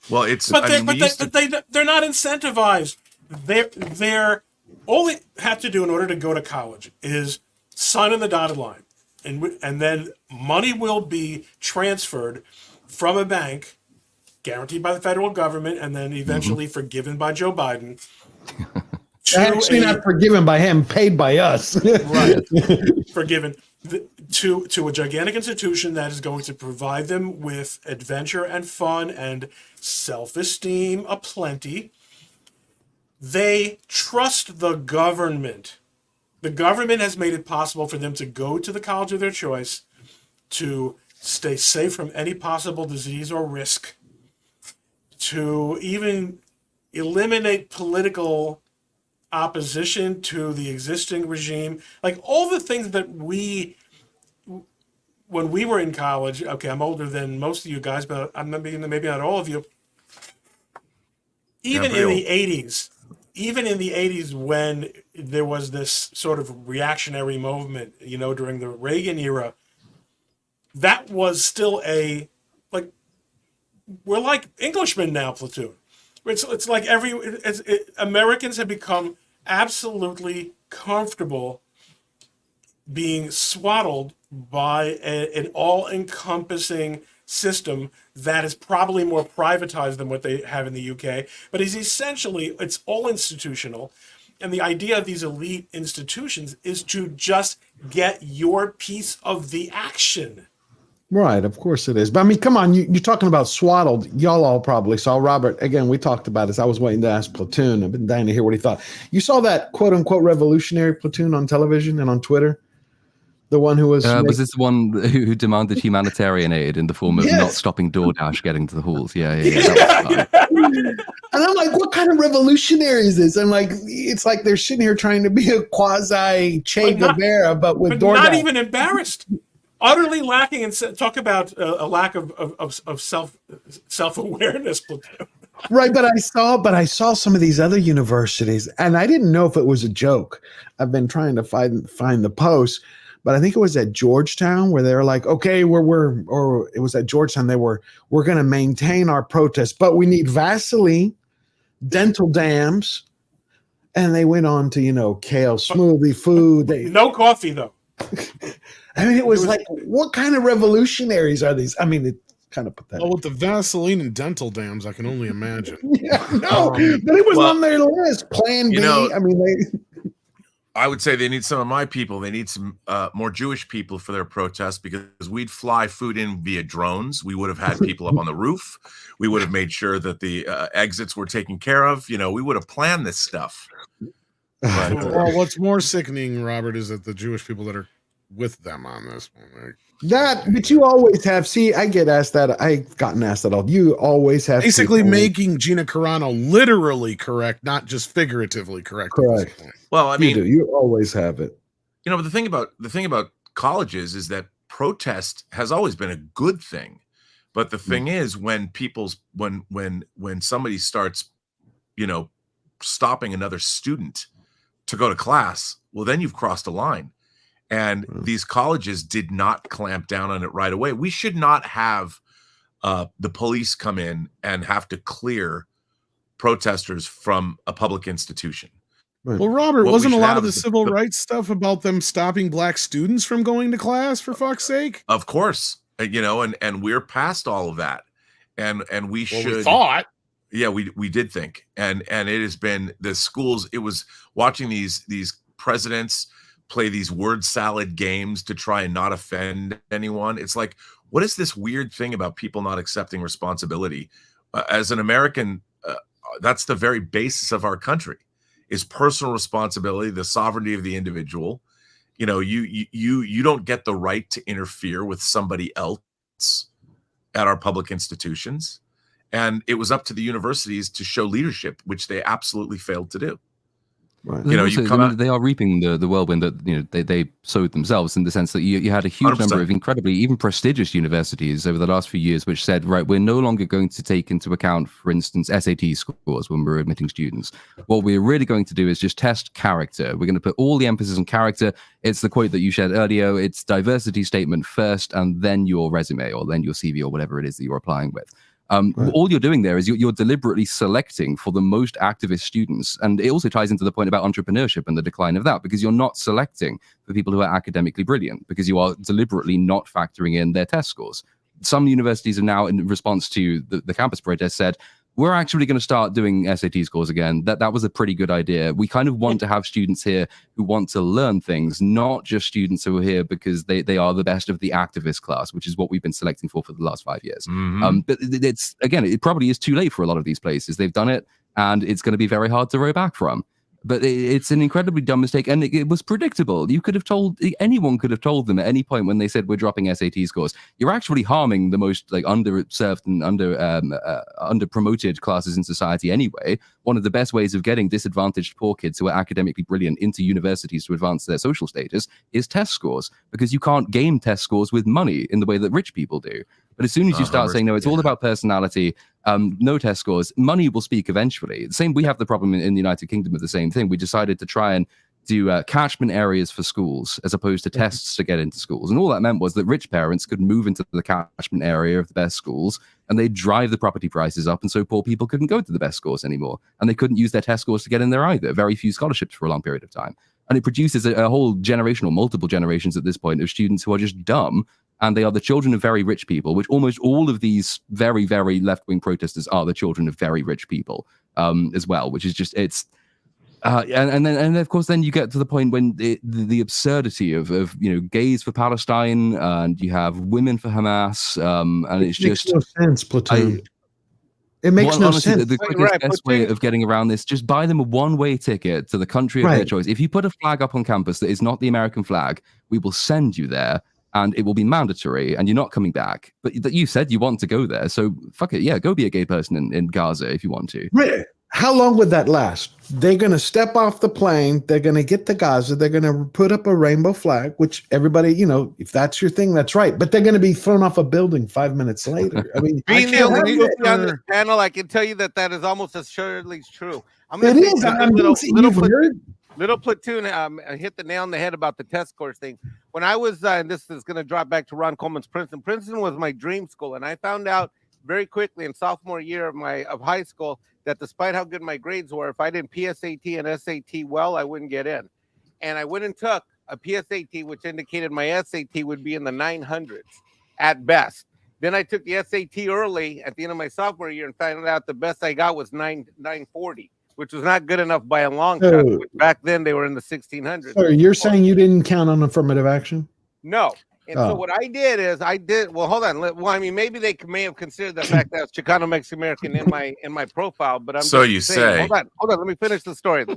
Well, it's. But they're not incentivized. They're all they have to do in order to go to college is sign on the dotted line, and then money will be transferred from a bank, guaranteed by the federal government, and then eventually forgiven by Joe Biden. Actually, not forgiven by him, paid by us. Right, forgiven to a gigantic institution that is going to provide them with adventure and fun and self-esteem aplenty. They trust the government. The government has made it possible for them to go to the college of their choice, to stay safe from any possible disease or risk, to even eliminate political opposition to the existing regime. Like all the things that when we were in college, okay, I'm older than most of you guys, but I'm maybe not all of you. Even in the 80s, when there was this sort of reactionary movement, during the Reagan era, that was still we're like Englishmen now, Platoon. It's like Americans have become absolutely comfortable being swaddled by an all-encompassing system that is probably more privatized than what they have in the UK, but is essentially, it's all institutional. And the idea of these elite institutions is to just get your piece of the action. Right, of course it is. But I mean, come on, you're talking about swaddled. Y'all all probably saw Robert. Again, we talked about this. I was waiting to ask Platoon. I've been dying to hear what he thought. You saw that quote unquote revolutionary Platoon on television and on Twitter? The one who was. Was this the one who demanded humanitarian aid in the form of not stopping DoorDash getting to the halls? Yeah. And I'm like, what kind of revolutionary is this? I'm like, it's like they're sitting here trying to be a quasi Che Guevara, but with DoorDash. Not even embarrassed. Utterly lacking, and talk about a lack of self-awareness. Right, but I saw some of these other universities, and I didn't know if it was a joke. I've been trying to find the post, but I think it was at Georgetown where they were like, okay, or it was at Georgetown. We're going to maintain our protest, but we need Vaseline, dental dams. And they went on to, kale smoothie food. No coffee though. I mean, it was like, what kind of revolutionaries are these? I mean, it kind of pathetic. Well, with the Vaseline and dental dams, I can only imagine. Yeah, no, but it was on their list. Plan B. I mean, I would say they need some of my people. They need some more Jewish people for their protest, because we'd fly food in via drones. We would have had people up on the roof. We would have made sure that the exits were taken care of. We would have planned this stuff. But, well, what's more sickening, Robert, is that the Jewish people that are with them on this one. But you always have. See, I get asked that. I've gotten asked that all. You always have basically making Gina Carano literally correct, not just figuratively correct. Correct. Well, I mean, you always have it. But the thing about colleges is that protest has always been a good thing. But the thing is, when somebody starts, stopping another student to go to class, well, then you've crossed a line. And these colleges did not clamp down on it right away. We should not have the police come in and have to clear protesters from a public institution. Well, Robert, wasn't a lot of the civil rights stuff about them stopping black students from going to class, for fuck's sake? Of course, and we're past all of that, and we should. We thought. Yeah, we did think, and it has been the schools. It was watching these presidents play these word salad games to try and not offend anyone. It's like, what is this weird thing about people not accepting responsibility? As an American, that's the very basis of our country, is personal responsibility, the sovereignty of the individual. You don't get the right to interfere with somebody else at our public institutions. And it was up to the universities to show leadership, which they absolutely failed to do. Right. They are reaping the whirlwind that they sowed themselves, in the sense that you had a huge 100%. number of incredibly even prestigious universities over the last few years which said, right, we're no longer going to take into account, for instance, SAT scores when we're admitting students. What we're really going to do is just test character. We're going to put all the emphasis on character. It's the quote that you shared earlier. It's diversity statement first, and then your resume, or then your CV, or whatever it is that you're applying with. All you're doing there is you're deliberately selecting for the most activist students. And it also ties into the point about entrepreneurship and the decline of that, because you're not selecting for people who are academically brilliant, because you are deliberately not factoring in their test scores. Some universities have now, in response to the campus protest, said, we're actually going to start doing SAT scores again. That was a pretty good idea. We kind of want to have students here who want to learn things, not just students who are here because they are the best of the activist class, which is what we've been selecting for the last 5 years. But it's, again, it probably is too late for a lot of these places. They've done it, and it's going to be very hard to row back from. But it's an incredibly dumb mistake, and it was predictable. Anyone could have told them at any point when they said we're dropping SAT scores, you're actually harming the most underserved and under promoted classes in society anyway. One of the best ways of getting disadvantaged poor kids who are academically brilliant into universities to advance their social status is test scores, because you can't game test scores with money in the way that rich people do. But as soon as you start saying, no, it's all about personality, no test scores, money will speak eventually. The same, we have the problem in the United Kingdom of the same thing. We decided to try and do catchment areas for schools as opposed to tests to get into schools. And all that meant was that rich parents could move into the catchment area of the best schools, and they'd drive the property prices up. And so poor people couldn't go to the best schools anymore. And they couldn't use their test scores to get in there either. Very few scholarships for a long period of time. And it produces a whole generation, or multiple generations at this point, of students who are just dumb. And they are the children of very rich people, which almost all of these very, very left-wing protesters are the children of very rich people as well, which is just, it's, and then of course, then you get to the point when the absurdity of gays for Palestine, and you have women for Hamas, and it's just makes no sense, Platoon. It makes no honestly, sense. The quickest, best way of getting around this, just buy them a one-way ticket to the country of their choice. If you put a flag up on campus that is not the American flag, we will send you there. And it will be mandatory, and you're not coming back. But you said you want to go there, so fuck it. Yeah, go be a gay person in Gaza if you want to. Really? How long would that last? They're going to step off the plane. They're going to get to Gaza. They're going to put up a rainbow flag, which everybody, if that's your thing, that's right. But they're going to be thrown off a building 5 minutes later. I mean, being the only movie on this panel, I can tell you that is almost assuredly true. I'm going it to is. say I'm little Little Platoon hit the nail on the head about the test scores thing. When I was, and this is going to drop back to Ron Coleman's Princeton. Princeton was my dream school, and I found out very quickly in sophomore year of high school that despite how good my grades were, if I did PSAT and SAT well, I wouldn't get in. And I went and took a PSAT, which indicated my SAT would be in the 900s at best. Then I took the SAT early at the end of my sophomore year and found out the best I got was 940. Which was not good enough by a long shot. Back then, they were in the 1600s. So you're saying you didn't count on affirmative action? No. And so what I did is well, hold on. Well, I mean, maybe they may have considered the fact that I was Chicano Mexican American in my profile, but I'm so just you saying, say. Hold on. Let me finish the story. George.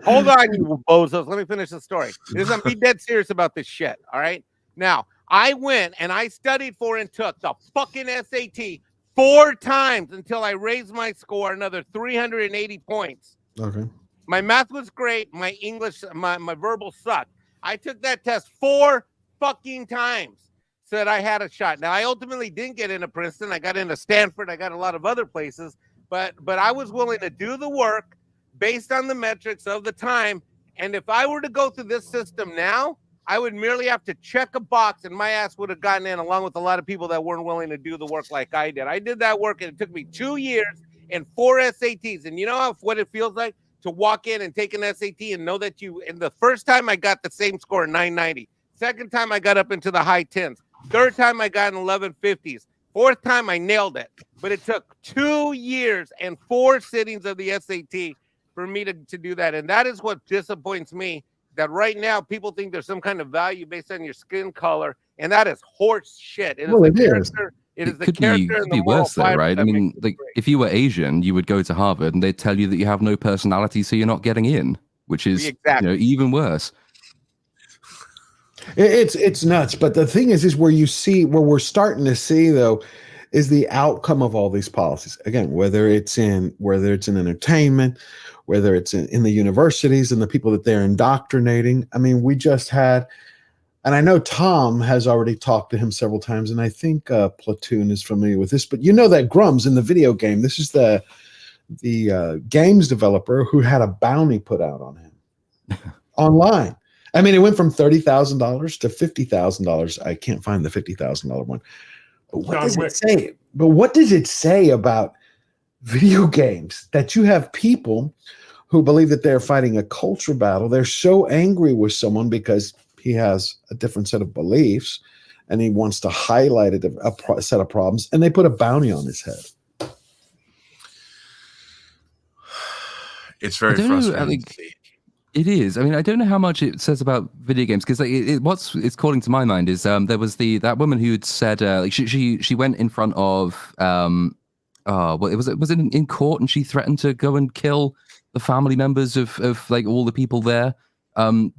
Hold on, you bozos. Let me finish the story. I'm being dead serious about this shit. All right. Now, I went and I studied for and took the fucking SAT 4 times until I raised my score another 380 points. Okay. My math was great. My English, my verbal sucked. I took that test 4 fucking times so that I had a shot. Now, I ultimately didn't get into Princeton. I got into Stanford. I got a lot of other places. But I was willing to do the work based on the metrics of the time. And if I were to go through this system now, I would merely have to check a box and my ass would have gotten in along with a lot of people that weren't willing to do the work like I did. I did that work and it took me 2 years and 4 SATs. And you know what it feels like to walk in and take an SAT and know that and the first time I got the same score, 990. Second time I got up into the high 10s. Third time I got in 1150s. Fourth time I nailed it. But it took 2 years and 4 sittings of the SAT for me to do that. And that is what disappoints me. That right now people think there's some kind of value based on your skin color, and that is horse shit. It is the character. It is the character and the moral worse though, right? I mean, like if you were Asian, you would go to Harvard and they'd tell you that you have no personality, so you're not getting in, which is even worse. It's nuts. But the thing is where we're starting to see though is the outcome of all these policies. Again, whether it's in entertainment, whether it's in the universities and the people that they're indoctrinating. I mean, we just had, and I know Tom has already talked to him several times, and I think Platoon is familiar with this, but you know that Grum's in the video game. This is the games developer who had a bounty put out on him online. I mean, it went from $30,000 to $50,000. I can't find the $50,000 one. But what does it say? But what does it say about video games that you have people who believe that they're fighting a culture battle? They're so angry with someone because he has a different set of beliefs and he wants to highlight a set of problems, and they put a bounty on his head. It's very frustrating. It is. I mean, I don't know how much it says about video games because what's it's calling to my mind is there was that woman who'd said she went in front of well, was it in court, and she threatened to go and kill the family members of like all the people there. And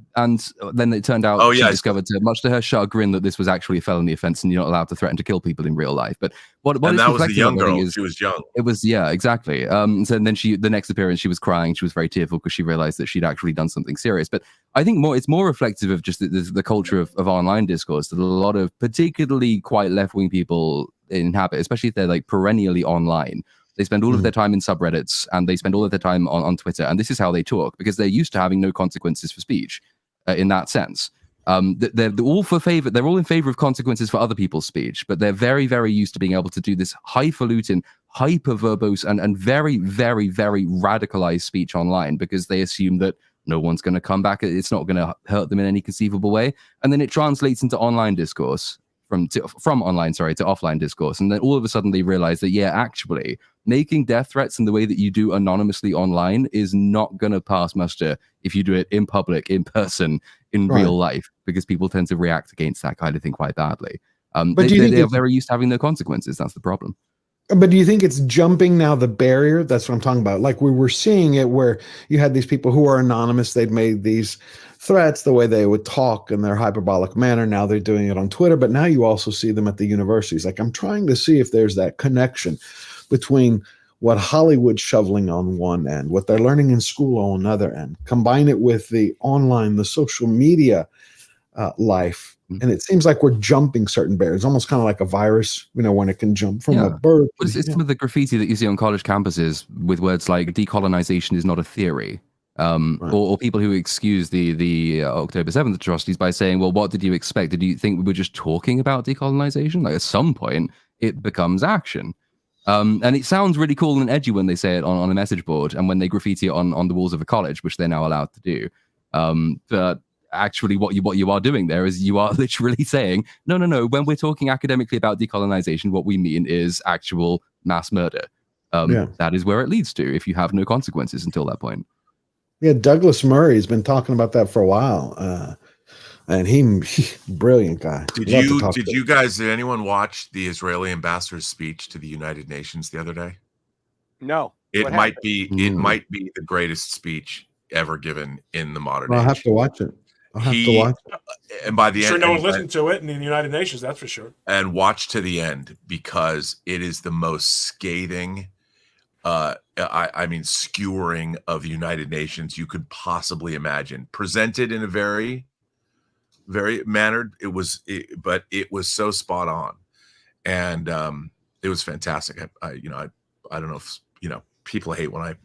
then it turned out she discovered, much to her chagrin, that this was actually a felony offense and you're not allowed to threaten to kill people in real life. But what and is that was the young girl. Is, she was young. It was, yeah, exactly. So then the next appearance, she was crying. She was very tearful because she realized that she'd actually done something serious. But I think it's more reflective of just the culture of online discourse that a lot of particularly quite left-wing people inhabit, especially if they're like perennially online. They spend all of their time in subreddits and they spend all of their time on Twitter. And this is how they talk because they're used to having no consequences for speech in that sense. They're all they're all in favor of consequences for other people's speech, but they're very, very used to being able to do this highfalutin, hyper-verbose and very, very, very radicalized speech online because they assume that no one's going to come back. It's not going to hurt them in any conceivable way. And then it translates into online discourse from online, to offline discourse. And then all of a sudden they realize that, yeah, actually making death threats in the way that you do anonymously online is not going to pass muster if you do it in public, in person, in real life, because people tend to react against that kind of thing quite badly. But they're very used to having no consequences. That's the problem. But do you think it's jumping now the barrier? That's what I'm talking about. Like we were seeing it where you had these people who are anonymous. They'd made these threats the way they would talk in their hyperbolic manner. Now they're doing it on Twitter, but now you also see them at the universities. Like I'm trying to see if there's that connection between what Hollywood's shoveling on one end, what they're learning in school on another end, combine it with the online, the social media life. And it seems like we're jumping certain barriers, almost kind of like a virus, when it can jump from a bird. It's some of the graffiti that you see on college campuses with words like decolonization is not a theory. or people who excuse the October 7th atrocities by saying, well, what did you expect? Did you think we were just talking about decolonization? Like, at some point, it becomes action. And it sounds really cool and edgy when they say it on a message board and when they graffiti it on the walls of a college, which they're now allowed to do. But actually, what you are doing there is you are literally saying, no. When we're talking academically about decolonization, what we mean is actual mass murder. That is where it leads to if you have no consequences until that point. Yeah, Douglas Murray's been talking about that for a while, and he brilliant guy. Did anyone watch the Israeli ambassador's speech to the United Nations the other day? No. It might be the greatest speech ever given in the modern age. I'll have to watch it. And by the end, no one listened to it in the United Nations, that's for sure. And watch to the end, because it is the most scathing, I mean, skewering of the United Nations you could possibly imagine. Presented in a very, very mannered. But it was so spot on, and it was fantastic. I don't know if people hate when I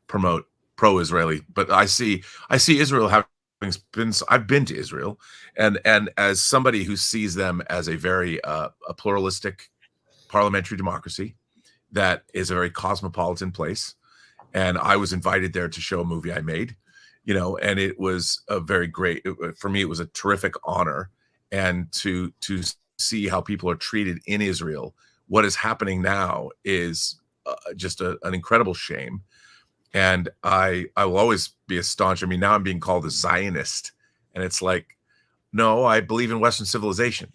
promote pro-Israeli, but I see Israel having been. I've been to Israel, and as somebody who sees them as a very a pluralistic parliamentary democracy that is a very cosmopolitan place, and I was invited there to show a movie I made, and it was a very great, for me, it was a terrific honor, and to see how people are treated in Israel. What is happening now is just an incredible shame. And I will always be astonished. I mean, now I'm being called a Zionist, and it's like, no, I believe in Western civilization.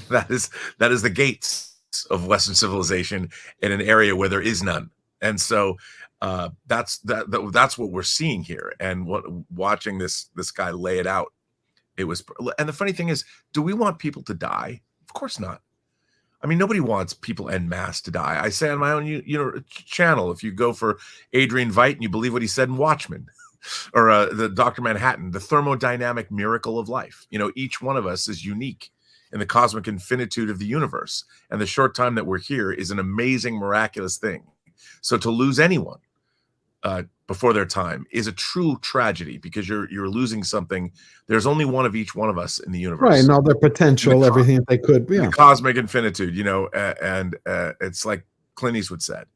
that is the gates of Western civilization in an area where there is none. And so that's what we're seeing here. And watching this guy lay it out, it was. And the funny thing is, do we want people to die? Of course not. I mean, nobody wants people en masse to die. I say on my own, channel, if you go for Adrian Veidt and you believe what he said in Watchmen, or the Dr. Manhattan, the thermodynamic miracle of life. Each one of us is unique in the cosmic infinitude of the universe, and the short time that we're here is an amazing, miraculous thing. So to lose anyone before their time is a true tragedy, because you're losing something. There's only one of each one of us in the universe, right? And all their potential, everything that they could be. The cosmic infinitude, and it's like Clint Eastwood said,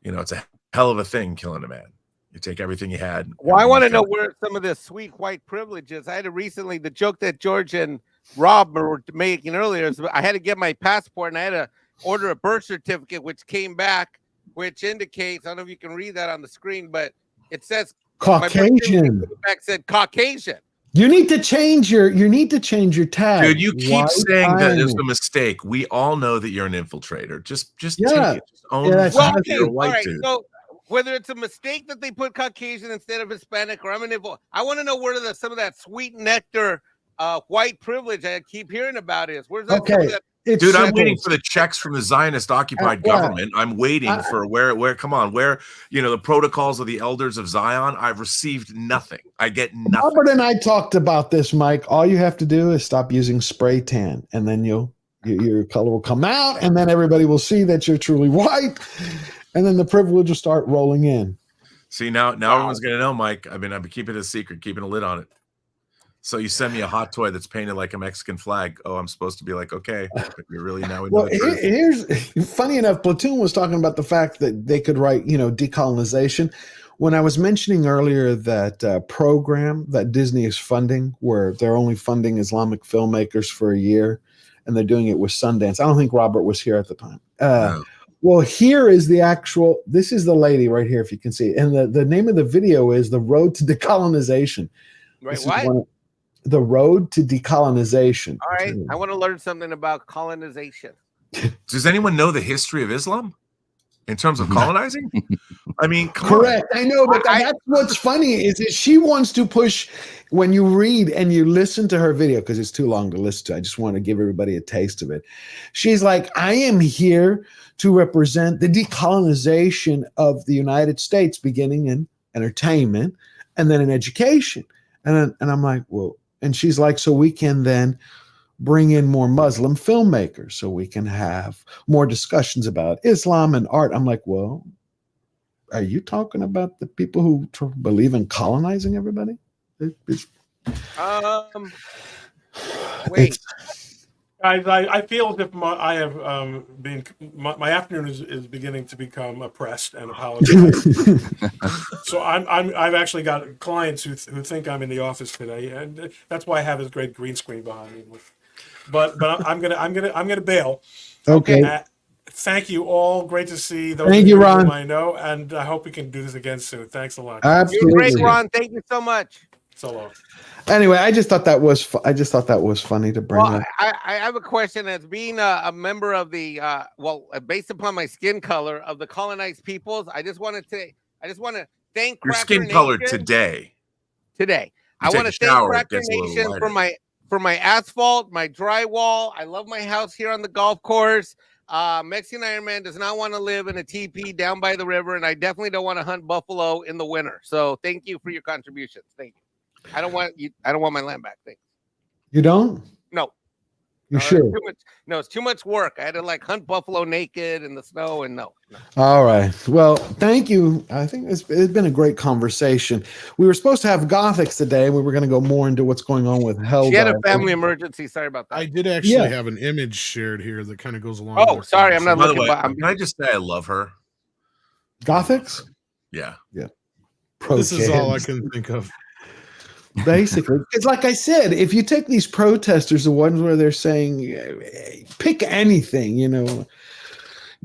it's a hell of a thing killing a man. You take everything you had. Well, I want to know where some of this sweet white privilege is. I had recently, the joke that George and Rob were making earlier is I had to get my passport and I had to order a birth certificate, which came back, which indicates, I don't know if you can read that on the screen, but it says Caucasian. Back said Caucasian. You need to change your tag. Dude, you keep saying that it's a mistake. We all know that you're an infiltrator. Just take it. Just own right. So whether it's a mistake that they put Caucasian instead of Hispanic, or I'm an info, I want to know where some of that sweet nectar white privilege I keep hearing about is. Where's that? Okay. Dude, I'm waiting for the checks from the Zionist occupied government. I'm waiting for where the protocols of the elders of Zion. I've received nothing. I get nothing. Robert and I talked about this, Mike. All you have to do is stop using spray tan, and then your color will come out, and then everybody will see that you're truly white, and then the privilege will start rolling in. See, now everyone's gonna know, Mike. I've been keeping it a secret, keeping a lid on it. So you send me a hot toy that's painted like a Mexican flag. Oh, I'm supposed to be like, okay, but you're really now. Well, here's funny enough. Platoon was talking about the fact that they could write, decolonization. When I was mentioning earlier that program that Disney is funding, where they're only funding Islamic filmmakers for a year, and they're doing it with Sundance. I don't think Robert was here at the time. No. Well, here is the actual. This is the lady right here, if you can see it. And the name of the video is "The Road to Decolonization." Right. What? The Road to Decolonization. All right. I want to learn something about colonization. Does anyone know the history of Islam in terms of colonizing? I mean, correct. I know, but that's what's funny is she wants to push. When you read and you listen to her video, because it's too long to listen to, I just want to give everybody a taste of it. She's like, I am here to represent the decolonization of the United States, beginning in entertainment and then in education. And I'm like, well, and she's like, so we can then bring in more Muslim filmmakers so we can have more discussions about Islam and art. I'm like, well, are you talking about the people who believe in colonizing everybody? Wait. Guys, I feel as if I have been my afternoon is beginning to become oppressed and apologize. So I've actually got clients who think I'm in the office today, and that's why I have this great green screen behind me. But I'm gonna bail. Okay. Thank you all. Great to see those Thank of you, you Ron. whom I know, and I hope we can do this again soon. Thanks a lot. Absolutely. You're great, Ron. Thank you so much. So long. Anyway, I just thought that was funny to bring Well, up. I have a question. As being a member of the based upon my skin color of the colonized peoples, I just want to thank Your Cracker skin color Nation today. Today, You I take want a to thank shower, it Cracker gets a little Nation lighter. for my asphalt, my drywall. I love my house here on the golf course. Mexican Iron Man does not want to live in a teepee down by the river, and I definitely don't want to hunt buffalo in the winter. So thank you for your contributions. Thank you. I don't want my land back. Thanks. You don't? No. You sure? It's too much work. I had to like hunt buffalo naked in the snow, and no. All right. Well, thank you. I think it's been a great conversation. We were supposed to have Gothix today. We were going to go more into what's going on with Hell. She had a family emergency. Sorry about that. I did actually have an image shared here that kind of goes along. Oh, with sorry, I'm not By the looking. way, can I just say I love her? Gothix? Yeah. Yeah. This is all I can think of. Basically, it's like I said, if you take these protesters, the ones where they're saying, pick anything,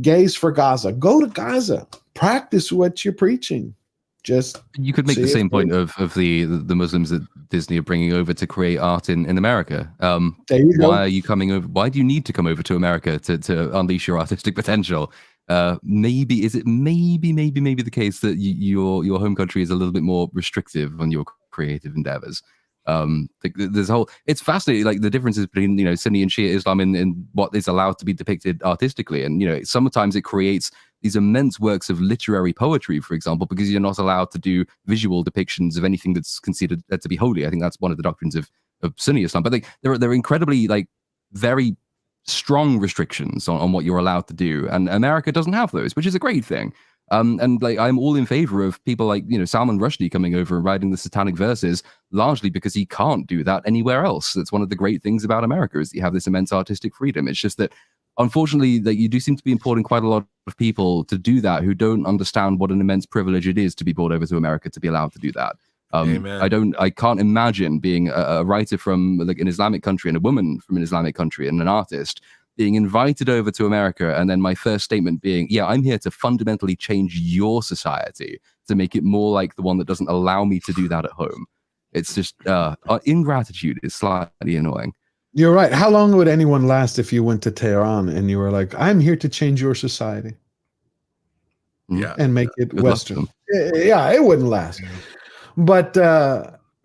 gays for Gaza, go to Gaza, practice what you're preaching. Just you could make the same point of the Muslims that Disney are bringing over to create art in America. There you go. Why are you coming over? Why do you need to come over to America to unleash your artistic potential? Maybe the case that your home country is a little bit more restrictive on your creative endeavors. There's a whole, it's fascinating, like the differences between Sunni and Shia Islam in what is allowed to be depicted artistically, and sometimes it creates these immense works of literary poetry, for example, because you're not allowed to do visual depictions of anything that's considered to be holy. I think that's one of the doctrines of Sunni Islam, but there are incredibly very strong restrictions on what you're allowed to do, and America doesn't have those, which is a great thing. And I'm all in favor of people like Salman Rushdie coming over and writing the satanic verses, largely because he can't do that anywhere else. That's one of the great things about America, is that you have this immense artistic freedom. It's just that unfortunately that you do seem to be importing quite a lot of people to do that who don't understand what an immense privilege it is to be brought over to America to be allowed to do that. I can't imagine being a writer from an Islamic country and a woman from an Islamic country and an artist being invited over to America, and then my first statement being, yeah, I'm here to fundamentally change your society to make it more like the one that doesn't allow me to do that at home. It's just ingratitude is slightly annoying. You're right. How long would anyone last if you went to Tehran and you were like, I'm here to change your society? Yeah. And make it Good luck Western. Yeah, it wouldn't last. But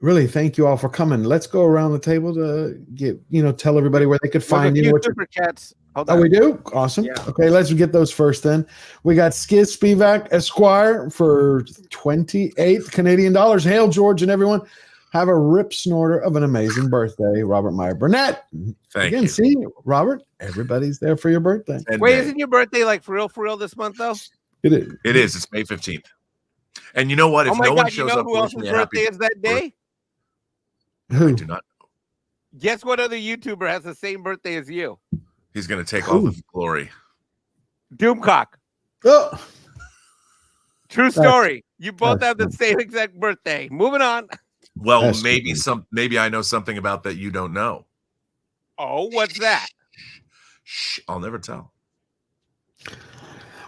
really, thank you all for coming. Let's go around the table to get, tell everybody where they could find you. Super chats. Oh, we do? Awesome. Yeah. Okay, let's get those first then. We got Skiz Spivak Esquire for 28 Canadian dollars. Hail, George and everyone. Have a rip snorter of an amazing birthday, Robert Meyer Burnett. Thank you. See, Robert, everybody's there for your birthday. Wait, isn't your birthday for real this month, though? It is. It is. It's May 15th. And you know what? If no one shows up, who else's birthday is that day? Who? I do not know. Guess what other YouTuber has the same birthday as you? He's going to take all the glory. Doomcock. Oh. True story. You both have the same exact birthday. Moving on. Well, maybe I know something about that you don't know. Oh, what's that? Shh, I'll never tell.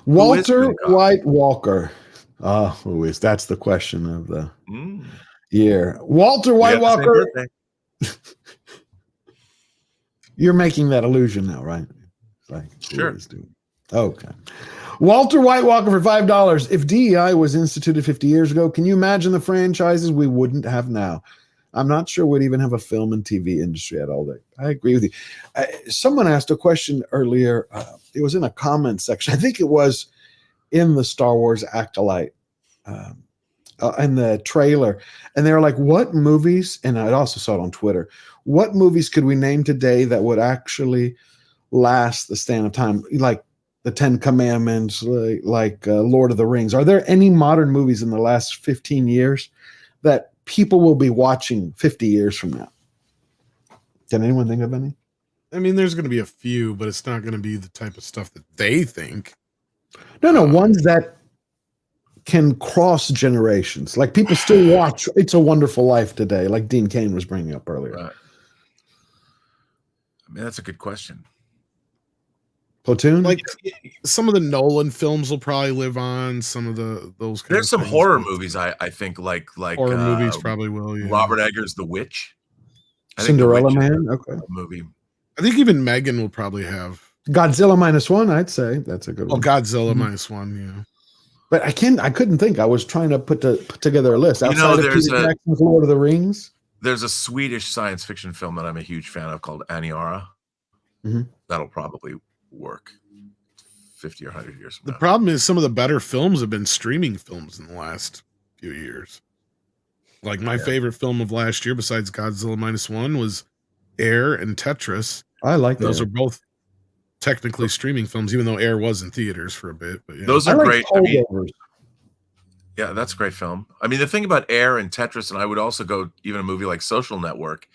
Walter White Walker. Who is? That's the question of the year. Walter White Walker. You're making that illusion now, right? Sure. Okay. Walter White Walker for $5. If DEI was instituted 50 years ago, can you imagine the franchises we wouldn't have now? I'm not sure we'd even have a film and TV industry at all. I agree with you. Someone asked a question earlier. It was in a comment section. I think it was in the Star Wars Acolyte in the trailer. And they were like, what movies, and I also saw it on Twitter, what movies could we name today that would actually last the stand of time? Like the Ten Commandments, like Lord of the Rings. Are there any modern movies in the last 15 years that people will be watching 50 years from now? Can anyone think of any? I mean, there's going to be a few, but it's not going to be the type of stuff that they think. No, ones that can cross generations. Like people still watch It's a Wonderful Life today, like Dean Cain was bringing up earlier. Right. I mean, that's a good question. Platoon? Like some of the Nolan films will probably live on. Some of those. There's some horror movies I think like horror movies probably will. Yeah. Robert Eggers' The Witch. Cinderella Man. Okay. Movie. I think even Megan will probably have Godzilla -1. I'd say that's a good one. Oh, Godzilla -1. Yeah. But I couldn't think. I was trying to put together a list outside of Peter Jackson's Lord of the Rings. There's a Swedish science fiction film that I'm a huge fan of called Aniara. That'll probably work 50 or 100 years from now. The problem is some of the better films have been streaming films in the last few years. Like my favorite film of last year, besides Godzilla -1, was Air and Tetris. I like those. Air. Are both technically streaming films, even though Air was in theaters for a bit. But yeah. Those are great. I mean, yeah, that's a great film. I mean, the thing about Air and Tetris, and I would also go even a movie like Social Network,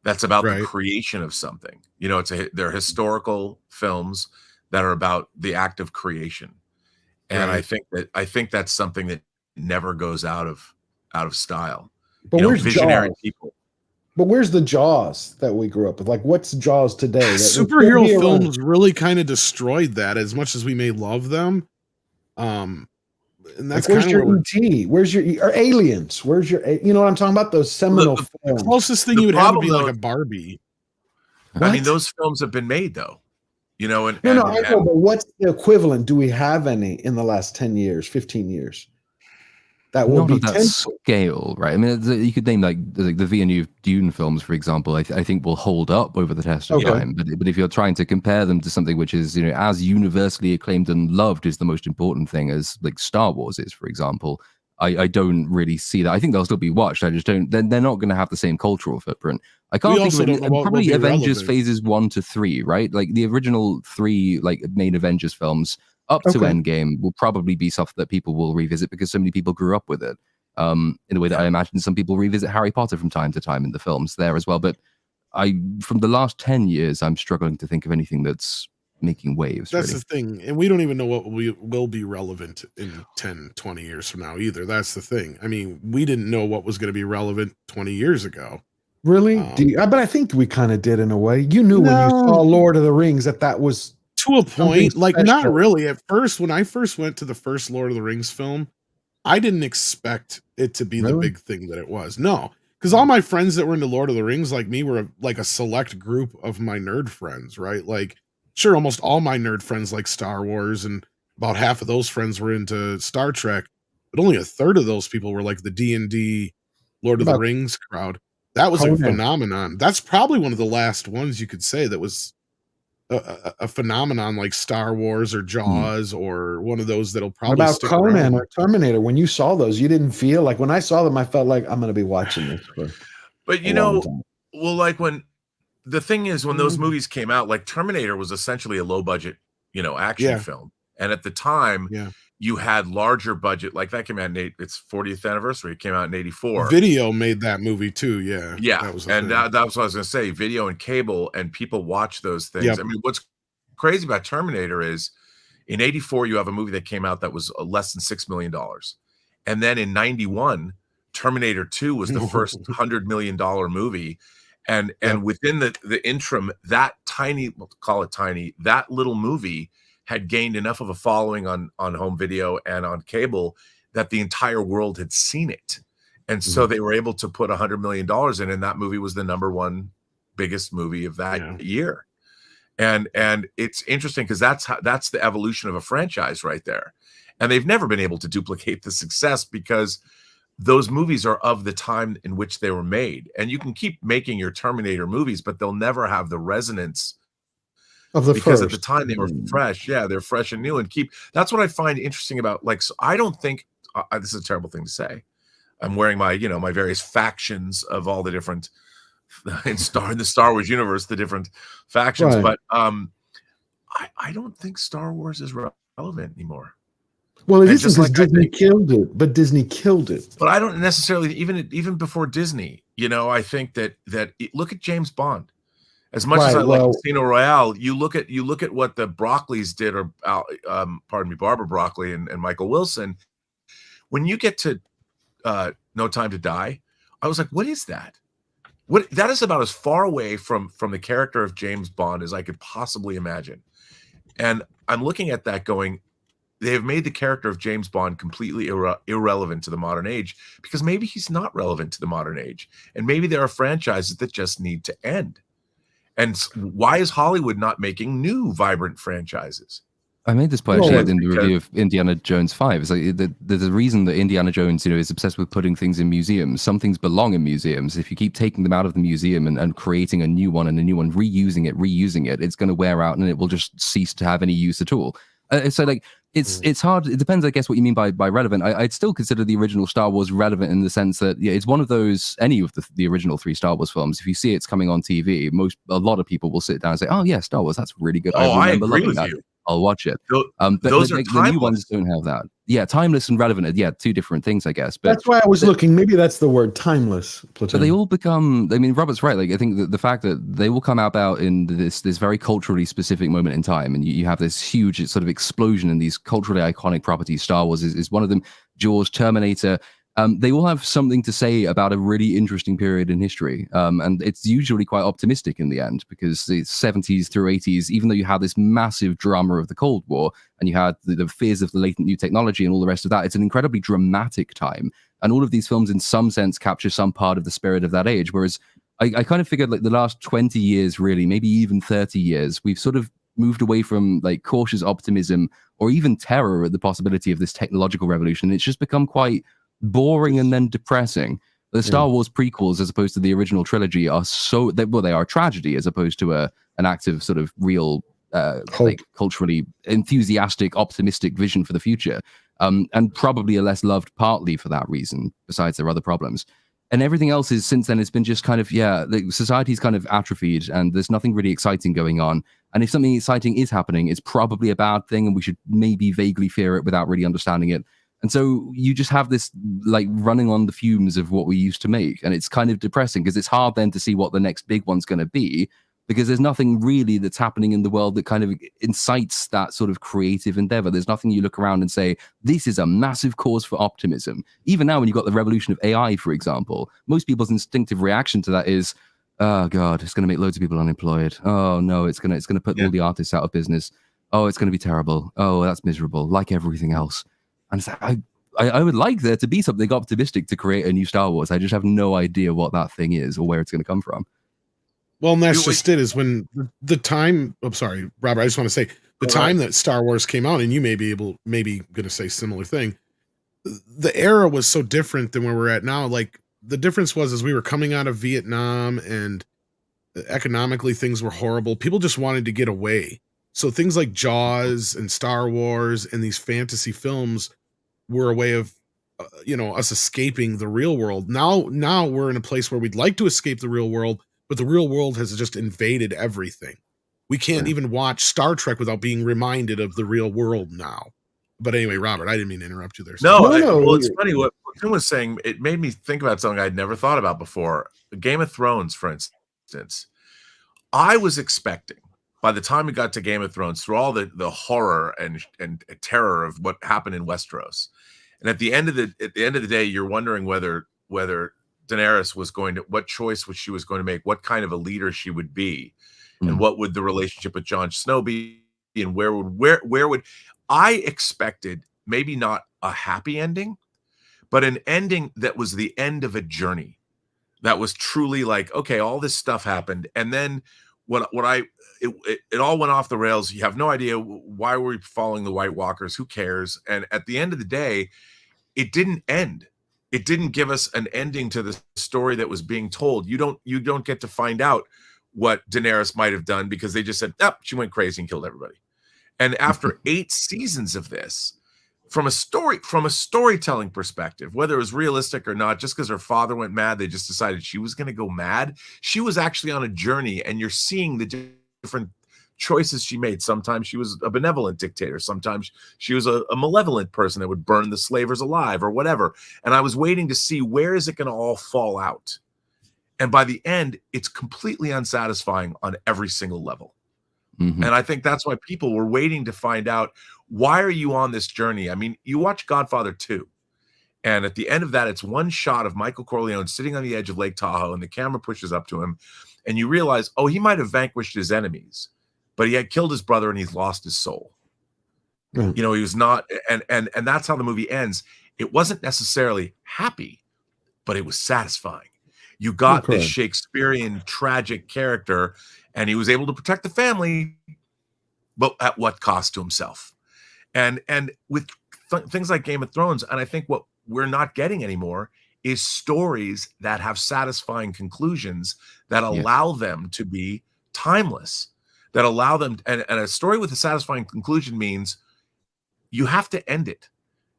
that's about the creation of something. You know, they're historical films that are about the act of creation, and I think that's something that never goes out of style. But where's visionary Jaws? People? But where's the Jaws that we grew up with? Like, what's Jaws today? Superhero films really kind of destroyed that. As much as we may love them, and that's like, where's kind your of ET? Where's your or Aliens? Where's your? You know what I'm talking about? Those seminal films. the closest thing you would have would be like a Barbie. I mean, those films have been made though. You know, I know, but what's the equivalent? Do we have any in the last 10 years, 15 years? That will Not be of that scale, right? I mean, you could name like the Villeneuve Dune films, for example. I think will hold up over the test of time. But if you're trying to compare them to something which is, you know, as universally acclaimed and loved is the most important thing as like Star Wars is, for example, I don't really see that. I think they'll still be watched. I just don't. They're not going to have the same cultural footprint. I can't think of it. Probably Avengers phases 1 to 3, right? Like the original 3, like main Avengers films. Up to Endgame will probably be stuff that people will revisit because so many people grew up with it. In the way that I imagine some people revisit Harry Potter from time to time in the films there as well. But from the last 10 years, I'm struggling to think of anything that's making waves. That's the thing. And we don't even know what will be relevant in 10, 20 years from now either. That's the thing. I mean, we didn't know what was going to be relevant 20 years ago. Really? But I think we kind of did in a way. You knew when you saw Lord of the Rings that was to a point, like not really. At first, when I first went to the first Lord of the Rings film, I didn't expect it to be the big thing that it was. No, because all my friends that were into Lord of the Rings, like me, were like a select group of my nerd friends, right? Like, sure, almost all my nerd friends like Star Wars, and about half of those friends were into Star Trek, but only a third of those people were like the D&D Lord of the Rings crowd. That was a phenomenon. That's probably one of the last ones you could say that was a phenomenon like Star Wars or Jaws or one of those that'll probably what about stick Conan around. or Terminator? When you saw those, you didn't feel like when I saw them, I felt like I'm going to be watching this for But you know, well, like when the thing is, when those movies came out, like Terminator was essentially a low budget, you know, action film. And at the time, you had larger budget, like that came out in its 40th anniversary. It came out in 84. Video made that movie too. Yeah. That was and that was what I was going to say, video and cable, and people watch those things. I mean, what's crazy about Terminator is in 84, you have a movie that came out that was less than $6 million. And then in 91, Terminator 2 was the first $100 million movie. And within the interim, that tiny, we'll call it tiny, that little movie had gained enough of a following on home video and on cable that the entire world had seen it. And so they were able to put $100 million in, and that movie was the #1 biggest movie of that year. And it's interesting because that's the evolution of a franchise right there. And they've never been able to duplicate the success because those movies are of the time in which they were made. And you can keep making your Terminator movies, but they'll never have the resonance because at the time they were fresh. Yeah, they're fresh and new, and that's what I find interesting about, like, so I don't think this is a terrible thing to say. I'm wearing my, you know, my various factions of all the different in the Star Wars universe, the different factions. But I don't think Star Wars is relevant anymore. Well, it And isn't just because like I Disney think- killed it, but Disney killed it. But I don't necessarily even before Disney. I think that look at James Bond. As much as I like Casino Royale, you look at what the Broccoli's did, or Barbara Broccoli and Michael Wilson. When you get to No Time to Die, I was like, what is that? What that is about as far away from the character of James Bond as I could possibly imagine. And I'm looking at that going, they have made the character of James Bond completely irrelevant to the modern age, because maybe he's not relevant to the modern age. And maybe there are franchises that just need to end. And why is Hollywood not making new vibrant franchises? I made this point actually in the review of Indiana Jones 5. It's like there's a reason that Indiana Jones, is obsessed with putting things in museums. Some things belong in museums. If you keep taking them out of the museum and creating a new one, reusing it, it's going to wear out and it will just cease to have any use at all. So like it's hard. It depends, I guess, what you mean by relevant. I'd still consider the original Star Wars relevant in the sense that it's one of those, any of the original 3 Star Wars films. If you see it's coming on TV, a lot of people will sit down and say, "Oh yeah, Star Wars, that's really good. I agree with that. you. I'll watch it." But those are the new ones don't have that. Yeah, timeless and relevant. Yeah, 2 different things, I guess. But that's why I was looking. Maybe that's the word, timeless. Platoon. But they all become. I mean, Robert's right. Like, I think that the fact that they will come about in this very culturally specific moment in time, and you have this huge sort of explosion in these culturally iconic properties. Star Wars is one of them. Jaws, Terminator. They all have something to say about a really interesting period in history. And it's usually quite optimistic in the end, because the 70s through 80s, even though you had this massive drama of the Cold War and you had the fears of the latent new technology and all the rest of that, it's an incredibly dramatic time. And all of these films, in some sense, capture some part of the spirit of that age. Whereas I kind of figured like the last 20 years, really, maybe even 30 years, we've sort of moved away from like cautious optimism or even terror at the possibility of this technological revolution. It's just become quite boring and then depressing. The Star Wars prequels, as opposed to the original trilogy, are they are a tragedy as opposed to an active sort of real like culturally enthusiastic, optimistic vision for the future, and probably a less loved partly for that reason, besides their other problems. And everything else is, since then, it's been just kind of, the society's kind of atrophied and there's nothing really exciting going on. And if something exciting is happening, it's probably a bad thing and we should maybe vaguely fear it without really understanding it. And so you just have this like running on the fumes of what we used to make. And it's kind of depressing because it's hard then to see what the next big one's going to be, because there's nothing really that's happening in the world that kind of incites that sort of creative endeavor. There's nothing you look around and say, this is a massive cause for optimism. Even now, when you've got the revolution of AI, for example, most people's instinctive reaction to that is, oh God, it's going to make loads of people unemployed. Oh no, it's going to put all the artists out of business. Oh, it's going to be terrible. Oh, that's miserable, like everything else. And it's like, I would like there to be something optimistic to create a new Star Wars. I just have no idea what that thing is or where it's going to come from. Well, and that's just it, is when the time, I'm sorry, Robert, I just want to say the time that Star Wars came out, and you may be going to say similar thing. The era was so different than where we're at now. Like the difference was, as we were coming out of Vietnam and economically things were horrible. People just wanted to get away. So things like Jaws and Star Wars and these fantasy films were a way of, us escaping the real world. Now we're in a place where we'd like to escape the real world, but the real world has just invaded everything. We can't even watch Star Trek without being reminded of the real world now. But anyway, Robert, I didn't mean to interrupt you there. No. Well, it's funny what Tim was saying. It made me think about something I'd never thought about before. Game of Thrones, for instance. I was expecting, by the time we got to Game of Thrones, through all the horror and terror of what happened in Westeros, and at the end of the day, you're wondering whether Daenerys was what choice she was going to make, what kind of a leader she would be, and what would the relationship with Jon Snow be, and where would I expected maybe not a happy ending, but an ending that was the end of a journey, that was truly like, okay, all this stuff happened, and then it all went off the rails. You have no idea why were we following the White Walkers. Who cares? And at the end of the day, it didn't end. It didn't give us an ending to the story that was being told. You don't get to find out what Daenerys might have done, because they just said, she went crazy and killed everybody. And after 8 seasons of this, from a storytelling perspective, whether it was realistic or not, just because her father went mad, they just decided she was going to go mad. She was actually on a journey, and you're seeing the different choices she made. Sometimes she was a benevolent dictator. Sometimes she was a malevolent person that would burn the slavers alive or whatever. And I was waiting to see, where is it going to all fall out? And by the end, it's completely unsatisfying on every single level. Mm-hmm. And I think that's why people were waiting to find out, why are you on this journey? I mean, you watch Godfather 2, and at the end of that, it's one shot of Michael Corleone sitting on the edge of Lake Tahoe, and the camera pushes up to him, and you realize, oh, he might have vanquished his enemies, but he had killed his brother and he's lost his soul. Mm. You know, he was not, and that's how the movie ends. It wasn't necessarily happy, but it was satisfying. You got this Shakespearean tragic character, and he was able to protect the family, but at what cost to himself? And with things like Game of Thrones, and I think what we're not getting anymore is stories that have satisfying conclusions that allow them to be timeless, that allow them, and a story with a satisfying conclusion means you have to end it.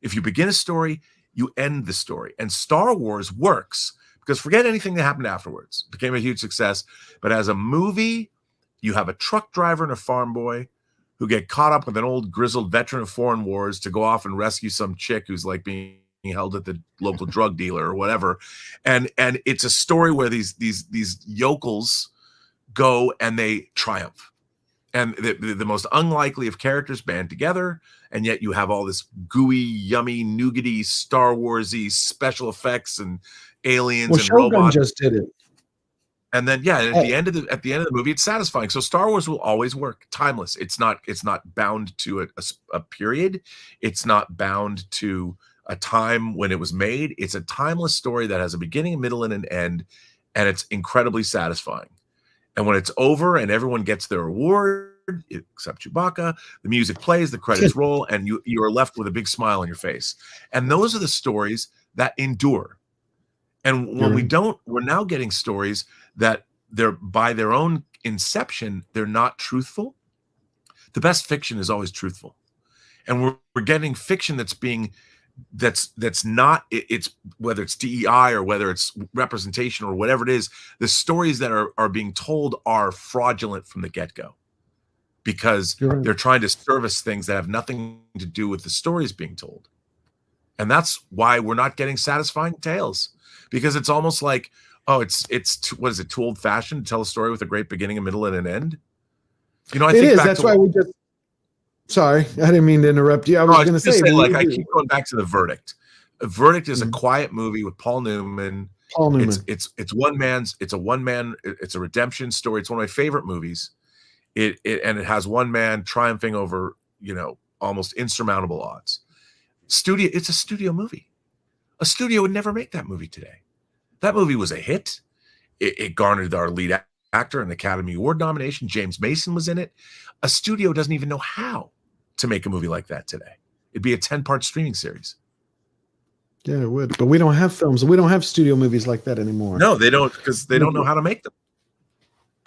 If you begin a story, you end the story. And Star Wars works, because forget anything that happened afterwards. It became a huge success. But as a movie, you have a truck driver and a farm boy who get caught up with an old grizzled veteran of foreign wars to go off and rescue some chick who's like being held at the local drug dealer or whatever. And it's a story where these yokels go and they triumph. And the most unlikely of characters band together, and yet you have all this gooey, yummy, nougaty, Star Warsy special effects and aliens and Shogun robots. just did it. And then at the end of the movie, it's satisfying. So Star Wars will always work. Timeless. It's not bound to a period. It's not bound to a time when it was made. It's a timeless story that has a beginning, a middle, and an end, and it's incredibly satisfying. And when it's over and everyone gets their reward, except Chewbacca, the music plays, the credits roll, and you are left with a big smile on your face. And those are the stories that endure. And when we're now getting stories that they're, by their own inception, they're not truthful. The best fiction is always truthful. And we're getting fiction that's not, it's whether it's DEI or whether it's representation or whatever it is, the stories that are being told are fraudulent from the get-go, because they're trying to service things that have nothing to do with the stories being told. And that's why we're not getting satisfying tales, because it's almost like, oh, it's what is it, too old-fashioned to tell a story with a great beginning, a middle, and an end? You know, I think that's why we just. Sorry, I didn't mean to interrupt you. I was going to say, like, I keep going back to The Verdict. The Verdict is a quiet movie with Paul Newman. It's a redemption story. It's one of my favorite movies. It has one man triumphing over, almost insurmountable odds. It's a studio movie. A studio would never make that movie today. That movie was a hit. It garnered our lead actor an Academy Award nomination. James Mason was in it. A studio doesn't even know how to make a movie like that today. It'd be a 10-part streaming series. Yeah, it would. But we don't have films. We don't have studio movies like that anymore. No, they don't, because they don't know how to make them.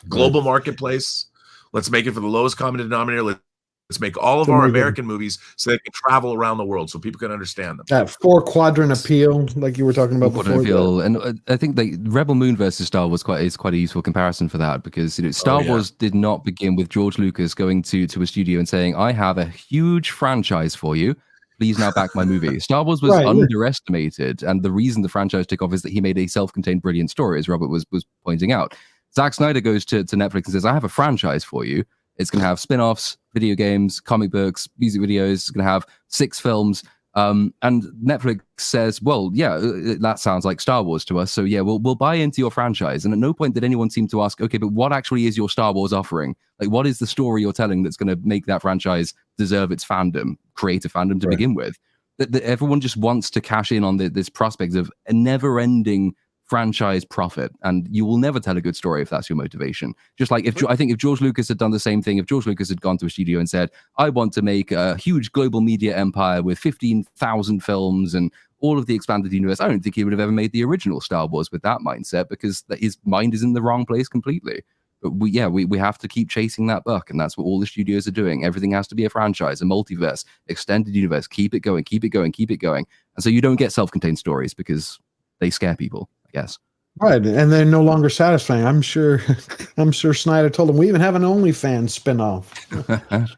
Global marketplace. Let's make it for the lowest common denominator. Let's make all of our American movies so they can travel around the world so people can understand them. That 4-quadrant appeal, like you were talking about before. And I think Rebel Moon versus Star Wars is quite a useful comparison for that, because Star Wars did not begin with George Lucas going to a studio and saying, "I have a huge franchise for you. Please now back my movie." Star Wars was underestimated, and the reason the franchise took off is that he made a self-contained brilliant story, as Robert was pointing out. Zack Snyder goes to Netflix and says, "I have a franchise for you. It's going to have spin-offs, video games, comic books, music videos. It's going to have 6 films." And Netflix says, "Well, yeah, that sounds like Star Wars to us. So yeah, we'll buy into your franchise." And at no point did anyone seem to ask, "Okay, but what actually is your Star Wars offering? Like, what is the story you're telling that's going to make that franchise deserve its fandom, creative fandom to begin with?" That everyone just wants to cash in on this prospect of a never-ending franchise profit, and you will never tell a good story if that's your motivation. Just like I think if George Lucas had done the same thing, if George Lucas had gone to a studio and said, "I want to make a huge global media empire with 15,000 films and all of the expanded universe," I don't think he would have ever made the original Star Wars with that mindset, because his mind is in the wrong place completely. But we have to keep chasing that buck, and that's what all the studios are doing. Everything has to be a franchise, a multiverse, extended universe. Keep it going, keep it going, keep it going. And so you don't get self-contained stories because they scare people, I guess. Right, and they're no longer satisfying. I'm sure. I'm sure Snyder told them we even have an OnlyFans spinoff.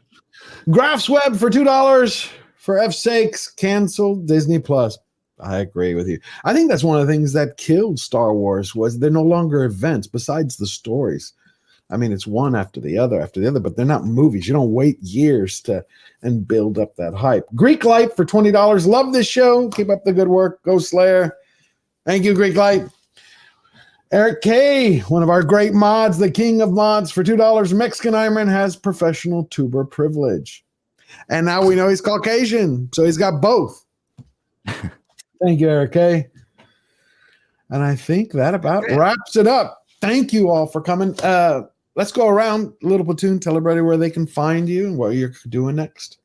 Graph's Web for $2 for F's sakes. Cancel Disney Plus. I agree with you. I think that's one of the things that killed Star Wars was they're no longer events besides the stories. I mean, it's one after the other, but they're not movies. You don't wait years to and build up that hype. Greek Light for $20. Love this show. Keep up the good work. Go Slayer. Thank you, Greek Light. Eric K, one of our great mods, the king of mods, for $2. Mexican Ironman has professional tuber privilege. And now we know he's Caucasian, so he's got both. Thank you, Eric K. And I think that about wraps it up. Thank you all for coming. Let's go around. Little Platoon, tell everybody where they can find you and what you're doing next.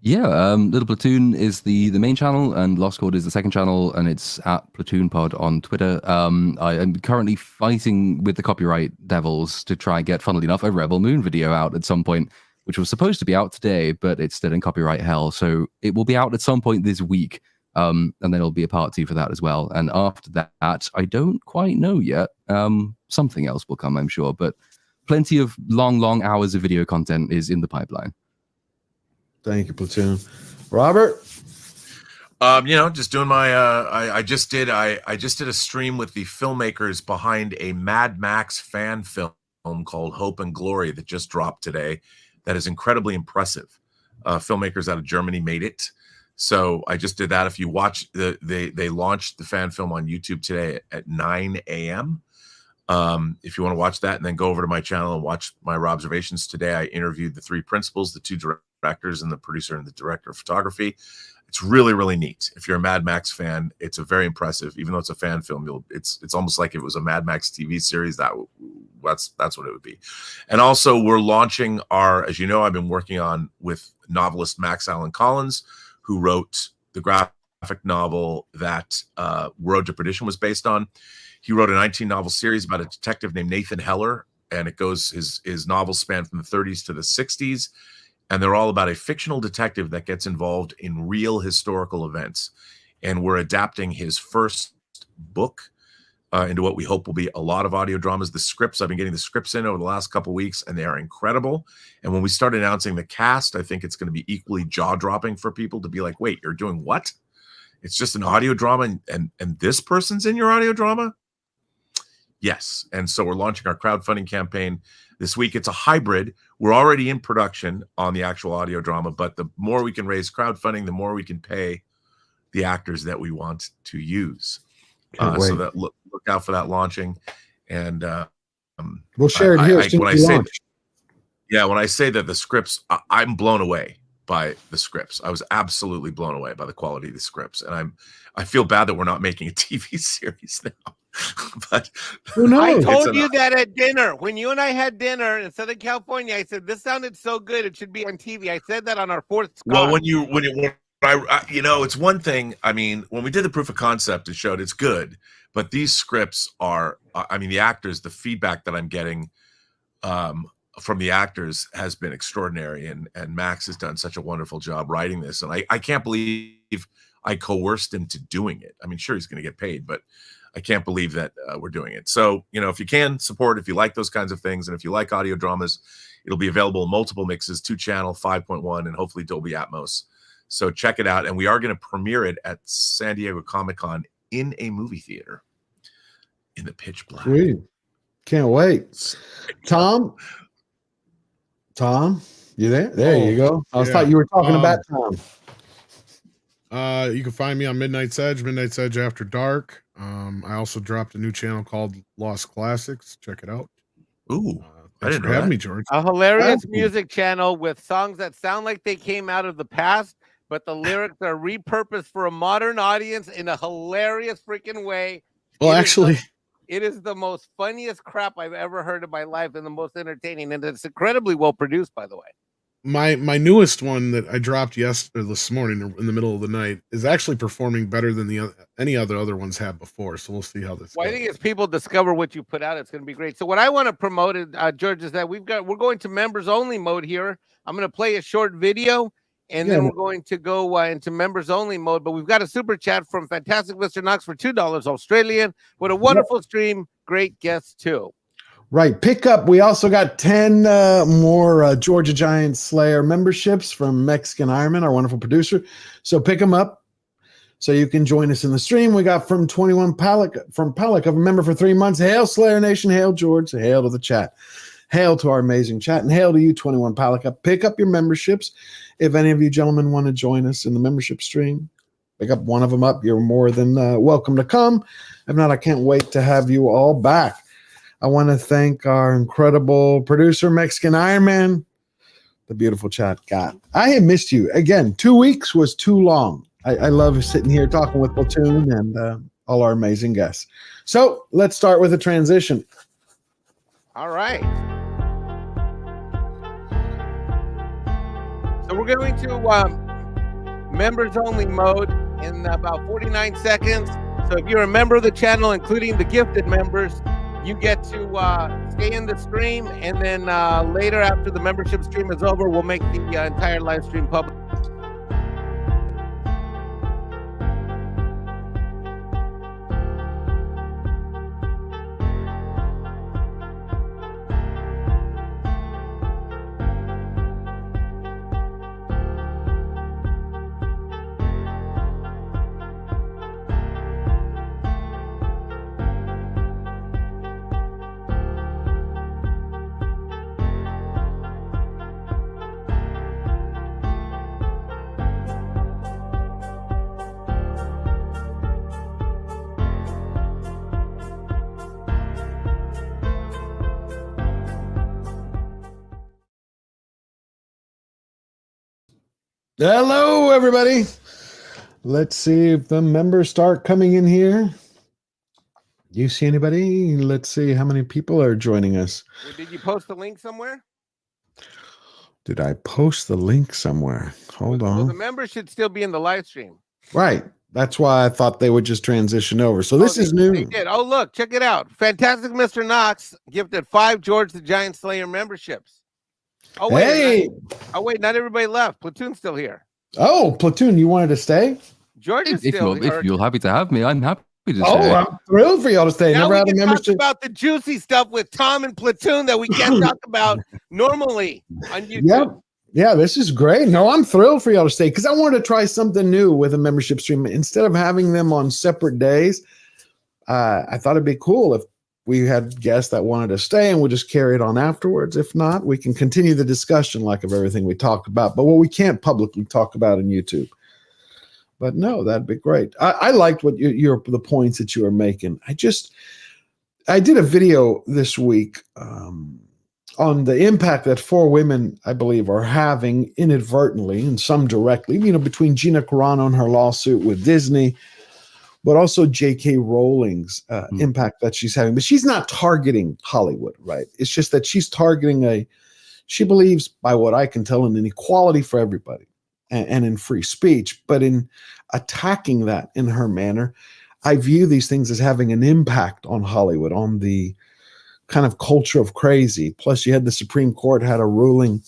Yeah, Little Platoon is the main channel, and Lost Chord is the second channel, and it's at Platoon Pod on Twitter. I am currently fighting with the copyright devils to try and get, funnily enough, a Rebel Moon video out at some point, which was supposed to be out today, but it's still in copyright hell. So it will be out at some point this week, and then there'll be a part 2 for that as well. And after that, I don't quite know yet. Something else will come, I'm sure, but plenty of long hours of video content is in the pipeline. Thank you, Platoon. Robert? Just doing my I just did a stream with the filmmakers behind a Mad Max fan film called Hope and Glory that just dropped today. That is incredibly impressive. Filmmakers out of Germany made it. So I just did that. If you watch they launched the fan film on YouTube today at 9 a.m. If you want to watch that and then go over to my channel and watch my observations today, I interviewed the 3 principals, the 2 directors and the producer and the director of photography. It's really, really neat. If you're a Mad Max fan, it's a very impressive, even though it's a fan film, it's almost like if it was a Mad Max TV series, that's what it would be. And also we're launching as you know, I've been working on with novelist Max Allan Collins, who wrote the graphic novel that Road to Perdition was based on. He wrote a 19-novel series about a detective named Nathan Heller, and it goes, his novels span from the 30s to the 60s, and they're all about a fictional detective that gets involved in real historical events. And we're adapting his first book into what we hope will be a lot of audio dramas. The scripts, I've been getting the scripts in over the last couple of weeks, and they are incredible. And when we start announcing the cast, I think it's going to be equally jaw-dropping for people to be like, wait, you're doing what? It's just an audio drama, and this person's in your audio drama? Yes. And so we're launching our crowdfunding campaign this week. It's a hybrid. We're already in production on the actual audio drama, but the more we can raise crowdfunding, the more we can pay the actors that we want to use. So that look out for that launching. And we'll share it here. When I say that the scripts, I'm blown away by the scripts. I was absolutely blown away by the quality of the scripts. And I feel bad that we're not making a TV series now. But who knows? I told you that at dinner. When you and I had dinner in Southern California, I said, this sounded so good, it should be on TV. I said that on our 4th Scott. Well, it's one thing. I mean, when we did the proof of concept, it showed it's good. But these scripts are, the actors, the feedback that I'm getting from the actors has been extraordinary. And Max has done such a wonderful job writing this. And I can't believe I coerced him to doing it. I mean, sure, he's going to get paid, but I can't believe that we're doing it. So, if you can support, if you like those kinds of things, and if you like audio dramas, it'll be available in multiple mixes, 2-channel, 5.1, and hopefully Dolby Atmos. So check it out. And we are going to premiere it at San Diego Comic-Con in a movie theater in the pitch black. Sweet. Can't wait. Tom, you there? There you go. I thought you were talking about Tom. You can find me on Midnight's Edge After Dark. I also dropped a new channel called Lost Classics. Check it out. Ooh, thanks for having me, George. A hilarious music channel with songs that sound like they came out of the past, but the lyrics are repurposed for a modern audience in a hilarious freaking way. Well, actually, it is the most funniest crap I've ever heard in my life, and the most entertaining, and it's incredibly well produced, by the way. My newest one that I dropped this morning in the middle of the night is actually performing better than any other ones have before. So we'll see how this goes. I think as people discover what you put out, it's going to be great. So what I want to promote, George, is that we're going to members only mode here. I'm going to play a short video, and then we're going to go into members only mode. But we've got a super chat from Fantastic Mr. Knox for $2 Australian. What a wonderful stream. Great guests, too. Right. Pick up. We also got 10 more Georgia Giant Slayer memberships from Mexican Ironman, our wonderful producer. So pick them up so you can join us in the stream. We got from 21 Palak, a member for 3 months. Hail Slayer Nation. Hail George. Hail to the chat. Hail to our amazing chat. And hail to you, 21 Palak. Pick up your memberships. If any of you gentlemen want to join us in the membership stream, pick up one of them up. You're more than welcome to come. If not, I can't wait to have you all back. I want to thank our incredible producer, Mexican Ironman, the beautiful chat got. I have missed you. Again, 2 weeks was too long. I love sitting here talking with Platoon and all our amazing guests. So let's start with a transition. All right. So we're going to members only mode in about 49 seconds. So if you're a member of the channel, including the gifted members, you get to stay in the stream, and then later after the membership stream is over, we'll make the entire live stream public. Hello, everybody. Let's see if the members start coming in here. Do you see anybody? Let's see how many people are joining us. Did you post the link somewhere? Did I post the link somewhere? Hold on. Well, the members should still be in the live stream. Right. That's why I thought they would just transition over. So this is new. They did. Oh, look, check it out. Fantastic Mr. Knox gifted 5 George the Giant Slayer memberships. Oh, wait. Hey. Not everybody left. Platoon's still here. Oh, Platoon, you wanted to stay? George is still here. If you're happy to have me, I'm happy to stay. Oh, I'm thrilled for y'all to stay. Now Never we had a can talk membership. about the juicy stuff with Tom and Platoon that we can't talk about normally on YouTube. Yep. Yeah, this is great. No, I'm thrilled for y'all to stay because I wanted to try something new with a membership stream. Instead of having them on separate days, I thought it'd be cool if we had guests that wanted to stay and we'll just carry it on afterwards. If not, we can continue the discussion like of everything we talked about, but what we can't publicly talk about in YouTube. But no, that'd be great. I liked what the points that you were making. I did a video this week on the impact that 4 women, I believe, are having inadvertently and some directly, between Gina Carano and her lawsuit with Disney, but also J.K. Rowling's impact that she's having. But she's not targeting Hollywood, right? It's just that she's targeting she believes, by what I can tell, in an equality for everybody and in free speech. But in attacking that in her manner, I view these things as having an impact on Hollywood, on the kind of culture of crazy. Plus, you had the Supreme Court had a ruling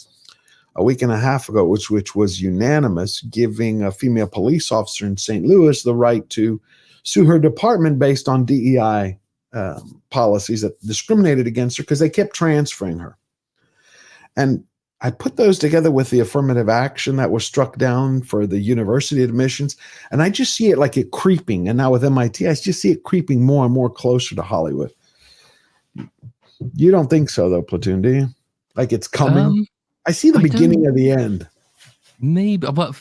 a week and a half ago, which was unanimous, giving a female police officer in St. Louis the right to sue her department based on DEI policies that discriminated against her because they kept transferring her. And I put those together with the affirmative action that was struck down for the university admissions, and I just see it like it creeping. And now with MIT, I just see it creeping more and more closer to Hollywood. You don't think so, though, Platoon, do you? Like it's coming? I see the beginning of the end. Maybe, but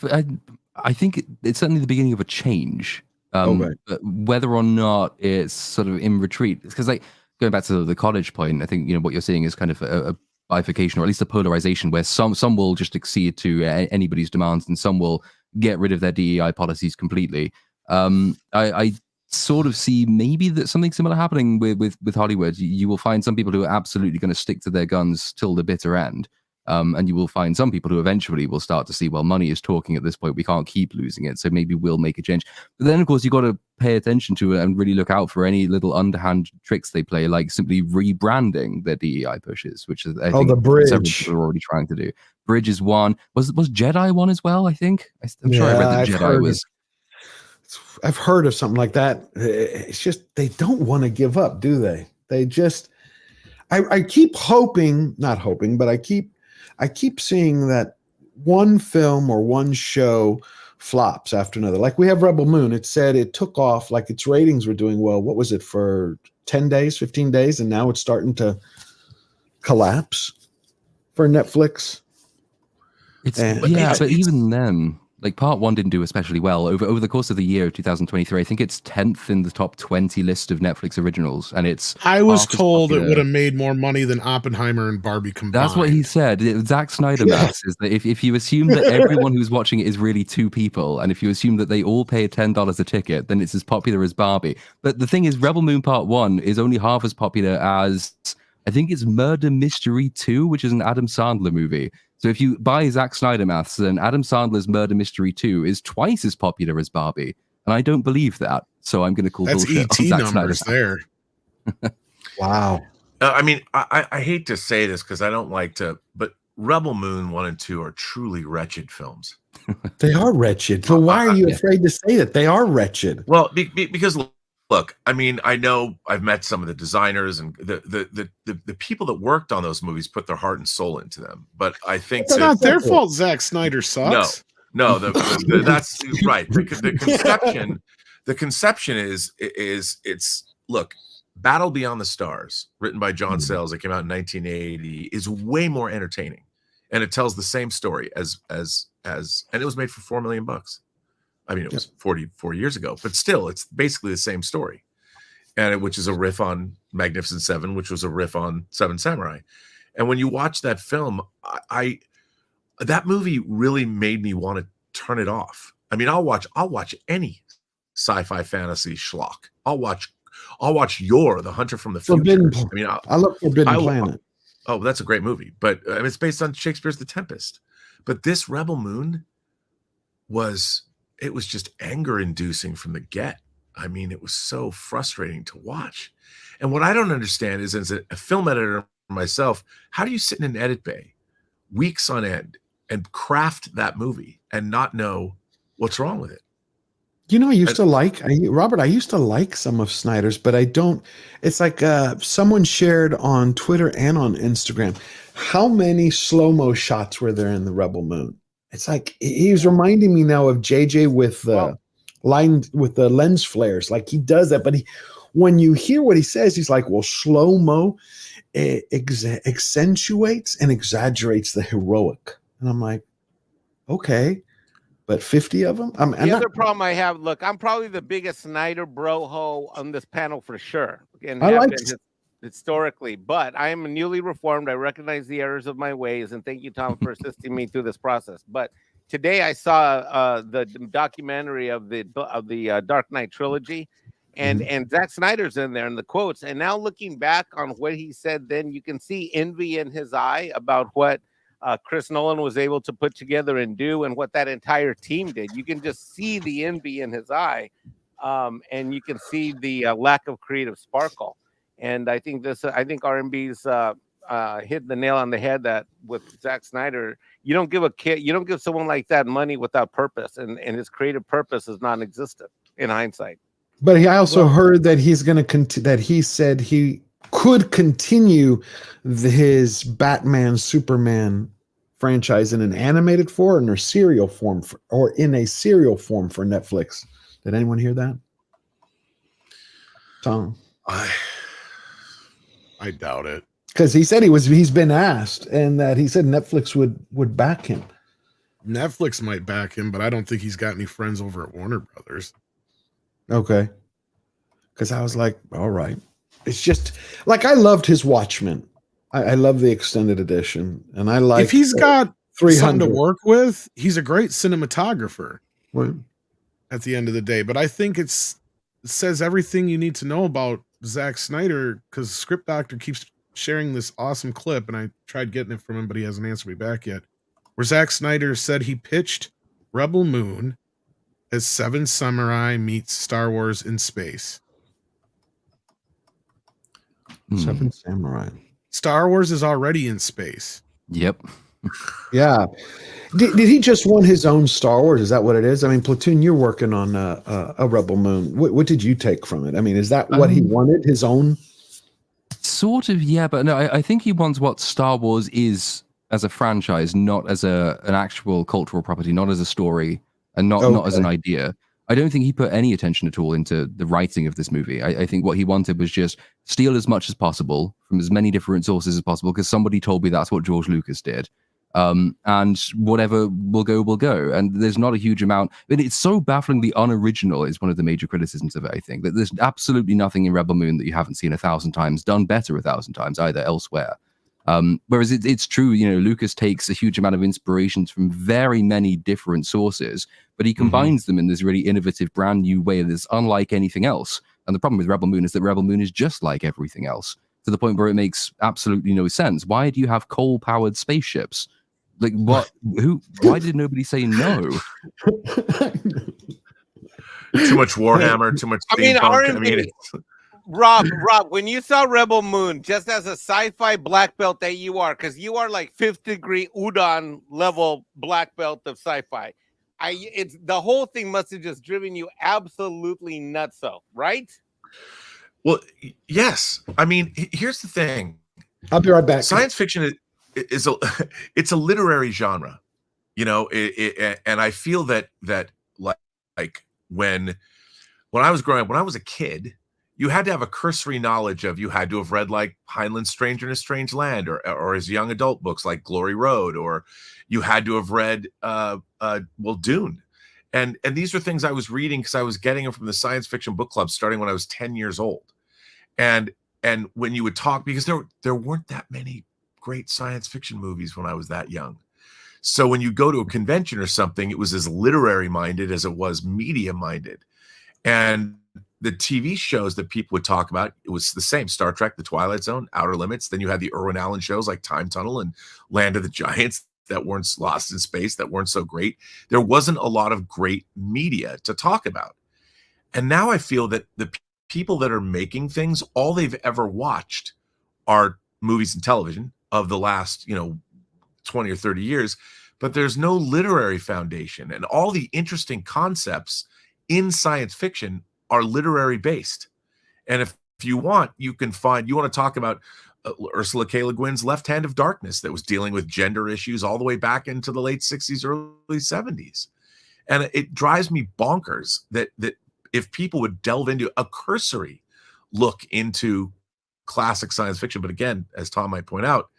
I think it's certainly the beginning of a change. But whether or not it's sort of in retreat, because like going back to the college point, I think what you're seeing is kind of a bifurcation, or at least a polarization, where some will just accede to anybody's demands, and some will get rid of their DEI policies completely. I sort of see maybe that something similar happening with Hollywood. You will find some people who are absolutely going to stick to their guns till the bitter end. And you will find some people who eventually will start to see, well, money is talking at this point. We can't keep losing it. So maybe we'll make a change. But then, of course, you've got to pay attention to it and really look out for any little underhand tricks they play, like simply rebranding their DEI pushes, which is, I think, the bridge. several people are already trying to do. Bridge is one. Was Jedi one as well, I think? I'm sure I read that Jedi was. I've heard of something like that. It's just they don't want to give up, do they? They just. I keep hoping, not hoping, but I keep seeing that one film or one show flops after another. Like we have Rebel Moon. It said it took off, like its ratings were doing well. What was it for 10 days, 15 days? And now it's starting to collapse for Netflix. But even then, like part one didn't do especially well over the course of the year of 2023. I think it's 10th in the top 20 list of Netflix originals, and it's. I was told it would have made more money than Oppenheimer and Barbie combined. That's what he said. Zack Snyder maths is that if you assume that everyone who's watching it is really two people, and if you assume that they all pay $10 a ticket, then it's as popular as Barbie. But the thing is, Rebel Moon Part 1 is only half as popular as, I think it's Murder Mystery 2, which is an Adam Sandler movie. So if you buy Zack Snyder maths, then Adam Sandler's Murder Mystery 2 is twice as popular as Barbie. And I don't believe that. So I'm going to call bullshit on Zack numbers Snyder. there. Wow. I mean, I hate to say this because I don't like to, but Rebel Moon 1 and 2 are truly wretched films. They are wretched. So why are you afraid to say that? They are wretched. Well, because look, I mean, I know I've met some of the designers and the people that worked on those movies put their heart and soul into them. But I think it's not their fault. Zack Snyder sucks. No, that's right. The conception is it's look. Battle Beyond the Stars, written by John Sayles, that came out in 1980, is way more entertaining, and it tells the same story as and it was made for $4 million. I mean, it was 44 years ago, but still, it's basically the same story, and which is a riff on Magnificent Seven, which was a riff on Seven Samurai. And when you watch that film, that movie really made me want to turn it off. I mean, I'll watch any sci-fi fantasy schlock. I'll watch The Hunter from the Future. I love Forbidden Planet. Oh, that's a great movie, but it's based on Shakespeare's The Tempest. But this Rebel Moon was just anger-inducing from the get. I mean, it was so frustrating to watch. And what I don't understand is, as a film editor myself, how do you sit in an edit bay weeks on end and craft that movie and not know what's wrong with it? You know, I used to like, Robert, I used to like some of Snyder's, but I don't. It's like someone shared on Twitter and on Instagram, how many slow-mo shots were there in the Rebel Moon? It's like, he's reminding me now of JJ with the lens flares. Like he does that, but when you hear what he says, he's like, well, slow-mo accentuates and exaggerates the heroic. And I'm like, okay. But 50 of them? The other problem I have, look, I'm probably the biggest Snyder bro-ho on this panel for sure. And I like historically, but I am newly reformed. I recognize the errors of my ways, and thank you, Tom, for assisting me through this process. But today I saw the documentary of the Dark Knight trilogy, and Zack Snyder's in there in the quotes. And now looking back on what he said then, you can see envy in his eye about what Chris Nolan was able to put together and do, and what that entire team did. You can just see the envy in his eye, and you can see the lack of creative sparkle. And I think R&B's hit the nail on the head that with Zack Snyder, you don't give someone like that money without purpose, and his creative purpose is non-existent in hindsight. But I also heard that he's going to that he said he could continue his Batman Superman franchise in an animated form or serial form for Netflix. Did anyone hear that? Tom? I doubt it. Because he said he's been asked, and that he said Netflix would back him. Netflix might back him, but I don't think he's got any friends over at Warner Brothers. Okay. Because I was like, all right. It's just like I loved his Watchmen. I love the extended edition, and I like if he's got 300 something to work with, he's a great cinematographer. Right. At the end of the day, but I think it says everything you need to know about Zack Snyder, because Script Doctor keeps sharing this awesome clip, and I tried getting it from him, but he hasn't answered me back yet, where Zack Snyder said he pitched Rebel Moon as Seven Samurai meets Star Wars in space. Seven Samurai. Star Wars is already in space. Yep. Yeah. Did he just want his own Star Wars? Is that what it is? I mean, Platoon, you're working on a Rebel Moon. What did you take from it? I mean, is that what he wanted? His own? Sort of, yeah, but no, I think he wants what Star Wars is as a franchise, not as an actual cultural property, not as a story, and not as an idea. I don't think he put any attention at all into the writing of this movie. I think what he wanted was just steal as much as possible from as many different sources as possible, because somebody told me that's what George Lucas did. And whatever will go. And there's not a huge amount. But it's so bafflingly unoriginal is one of the major criticisms of it, I think. That there's absolutely nothing in Rebel Moon that you haven't seen 1,000 times, done better 1,000 times, either elsewhere. Whereas it's true, Lucas takes a huge amount of inspirations from very many different sources, but he combines them in this really innovative, brand new way that's unlike anything else. And the problem with Rebel Moon is that Rebel Moon is just like everything else, to the point where it makes absolutely no sense. Why do you have coal-powered spaceships? Like, what? Why did nobody say no? Too much Warhammer, too much steampunk. Rob, when you saw Rebel Moon, just as a sci-fi black belt that you are, because you are like 5th degree udon level black belt of sci-fi, it's the whole thing must have just driven you absolutely nutso, right? Well, yes. I mean, here's the thing. I'll be right back. Science fiction is it's a literary genre, and I feel that like when I was growing up, when I was a kid, you had to have a cursory knowledge of, you had to have read like Heinlein's Stranger in a Strange Land, or his young adult books like Glory Road, or you had to have read Dune. And these are things I was reading because I was getting them from the science fiction book club starting when I was 10 years old. And when you would talk, because there weren't that many great science fiction movies when I was that young. So when you go to a convention or something, it was as literary minded as it was media minded. And the TV shows that people would talk about, it was the same: Star Trek, The Twilight Zone, Outer Limits. Then you had the Irwin Allen shows like Time Tunnel and Land of the Giants that weren't lost in space, that weren't so great. There wasn't a lot of great media to talk about. And now I feel that the people that are making things, all they've ever watched are movies and television of the last, 20 or 30 years, but there's no literary foundation. And all the interesting concepts in science fiction are literary based. And if you want, you want to talk about Ursula K. Le Guin's Left Hand of Darkness, that was dealing with gender issues all the way back into the late 60s, early 70s. And it drives me bonkers that if people would delve into a cursory look into classic science fiction, but again, as Tom might point out,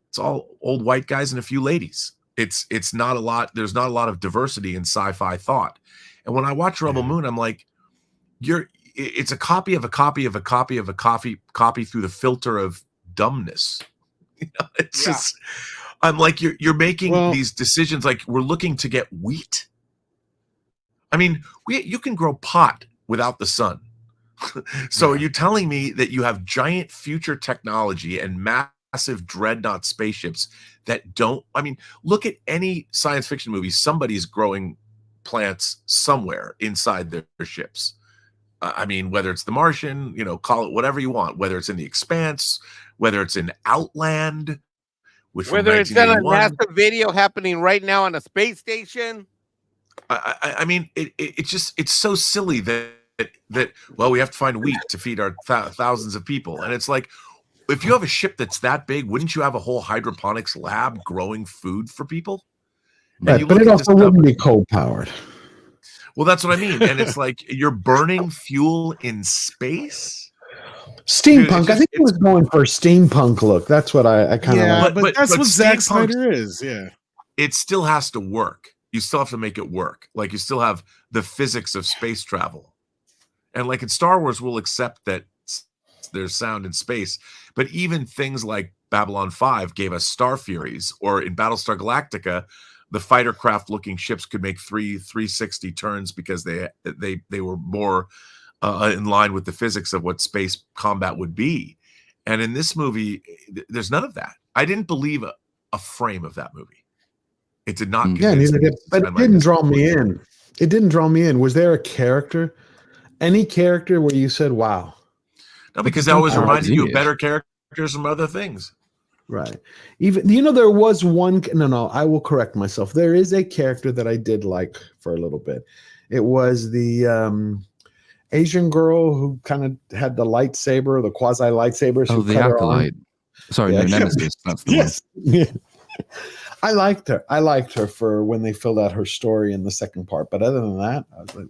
it's all old white guys and a few ladies. It's not a lot. There's not a lot of diversity in sci-fi thought. And when I watch Rebel Moon, I'm like, it's a copy of a copy of a copy of a copy through the filter of dumbness. It's just, I'm like, you're making these decisions like we're looking to get wheat. I mean, you can grow pot without the sun. So are you telling me that you have giant future technology and massive dreadnought spaceships that don't? I mean, look at any science fiction movie. Somebody's growing plants somewhere inside their ships. I mean, whether it's The Martian, call it whatever you want, whether it's in The Expanse, whether it's in Outland, whether it's in a NASA video happening right now on a space station. I mean, it's so silly that we have to find wheat to feed our thousands of people. And it's like, if you have a ship that's that big, wouldn't you have a whole hydroponics lab growing food for people? Right, but it also wouldn't be coal powered. Well, that's what I mean. And it's like you're burning fuel in space. Steampunk. I think he was going for a steampunk look. That's what I kind of like. But that's what Zack Snyder is. Yeah. It still has to work. You still have to make it work. Like, you still have the physics of space travel. And like in Star Wars, we'll accept that there's sound in space. But even things like Babylon 5 gave us Star Furies, or in Battlestar Galactica, the fighter craft looking ships could make 360 turns because they were more in line with the physics of what space combat would be. And in this movie, there's none of that. I didn't believe a frame of that movie. It did not. Yeah, but it didn't draw me in. It didn't draw me in. Was there a character, any character where you said, "Wow"? No, because that always reminded you of better characters from other things. Right. Even there was one. No, I will correct myself. There is a character that I did like for a little bit. It was the Asian girl who kind of had the lightsaber, the quasi lightsaber. Oh, the acolyte. Sorry, no, Nemesis. That's the yes. Yeah. I liked her for when they filled out her story in the second part. But other than that, I was like,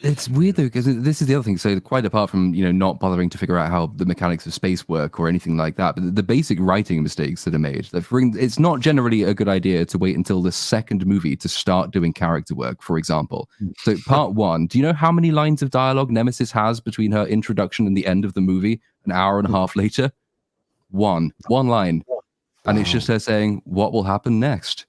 it's weird though, because this is the other thing. So quite apart from, not bothering to figure out how the mechanics of space work or anything like that, but the basic writing mistakes that are made, it's not generally a good idea to wait until the second movie to start doing character work, for example. So part one, do you know how many lines of dialogue Nemesis has between her introduction and the end of the movie, an hour and a half later? One line. And it's just her saying, "What will happen next?"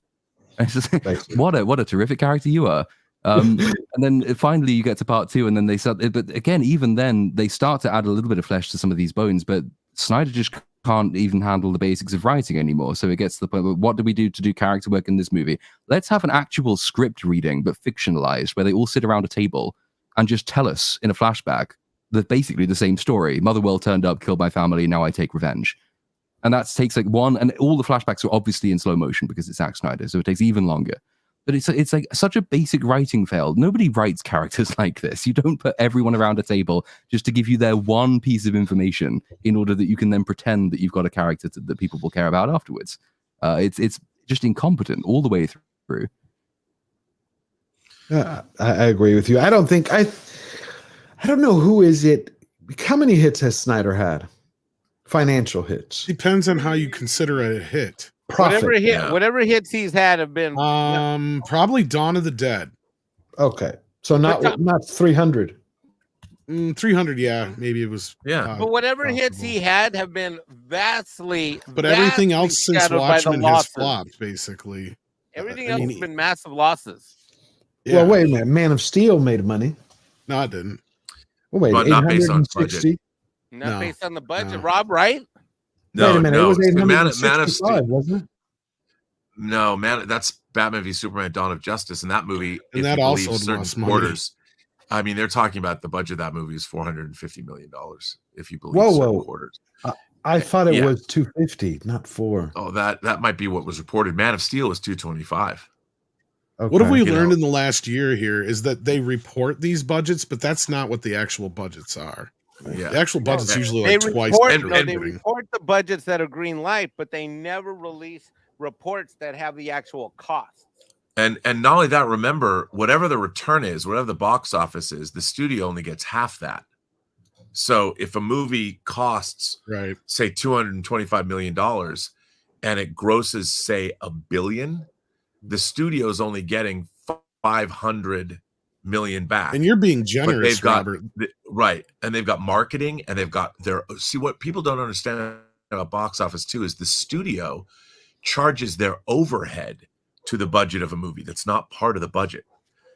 And it's just, what a terrific character you are. And then finally you get to part two, and then they start. But again, even then, they start to add a little bit of flesh to some of these bones. But Snyder just can't even handle the basics of writing anymore. So it gets to the point where, what do we do to do character work in this movie? Let's have an actual script reading, but fictionalized, where they all sit around a table and just tell us in a flashback that basically the same story. Motherwell turned up, killed my family. Now I take revenge. And that takes like one, and all the flashbacks are obviously in slow motion because it's Zack Snyder, so it takes even longer. But it's like such a basic writing fail. Nobody writes characters like this. You don't put everyone around a table just to give you their one piece of information in order that you can then pretend that you've got a character that people will care about afterwards. It's just incompetent all the way through. I agree with you. I don't know who is it. How many hits has Snyder had? Financial hits. Depends on how you consider it a hit. Profit. Whatever hits he's had have been probably Dawn of the Dead. Okay, so not 300. 300, yeah, maybe it was. Yeah, but whatever hits he had have been vastly. But everything else since Watchmen has flopped, basically. Everything else has been massive losses. Yeah. Well, wait a minute. Man of Steel made money. No, it didn't. Well, wait, but not based on budget. Not based on the budget, Rob, right? No, wait a minute. No. It was Man of 865, Steel, wasn't it? No, that's Batman v Superman: Dawn of Justice, and that movie, and that also lost money. Quarters, I mean, they're talking about the budget of that movie is $450 million, if you believe certain quarters. I thought it was 250, not 4. Oh, that might be what was reported. Man of Steel was 225. Okay. What have we learned in the last year here is that they report these budgets, but that's not what the actual budgets are. Yeah. The actual budget's usually like twice. They report the budgets that are green light, but they never release reports that have the actual costs. And not only that, remember, whatever the return is, whatever the box office is, the studio only gets half that. So if a movie costs, say, $225 million and it grosses, say, $1 billion, the studio is only getting $500 million back. And you're being generous, Robert. Right. And they've got marketing, and they've got see, what people don't understand about box office too is the studio charges their overhead to the budget of a movie. That's not part of the budget.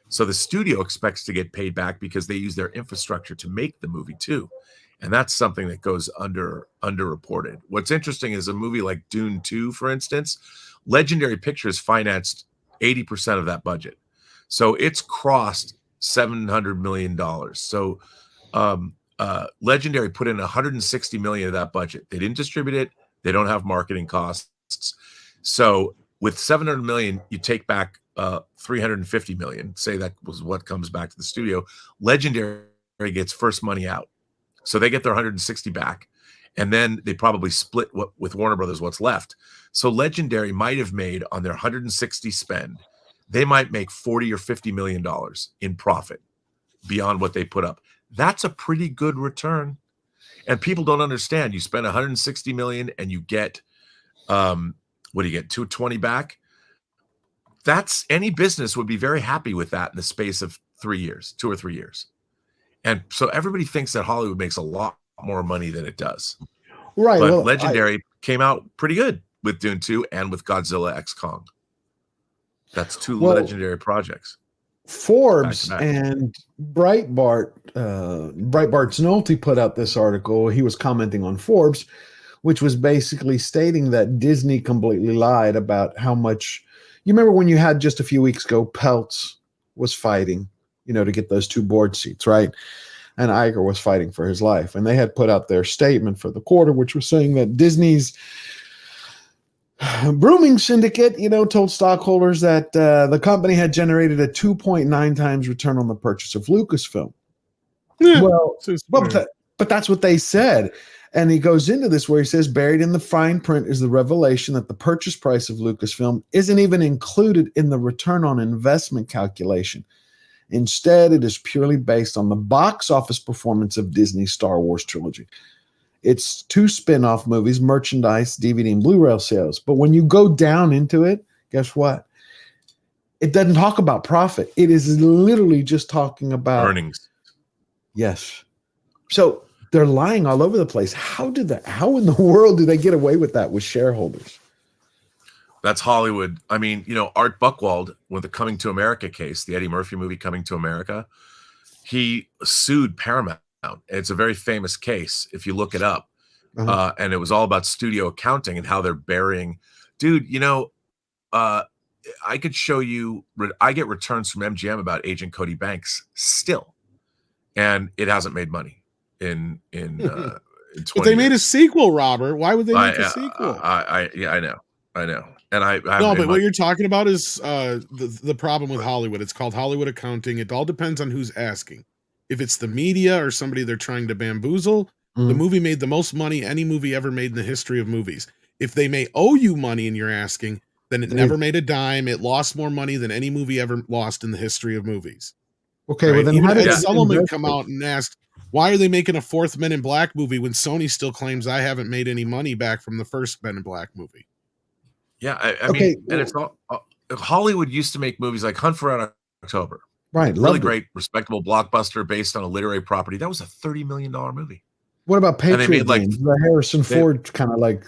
So the studio expects to get paid back because they use their infrastructure to make the movie too. And that's something that goes underreported. What's interesting is a movie like Dune 2, for instance, Legendary Pictures financed 80% of that budget. So it's crossed $700 million. So Legendary put in $160 million of that budget. They didn't distribute it. They don't have marketing costs. So with $700 million, you take back $350 million. Say that was what comes back to the studio. Legendary gets first money out. So they get their 160 back. And then they probably split with Warner Brothers what's left. So Legendary might have made on their 160 spend, they might make $40 or $50 million in profit beyond what they put up. That's a pretty good return. And people don't understand. You spend 160 million and you get, what do you get? 220 back. That's any business would be very happy with that in the space of 3 years, 2 or 3 years. And so everybody thinks that Hollywood makes a lot more money than it does. Right. But Legendary came out pretty good with Dune 2 and with Godzilla X Kong. That's two legendary projects. Forbes and Breitbart's Nolte put out this article. He was commenting on Forbes, which was basically stating that Disney completely lied about how much. You remember when you had just a few weeks ago, Peltz was fighting, to get those 2 board seats, right? And Iger was fighting for his life. And they had put out their statement for the quarter, which was saying that Disney's Brooming Syndicate, told stockholders that the company had generated a 2.9 times return on the purchase of Lucasfilm. Yeah, but that's what they said. And he goes into this where he says, buried in the fine print is the revelation that the purchase price of Lucasfilm isn't even included in the return on investment calculation. Instead, it is purely based on the box office performance of Disney's Star Wars trilogy. It's 2 spin-off movies, merchandise, DVD, and Blu-ray sales. But when you go down into it, guess what? It doesn't talk about profit. It is literally just talking about earnings. Yes. So they're lying all over the place. How in the world did they get away with that with shareholders? That's Hollywood. I mean, Art Buchwald with the Coming to America case, the Eddie Murphy movie Coming to America, he sued Paramount. It's a very famous case if you look it up. And it was all about studio accounting and how they're burying. Dude, I could show you, I get returns from MGM about Agent Cody Banks still. And it hasn't made money in 20 But they made a sequel, Robert. Why would they make a sequel? I know. And but what you're talking about is the problem with Hollywood. It's called Hollywood accounting. It all depends on who's asking. If it's the media or somebody they're trying to bamboozle, the movie made the most money any movie ever made in the history of movies. If they may owe you money and you're asking, then it never made a dime. It lost more money than any movie ever lost in the history of movies. Okay, well then even how did Ed Sullivan come out and ask, why are they making a 4th Men in Black movie when Sony still claims I haven't made any money back from the first Men in Black movie? Yeah, I mean, and it's all Hollywood used to make movies like Hunt for Red October. Right, really great, respectable blockbuster based on a literary property. That was a $30 million movie. What about Patriot Games? The Harrison Ford kind of like,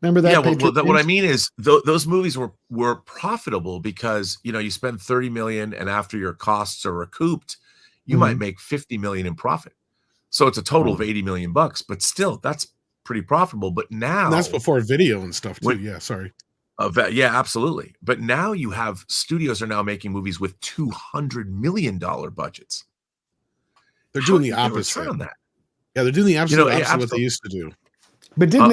remember that? Yeah, what I mean is those movies were profitable because you spend $30 million, and after your costs are recouped, you might make $50 million in profit. So it's a total of $80 million bucks, but still, that's pretty profitable. But now and that's before video and stuff too. Yeah, sorry. Yeah, absolutely. But now you have studios are now making movies with $200 million budgets. They're doing the opposite on that. Yeah, they're doing the absolute opposite of what they used to do. But didn't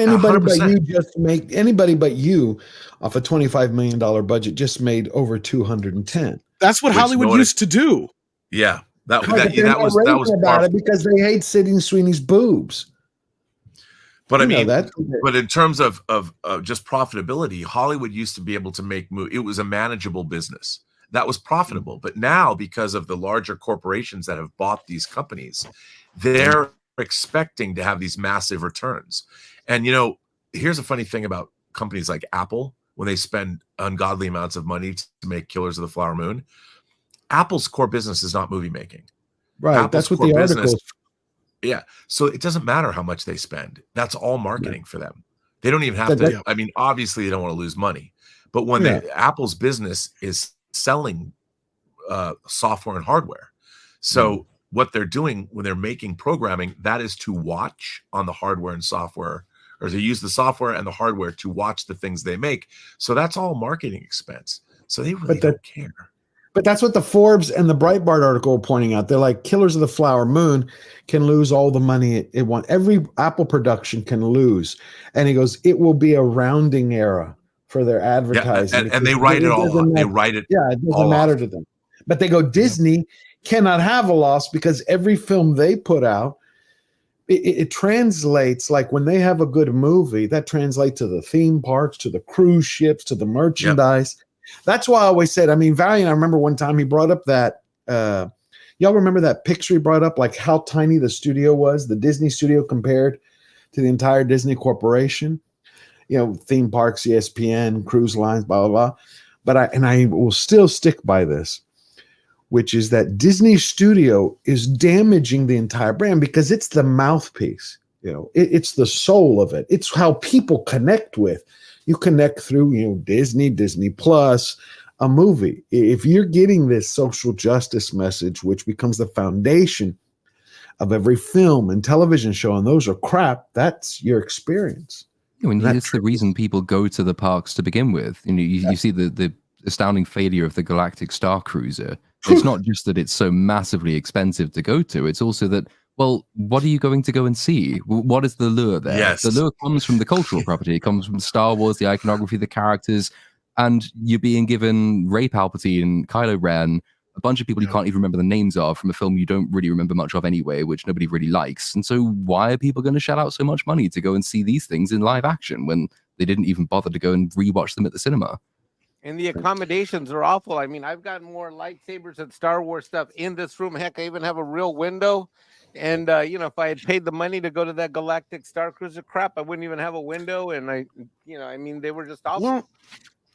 anybody but you off a $25 million budget just made over 210? That's what Hollywood used to do. Yeah, that was about it because they hate Sydney Sweeney's boobs. But I mean, but in terms of just profitability, Hollywood used to be able to make movies. It was a manageable business that was profitable. But now, because of the larger corporations that have bought these companies, they're expecting to have these massive returns. And here's a funny thing about companies like Apple when they spend ungodly amounts of money to make Killers of the Flower Moon. Apple's core business is not movie making. Right. Apple's that's what the article. Yeah. So it doesn't matter how much they spend. That's all marketing for them. They don't even have to. I mean, obviously they don't want to lose money, but when Apple's business is selling software and hardware. So what they're doing when they're making programming, that is to watch on the hardware and software, or to use the software and the hardware to watch the things they make. So that's all marketing expense. So they really don't care. But that's what the Forbes and the Breitbart article are pointing out. They're like, Killers of the Flower Moon can lose all the money it wants. Every Apple production can lose. And he goes, it will be a rounding error for their advertising. Yeah, and they write it all up. They write it. Yeah, it doesn't matter to them. But they go, Disney cannot have a loss because every film they put out, it translates, like when they have a good movie, that translates to the theme parks, to the cruise ships, to the merchandise. Yep. That's why I always said, I mean, Valiant, I remember one time he brought up that, y'all remember that picture he brought up, like how tiny the studio was, the Disney studio compared to the entire Disney Corporation, theme parks, ESPN, cruise lines, blah, blah, blah. But I will still stick by this, which is that Disney Studio is damaging the entire brand because it's the mouthpiece. It's the soul of it. It's how people connect with. You connect through, Disney, Disney Plus, a movie. If you're getting this social justice message, which becomes the foundation of every film and television show, and those are crap, that's your experience. I mean, it's the reason people go to the parks to begin with. You see the astounding failure of the Galactic Star Cruiser. It's not just that it's so massively expensive to go to, it's also that, well, what are you going to go and see? What is the lure there? Yes. The lure comes from the cultural property. It comes from Star Wars, the iconography, the characters, and you're being given Rey Palpatine, Kylo Ren, a bunch of people you can't even remember the names of from a film you don't really remember much of anyway, which nobody really likes. And so why are people going to shell out so much money to go and see these things in live action when they didn't even bother to go and rewatch them at the cinema? And the accommodations are awful. I mean, I've got more lightsabers and Star Wars stuff in this room. Heck, I even have a real window. And, if I had paid the money to go to that Galactic Star Cruiser crap, I wouldn't even have a window. And they were just awful. Well,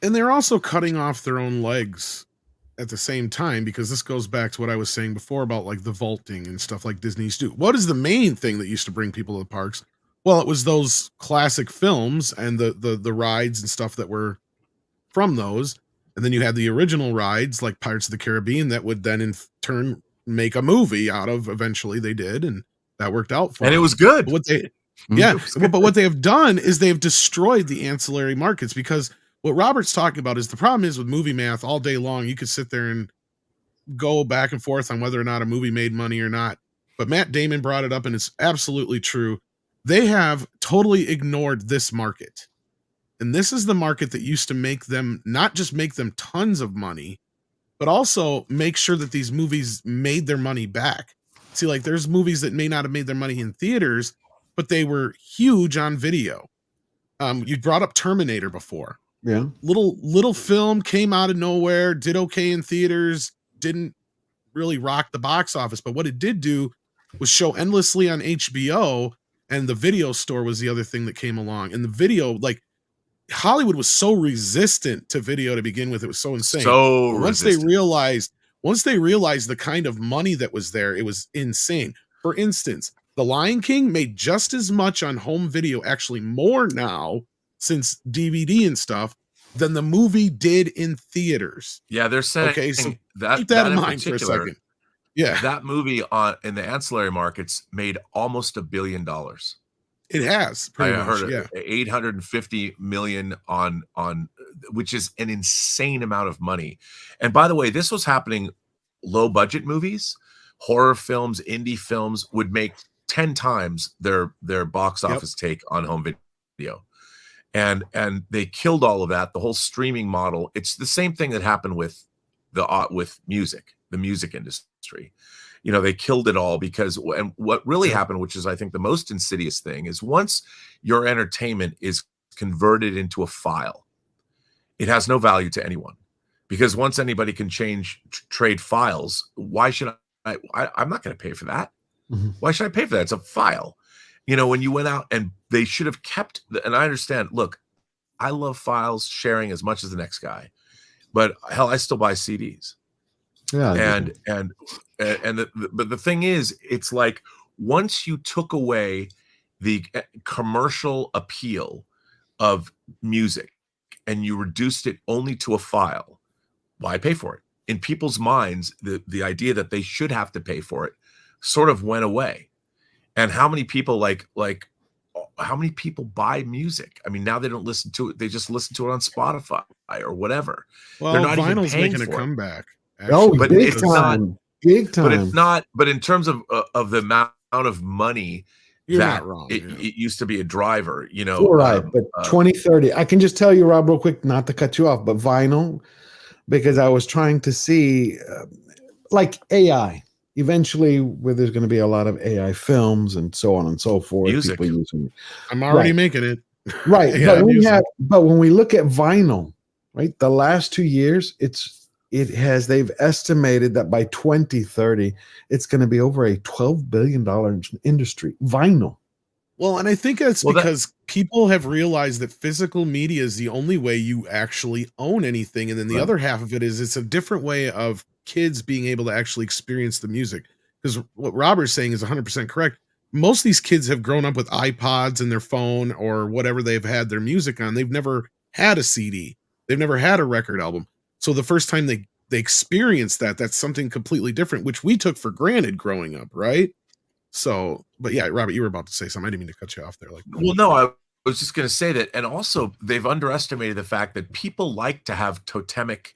and they're also cutting off their own legs at the same time, because this goes back to what I was saying before about like the vaulting and stuff like Disney used to do. What is the main thing that used to bring people to the parks? Well, it was those classic films and the rides and stuff that were from those. And then you had the original rides like Pirates of the Caribbean that would then in turn make a movie out of. Eventually they did, and that worked out for and them. it was good. But what they have done is they've destroyed the ancillary markets, because what Robert's talking about is the problem is with movie math all day long. You could sit there and go back and forth on whether or not a movie made money or not. But Matt Damon brought it up, and it's absolutely true. They have totally ignored this market. And this is the market that used to make them, not just make them tons of money, but also make sure that these movies made their money back. See, like there's movies that may not have made their money in theaters, but they were huge on video. You brought up Terminator before. Yeah. Little film, came out of nowhere, did okay in theaters, didn't really rock the box office. But what it did do was show endlessly on HBO, and the video store was the other thing that came along. And the video, like Hollywood was so resistant to video to begin with. It was so insane. So once they realized the kind of money that was there, it was insane. For instance, The Lion King made just as much on home video, actually more now since DVD and stuff, than the movie did in theaters. Yeah, they're saying okay, so that keep that in in mind for a particular, second. Yeah, that movie in the ancillary markets made almost $1 billion. It has. I heard 850 million on which is an insane amount of money. And by the way, this was happening. Low budget movies, horror films, indie films would make 10 times their box office take on home video. And they killed all of that. The whole streaming model. It's the same thing that happened with with music, the music industry. They killed it all because, and what really happened, which is I think the most insidious thing, is once your entertainment is converted into a file, it has no value to anyone, because once anybody can trade files, why should I'm not going to pay for that. Mm-hmm. Why should I pay for that? It's a file. When you went out, and they should have kept, and I understand, look, I love files sharing as much as the next guy, but hell, I still buy CDs. Yeah. But the thing is, it's like once you took away the commercial appeal of music and you reduced it only to a file, why pay for it? In people's minds, the idea that they should have to pay for it sort of went away. And how many people how many people buy music? I mean, now they don't listen to it; they just listen to it on Spotify or whatever. Well, they're not even vinyl's paying making a for it. comeback. Oh, but big it's time. Big time. But it's not. But in terms of the amount of money You're that not wrong, it used to be a driver, You're right, but 2030. I can just tell you, Rob, real quick, not to cut you off, but vinyl, because I was trying to see, like AI. Eventually, where there's going to be a lot of AI films and so on and so forth. Music. People using, I'm already making it. Right. Yeah, but when we look at vinyl, right, the last 2 years, they've estimated that by 2030, it's going to be over a $12 billion industry. Vinyl. Well, and I think that's because people have realized that physical media is the only way you actually own anything. And then the other half of it is it's a different way of kids being able to actually experience the music. Because what Robert's saying is 100% correct. Most of these kids have grown up with iPods in their phone or whatever they've had their music on. They've never had a CD. They've never had a record album. So the first time they experience that's something completely different, which we took for granted growing up, right? So, but yeah, Robert, you were about to say something. I didn't mean to cut you off there. Like, well, no, I was just going to say that, and also they've underestimated the fact that people like to have totemic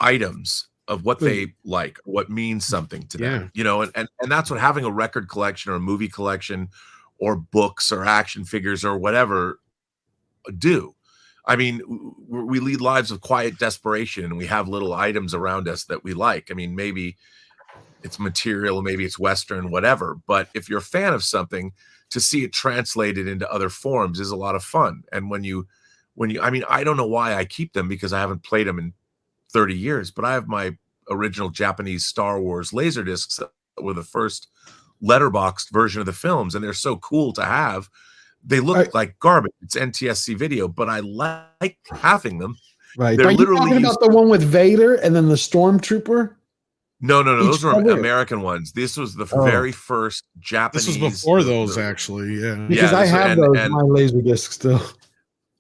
items of what they like, what means something to them, you know, and that's what having a record collection or a movie collection or books or action figures or whatever do. I mean, we lead lives of quiet desperation, and we have little items around us that we like. I mean, maybe it's material, maybe it's Western, whatever. But if you're a fan of something, to see it translated into other forms is a lot of fun. And when you, I mean, I don't know why I keep them because I haven't played them in 30 years, but I have my original Japanese Star Wars Laserdiscs that were the first letterboxed version of the films, and they're so cool to have. They look like garbage. It's NTSC video, but I like having them. Right. They're Are you talking about the one with Vader and then the Stormtrooper? No. Those were American ones. This was the very first Japanese. This was before those, actually. Yeah. Because I have those in my Laserdisc still.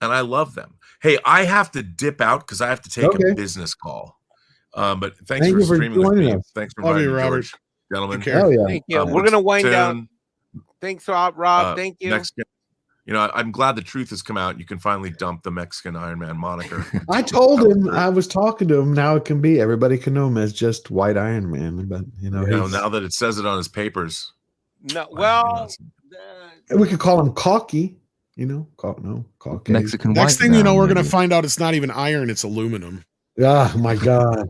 And I love them. Hey, I have to dip out because I have to take a business call. But thanks for streaming with me. Thanks for inviting me, George, gentlemen. Thank you. We're going to wind down. Thanks, Rob. Thank you. You know, I'm glad the truth has come out. You can finally dump the Mexican Iron Man moniker. I told him, I was talking to him. Now it can be, everybody can know him as just White Iron Man. But, you know, now that it says it on his papers. No, well, we could call him Cocky, you know, Caucasian. Mexican Next thing you know, we're going to find out it's not even iron, it's aluminum. Oh, my God.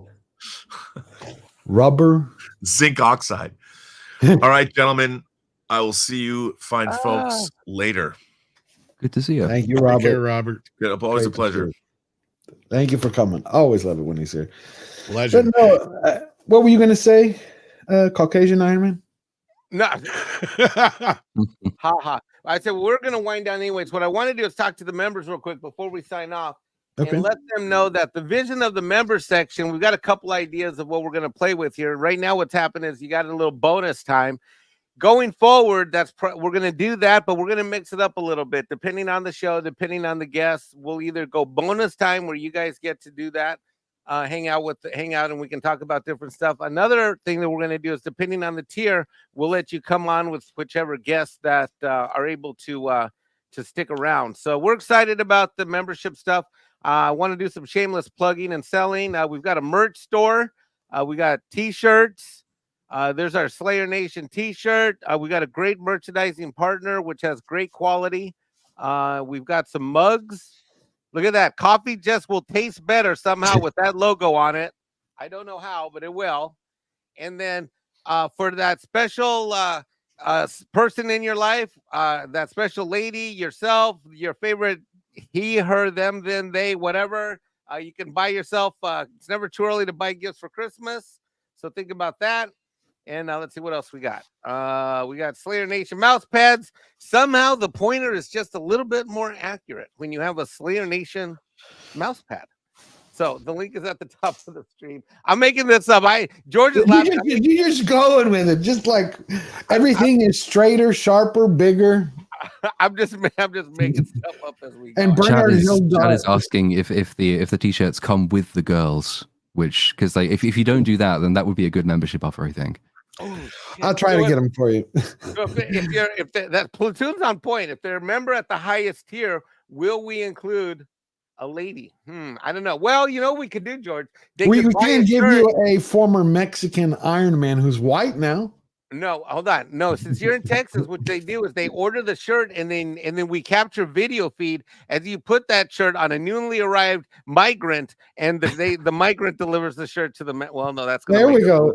Rubber. Zinc oxide. All right, gentlemen. I will see you fine folks later. Good to see you. Thank you, Robert. Take care, Robert. Good, always a pleasure. Thank you for coming. Always love it when he's here. Pleasure. But no, what were you going to say, Caucasian Iron Man? No. Ha. I said, we're going to wind down anyways. What I want to do is talk to the members real quick before we sign off. Okay. And let them know that the vision of the member section, we've got a couple ideas of what we're going to play with here. Right now, what's happened is you got a little bonus time. Going forward, we're going to do that, but we're going to mix it up a little bit. Depending on the show, depending on the guests, we'll either go bonus time where you guys get to do that, hang out and we can talk about different stuff. Another thing that we're going to do is depending on the tier, we'll let you come on with whichever guests that are able to stick around. So we're excited about the membership stuff. I want to do some shameless plugging and selling. We've got a merch store. We got t-shirts. There's our Slayer Nation t-shirt. We got a great merchandising partner, which has great quality. We've got some mugs. Look at that. Coffee just will taste better somehow with that logo on it. I don't know how, but it will. And then for that special person in your life, that special lady, yourself, your favorite he, her, them, then, they, whatever, you can buy yourself. It's never too early to buy gifts for Christmas. So think about that. And let's see what else we got. We got Slayer Nation mouse pads. Somehow the pointer is just a little bit more accurate when you have a Slayer Nation mouse pad. So the link is at the top of the stream. I'm making this up. George is laughing. You're just going with it. Just like everything is straighter, sharper, bigger. I'm just making stuff up as we go. And Bernard Chad is asking if the t-shirts come with the girls, which because if you don't do that, then that would be a good membership offer, I think. Oh, I'll try to get them for you. So if that platoon's on point, if they're a member at the highest tier, will we include a lady? I don't know. Well, you know what we could do, George. We can give you a former Mexican Iron Man who's white now. No, hold on. No, since you're in Texas, what they do is they order the shirt and then we capture video feed as you put that shirt on a newly arrived migrant, and the migrant delivers the shirt to the well. No, that's there we go.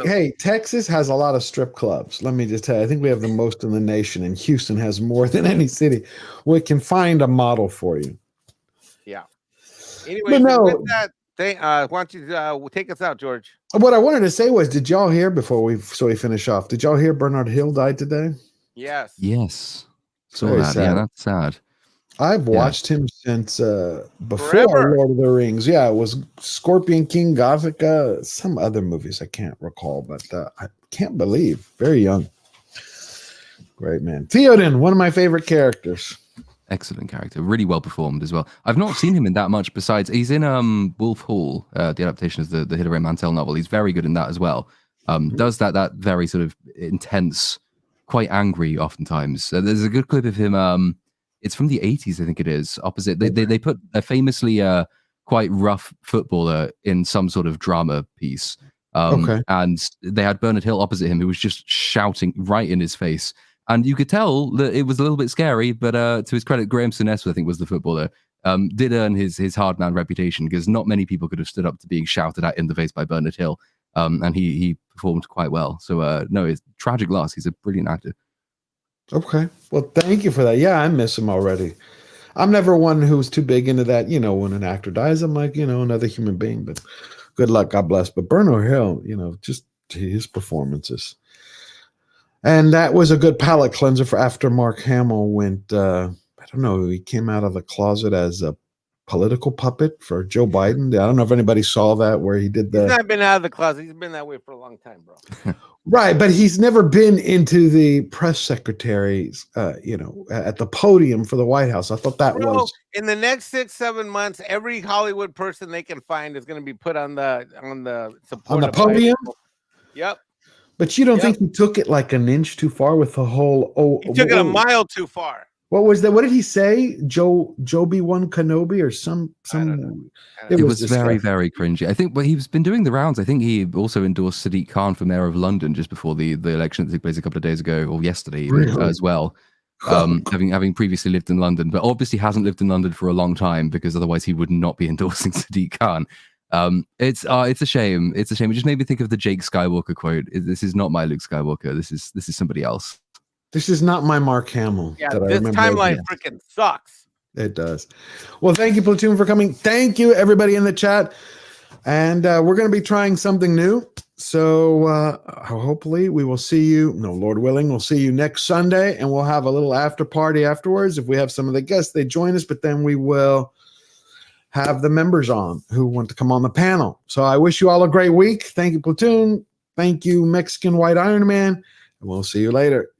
Hey, Texas has a lot of strip clubs. Let me just tell you, I think we have the most in the nation, and Houston has more than any city. We can find a model for you. Yeah. Anyway, with that, why don't you take us out, George? What I wanted to say was, did y'all hear before we finish off? Did y'all hear Bernard Hill died today? Yes. Yes. So Very that. sad. Yeah, that's sad. I've watched him since before Lord of the Rings. Yeah, it was Scorpion King, Gothix, some other movies I can't recall, but I can't believe. Very young. Great man. Theoden, one of my favorite characters. Excellent character, really well performed as well. I've not seen him in that much. Besides, he's in Wolf Hall, the adaptation of the Hilary Mantel novel. He's very good in that as well. Does that very sort of intense, quite angry oftentimes. There's a good clip of him. It's from the 80s, I think it is. Opposite, they put a famously quite rough footballer in some sort of drama piece. And they had Bernard Hill opposite him, who was just shouting right in his face. And you could tell that it was a little bit scary, but to his credit, Graham Souness, I think was the footballer, did earn his hard man reputation, because not many people could have stood up to being shouted at in the face by Bernard Hill. And he performed quite well. So no, it's tragic loss. He's a brilliant actor. Okay. Well, thank you for that. Yeah, I miss him already. I'm never one who's too big into that. When an actor dies, I'm like, another human being, but good luck, God bless. But Bernard Hill, just his performances. And that was a good palate cleanser for after Mark Hamill went, I don't know, he came out of the closet as a political puppet for Joe Biden. I don't know if anybody saw that, where he did He's not been out of the closet. He's been that way for a long time, bro. Right, but he's never been into the press secretaries, at the podium for the White House. I thought that was in the next 6-7 months. Every Hollywood person they can find is going to be put on the podium. Yep. But you don't think he took it like an inch too far with the whole? He took it a mile too far. What was that? What did he say? Joby one Kenobi or some? It was very, very cringy. I think, but he's been doing the rounds. I think he also endorsed Sadiq Khan for mayor of London just before the election that took place a couple of days ago, or yesterday even, as well. Having previously lived in London, but obviously hasn't lived in London for a long time, because otherwise he would not be endorsing Sadiq Khan. It's a shame. It's a shame. It just made me think of the Jake Skywalker quote. This is not my Luke Skywalker. This is somebody else. This is not my Mark Hamill. Yeah, this timeline freaking sucks. It does. Well, thank you, Platoon, for coming. Thank you, everybody in the chat. And we're going to be trying something new. So hopefully we will see you, Lord willing, we'll see you next Sunday, and we'll have a little after party afterwards. If we have some of the guests, they join us, but then we will have the members on who want to come on the panel. So I wish you all a great week. Thank you, Platoon. Thank you, Mexican White Iron Man. And we'll see you later.